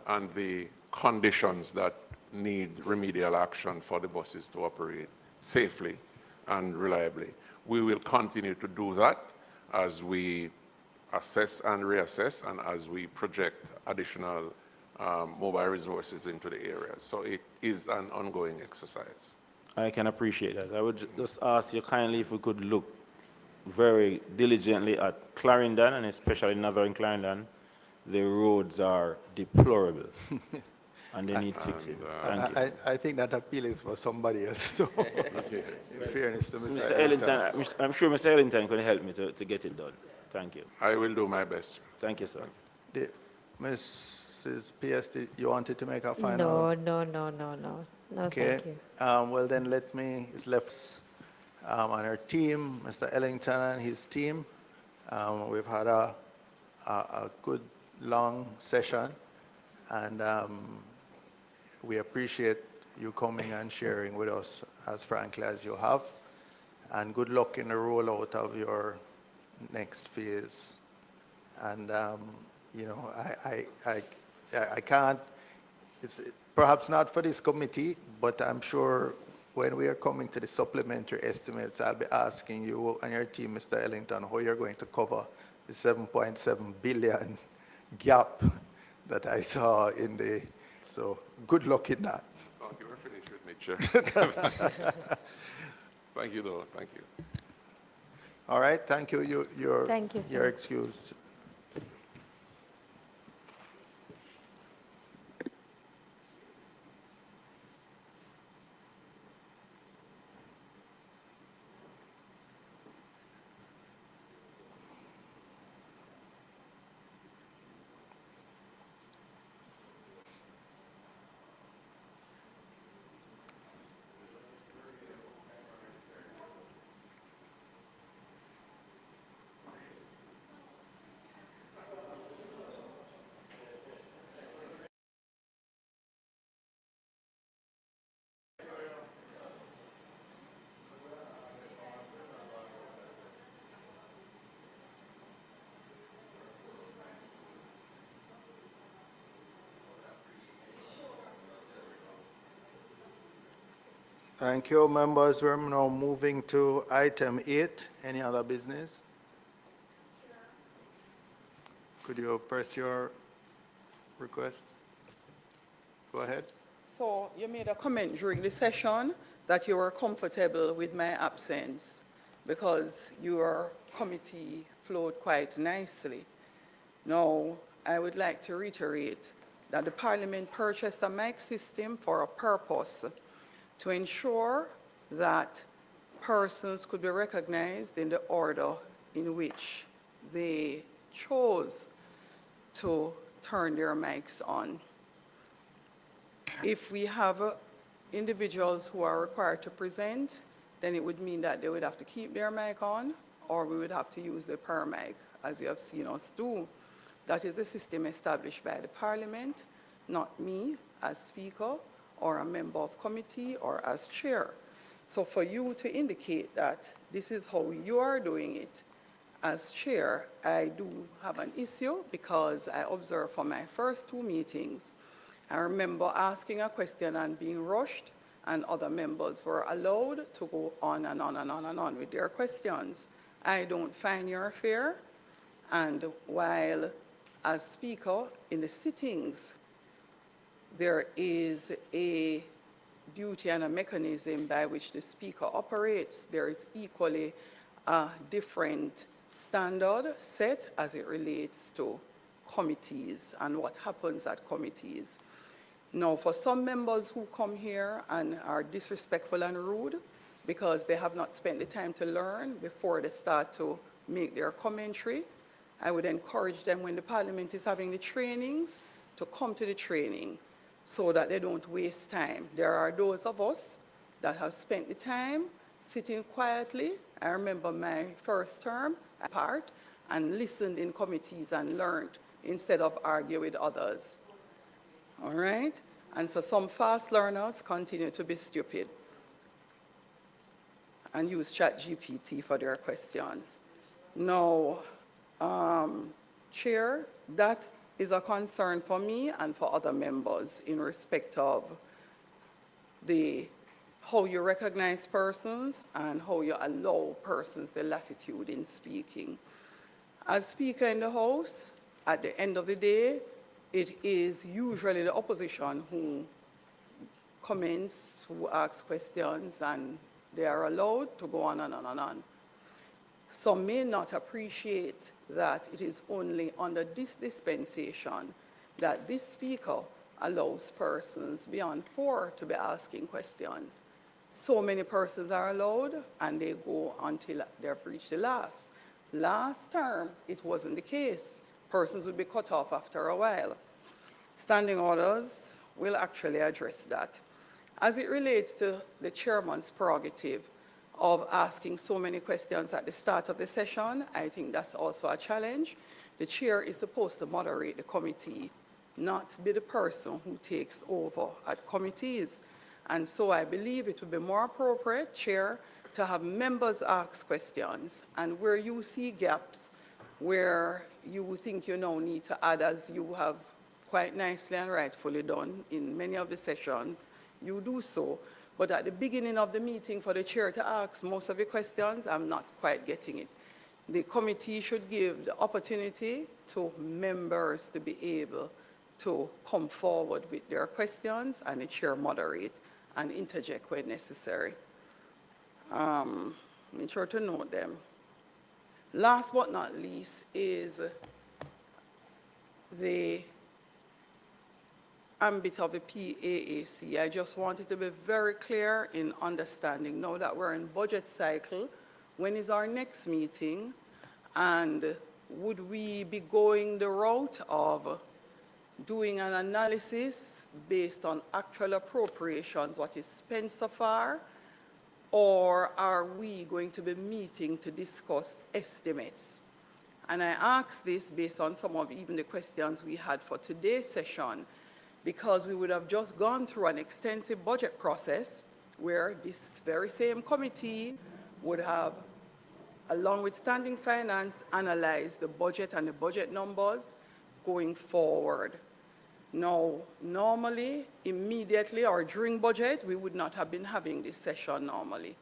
and the conditions that need remedial action for the buses to operate safely and reliably. We will continue to do that as we assess and reassess and as we project additional mobile resources into the area. So it is an ongoing exercise. I can appreciate that. I would just ask you kindly if we could look very diligently at Clarendon, and especially Northern Clarendon. The roads are deplorable, and they need fixing. Thank you. I think that appeal is for somebody else. So, in fairness to Mr. Ellington, I'm sure Mr. Ellington can help me to get it done. Thank you. I will do my best. Thank you, sir. Mrs. P.S., you wanted to make a final? No, Okay. thank you. Well, then it's left on our team, Mr. Ellington and his team. We've had a good, long session, and we appreciate you coming and sharing with us as frankly as you have. And good luck in the rollout of your next phase. And, you know, I can't, it's perhaps not for this committee, but I'm sure when we are coming to the supplementary estimates, I'll be asking you and your team, Mr. Ellington, how you're going to cover the 7.7 billion gap that I saw in the, so good luck in that. Oh, you were finished with me, Chair. Thank you, though. Thank you. All right, thank you. Thank you, sir. You're excused. Thank you, members. We're now moving to item 8. Any other business? Could you press your request? Go ahead. So you made a comment during the session that you were comfortable with my absence because your committee flowed quite nicely. Now, I would like to reiterate that the Parliament purchased a mic system for a purpose, to ensure that persons could be recognized in the order in which they chose to turn their mics on. If we have individuals who are required to present, then it would mean that they would have to keep their mic on, or we would have to use the per mic, as you have seen us do. That is a system established by the Parliament, not me as Speaker, or a member of committee, or as chair. So for you to indicate that this is how you are doing it, as chair, I do have an issue because I observed from my first 2 meetings, I remember asking a question and being rushed, and other members were allowed to go on and on and on and on with their questions. I don't find your fair, and while as Speaker in the sittings, there is a duty and a mechanism by which the Speaker operates, there is equally a different standard set as it relates to committees and what happens at committees. Now, for some members who come here and are disrespectful and rude because they have not spent the time to learn before they start to make their commentary, I would encourage them when the Parliament is having the trainings to come to the training so that they don't waste time. There are those of us that have spent the time sitting quietly. I remember my first term apart and listened in committees and learned instead of argue with others. All right? And so some fast learners continue to be stupid and use ChatGPT for their questions. Now, Chair, that is a concern for me and for other members in respect of how you recognize persons and how you allow persons the latitude in speaking. As Speaker in the House, at the end of the day, it is usually the opposition who comments, who asks questions, and they are allowed to go on and on and on. Some may not appreciate that it is only under this dispensation that this Speaker allows persons beyond 4 to be asking questions. So many persons are allowed, and they go until they've reached the last. Last term, it wasn't the case. Persons would be cut off after a while. Standing orders will actually address that. As it relates to the chairman's prerogative of asking so many questions at the start of the session, I think that's also a challenge. The chair is supposed to moderate the committee, not be the person who takes over at committees. And so I believe it would be more appropriate, Chair, to have members ask questions, and where you see gaps, where you think you now need to add, as you have quite nicely and rightfully done in many of the sessions, you do so. But at the beginning of the meeting for the chair to ask most of the questions, I'm not quite getting it. The committee should give the opportunity to members to be able to come forward with their questions, and the chair moderate and interject when necessary. Make sure to note them. Last but not least is the ambit of the PAAC. I just wanted to be very clear in understanding now that we're in budget cycle, when is our next meeting, and would we be going the route of doing an analysis based on actual appropriations, what is spent so far, or are we going to be meeting to discuss estimates? And I ask this based on some of even the questions we had for today's session, because we would have just gone through an extensive budget process where this very same committee would have, along with Standing Finance, analyzed the budget and the budget numbers going forward. Now, normally, immediately or during budget, we would not have been having this session normally.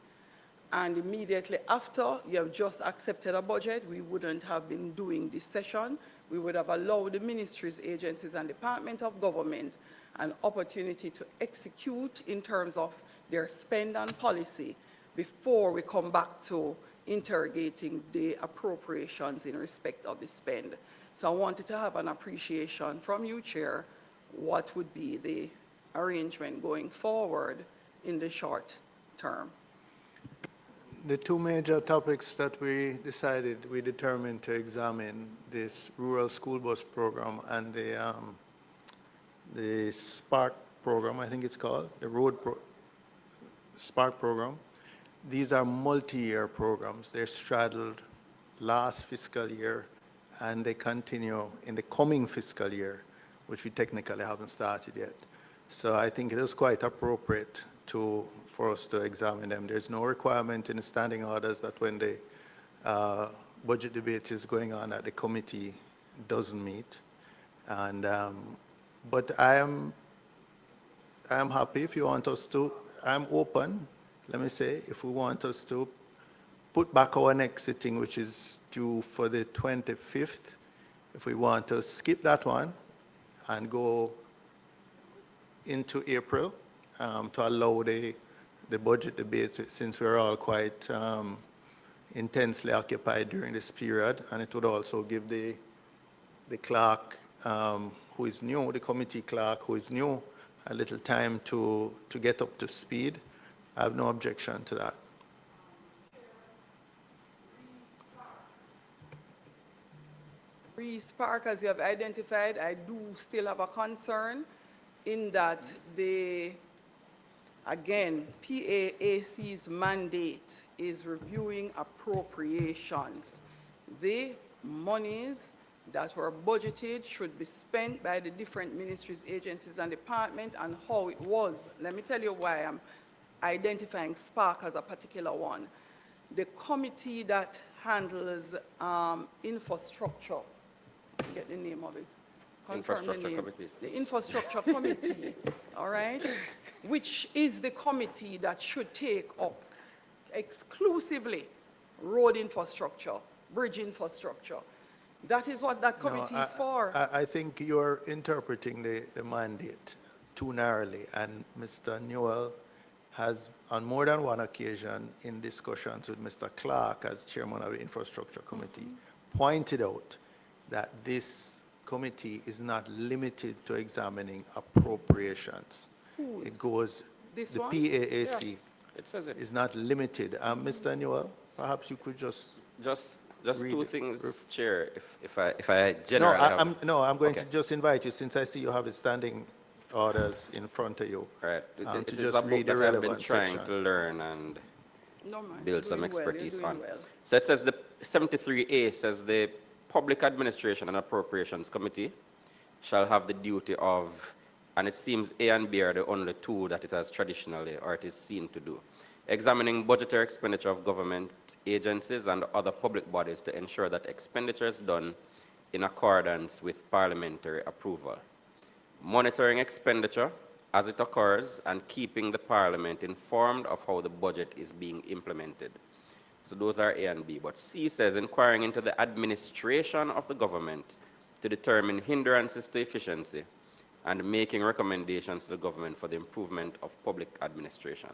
And immediately after you have just accepted a budget, we wouldn't have been doing this session. We would have allowed the ministries, agencies, and Department of Government an opportunity to execute in terms of their spend and policy before we come back to interrogating the appropriations in respect of the spend. So I wanted to have an appreciation from you, Chair, what would be the arrangement going forward in the short term. The two major topics that we determined to examine, this rural school bus program and the Spark program, I think it's called, the Spark program. these are multi-year programs. They're straddled last fiscal year, and they continue in the coming fiscal year, which we technically haven't started yet. So I think it is quite appropriate for us to examine them. There's no requirement in the standing orders that when the budget debate is going on that the committee doesn't meet. And but I am happy if you want us to. I'm open. Let me say, if we want us to put back our next sitting, which is due for the 25th, if we want to skip that one and go into April to allow the budget debate, since we're all quite intensely occupied during this period, and it would also give the clerk who is new, the committee clerk who is new, a little time to get up to speed. I have no objection to that. Spark, as you have identified, I do still have a concern in that again, PAAC's mandate is reviewing appropriations. The monies that were budgeted should be spent by the different ministries, agencies, and departments, and how it was. Let me tell you why I'm identifying Spark as a particular one. The committee that handles infrastructure, get the name of it. Infrastructure Committee. The Infrastructure Committee, all right, which is the committee that should take up exclusively road infrastructure, bridge infrastructure. That is what that committee is for. I think you're interpreting the mandate too narrowly, and Mr. Newell has, on more than one occasion in discussions with Mr. Clark as chairman of the Infrastructure Committee, pointed out that this committee is not limited to examining appropriations. It goes, this the one? PAAC Yeah. It says it. is not limited. Mr. Newell, perhaps you could just two things, Chair, if I generally I'm going Okay. to just invite you, since I see you have the standing orders in front of you. Right. To This is just a book read the that I've been relevant trying section. to learn and No, man, build you're some doing well, you're expertise doing on. well. So it says the 73A says the Public Administration and Appropriations Committee shall have the duty of, and it seems A and B are the only two that it has traditionally, or it is seen to do, examining budgetary expenditure of government agencies and other public bodies to ensure that expenditure is done in accordance with parliamentary approval, monitoring expenditure as it occurs, and keeping the Parliament informed of how the budget is being implemented. So those are A and B. But C says inquiring into the administration of the government to determine hindrances to efficiency and making recommendations to the government for the improvement of public administration.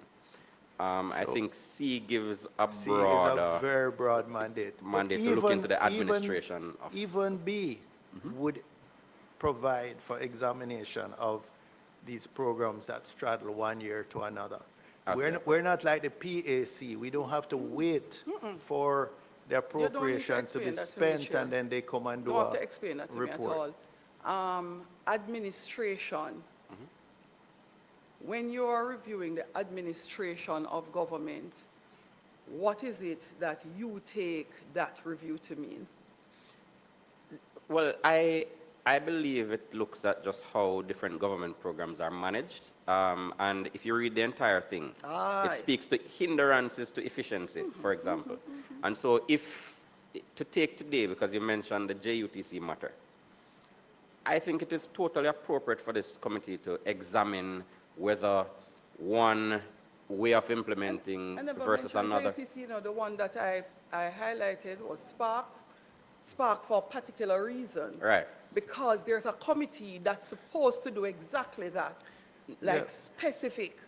I think C gives a C broad is a very broad mandate. But to look into the administration of. Even B would provide for examination of these programs that straddle one year to another. Okay. We're not like the PAC. We don't have to wait for the appropriations to be spent and then they come and do don't have a to explain that to report. me at all. Administration. When you are reviewing the administration of government, what is it that you take that review to mean? Well, I believe it looks at just how different government programs are managed. And if you read the entire thing, it speaks to hindrances to efficiency, for example. And so to take today, because you mentioned the JUTC matter, I think it is totally appropriate for this committee to examine whether one way of implementing versus another. JUTC, you know, the one that I highlighted was Spark for a particular reason. Right. Because there's a committee that's supposed to do exactly that, like specific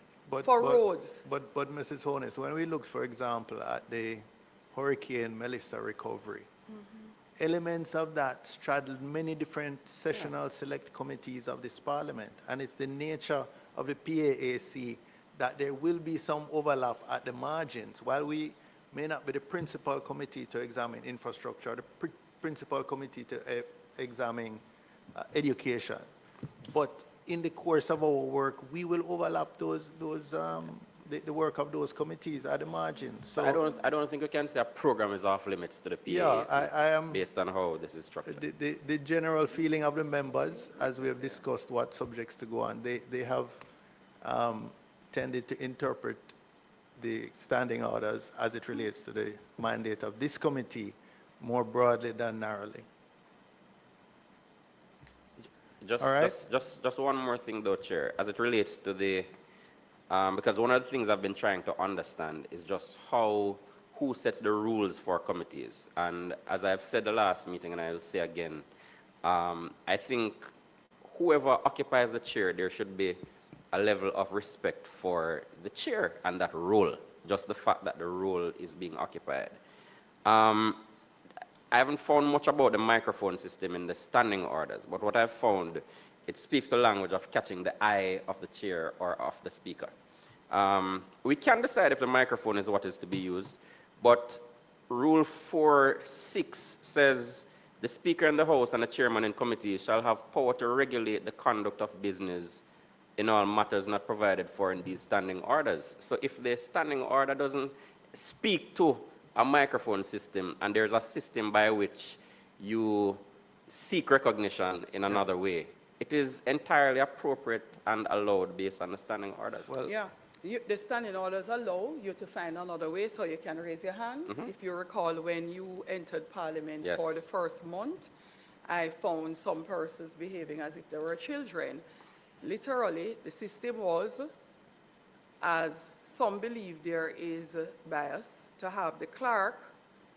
for roads. But Mrs. Honest, when we look, for example, at the Hurricane Melissa recovery, elements of that straddled many different sessional select committees of this parliament, and it's the nature of the PAAC that there will be some overlap at the margins. While we may not be the principal committee to examine infrastructure, the principal committee to examine education, but in the course of our work, we will overlap those the work of those committees at the margins. So I don't think we can say a program is off limits to the PAC I am based on how this is structured. the general feeling of the members, as we have discussed what subjects to go on, they have tended to interpret the standing orders as it relates to the mandate of this committee more broadly than narrowly. Just one more thing though, Chair, as it relates to the, because one of the things I've been trying to understand is just who sets the rules for committees. And as I've said the last meeting, and I'll say again, I think whoever occupies the chair, there should be a level of respect for the chair and that role, just the fact that the role is being occupied. I haven't found much about the microphone system in the standing orders, but what I've found, it speaks the language of catching the eye of the chair or of the speaker. We can decide if the microphone is what is to be used, but Rule 4.6 says the Speaker in the House and the Chairman in committees shall have power to regulate the conduct of business in all matters not provided for in these standing orders. So if the standing order doesn't speak to a microphone system and there's a system by which you seek recognition in another way, it is entirely appropriate and allowed based on the standing orders. Well, yeah. The standing orders allow you to find another way so you can raise your hand. If you recall, when you entered Parliament for the first month, I found some persons behaving as if they were children. Literally, the system was, as some believe there is bias, to have the clerk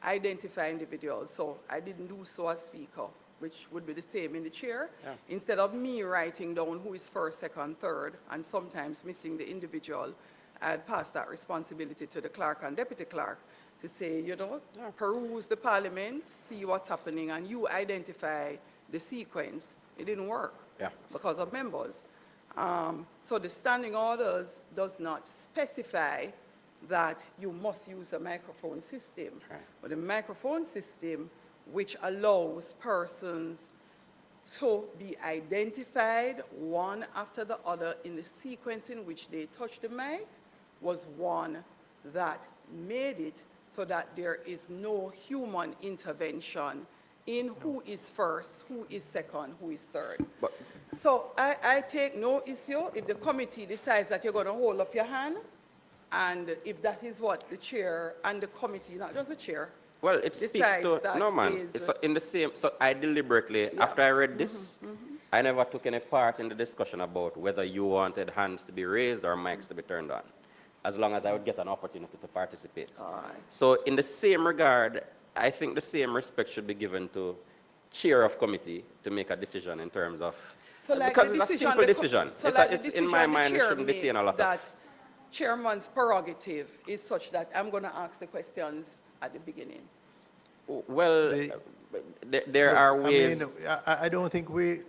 identify individuals. So I didn't do so as speaker, which would be the same in the chair. Yeah. Instead of me writing down who is first, second, third, and sometimes missing the individual, I'd pass that responsibility to the clerk and deputy clerk to say, you know, peruse the Parliament, see what's happening, and you identify the sequence. It didn't work because of members. So the standing orders does not specify that you must use a microphone system. Right. But a microphone system which allows persons to be identified one after the other in the sequence in which they touch the mic was one that made it so that there is no human intervention in who is first, who is second, who is third. So I take no issue if the committee decides that you're going to hold up your hand, and if that is what the chair and the committee, not just the chair, well, it speaks to, no man, it's in the same, so I deliberately, after I read this, I never took any part in the discussion about whether you wanted hands to be raised or mics to be turned on, as long as I would get an opportunity to participate. So in the same regard, I think the same respect should be given to chair of committee to make a decision in terms of, so like because it's a simple decision. So like it's in my mind, it shouldn't be taken a lot that chairman's prerogative is such that I'm going to ask the questions at the beginning. Well, there are ways. I mean, I don't think we're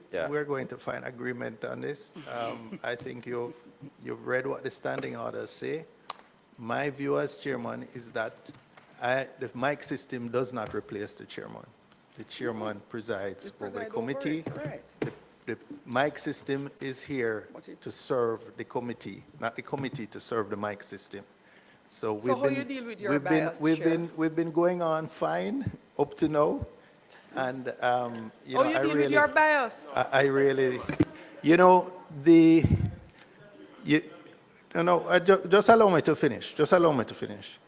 going to find agreement on this. I think you've read what the standing orders say. My view as chairman is that the mic system does not replace the chairman. The chairman presides over the committee. The mic system is here to serve the committee, not the committee to serve the mic system. So how you deal with your bias, we've been going on fine up to now, and you know, you deal with your bias. I really, you know, just allow me to finish. Just allow me to finish.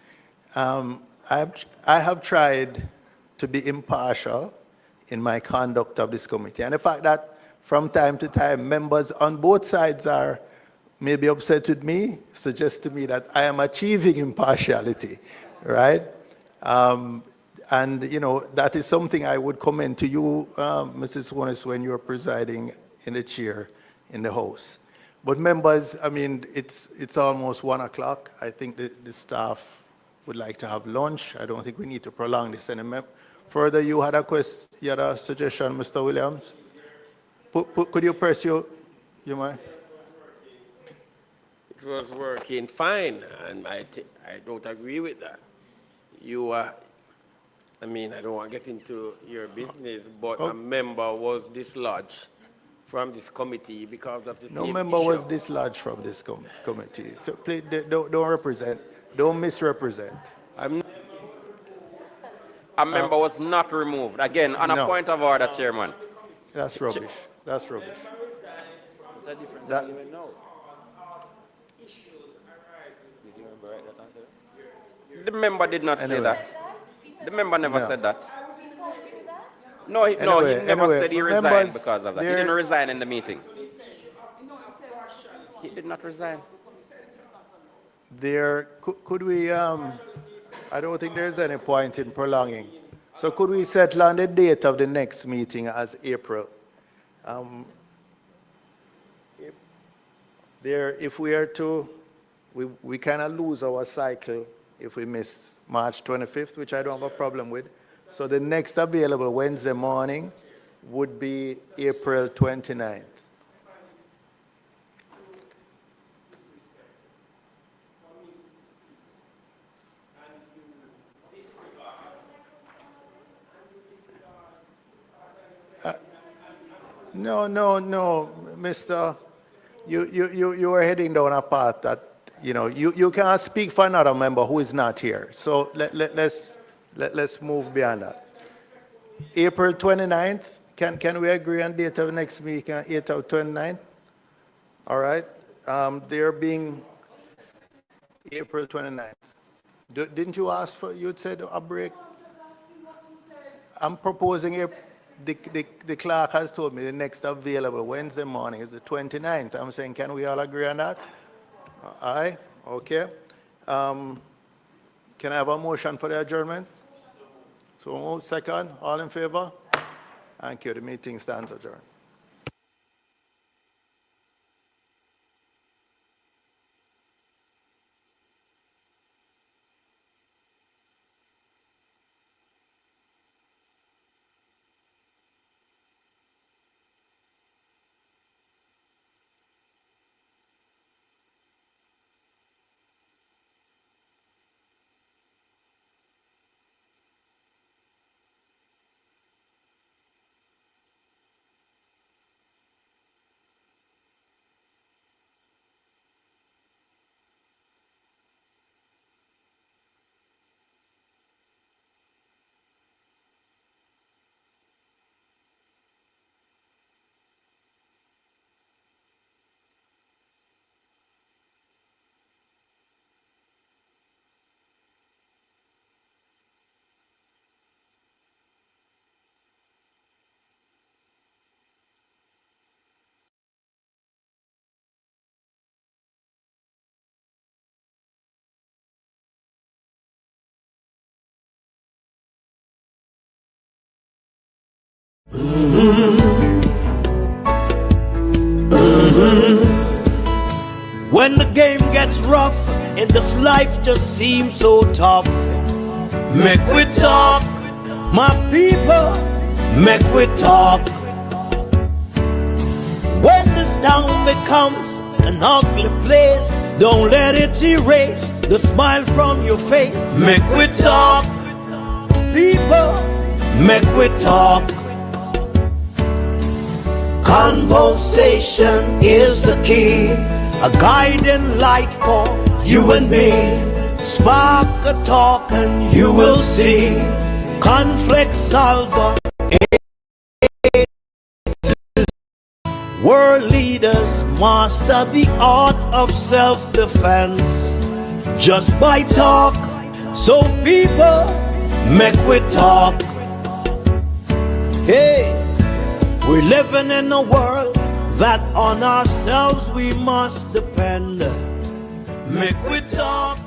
I have tried to be impartial in my conduct of this committee, and the fact that from time to time members on both sides are maybe upset with me suggests to me that I am achieving impartiality, right? And you know, that is something I would commend to you, Mrs. Wanis, when you're presiding in the chair in the House. But members, I mean, it's almost 1 o'clock. I think the staff would like to have lunch. I don't think we need to prolong this any further. You had a suggestion, Mr. Williams? Could you press your mind? It was working fine, and I don't agree with that. You are, I mean, I don't want to get into your business, but a member was dislodged from this committee because of the No same member issue. was dislodged from this committee. So please don't misrepresent. A member was not removed. Again, on a No. point of order, Chairman. That's rubbish. That's rubbish. The member did not say Anyway. that. The member never No. said that. No, he never Anyway, said he resigned members, because of that. He there- didn't resign in the meeting. He did not resign. Could we, I don't think there's any point in prolonging. So could we settle on the date of the next meeting as April? If we are to, we kind of lose our cycle if we miss March 25th, which I don't have a problem with. So the next available Wednesday morning would be April 29th. No, Mr. You are heading down a path that, you can't speak for another member who is not here. So let's move beyond that. April 29th, can we agree on date of next meeting, April 29th? All right. There being April 29th. Didn't you ask for, you said a break? I'm proposing the clerk has told me the next available Wednesday morning is the 29th. I'm saying, can we all agree on that? Aye? Okay. Can I have a motion for the adjournment? So, second, all in favor? Thank you. The meeting stands adjourned. When the game gets rough and this life just seems so tough, make we talk, my people, make we talk. When this town becomes an ugly place, don't let it erase the smile from your face. Make we talk, people, make we talk. Conversation is the key, a guiding light for you and me. Spark a talk and you will see. Conflict solver, world leaders master the art of self-defense just by talk. So people, make we talk. Hey, we're living in a world that on ourselves we must depend. Make we talk.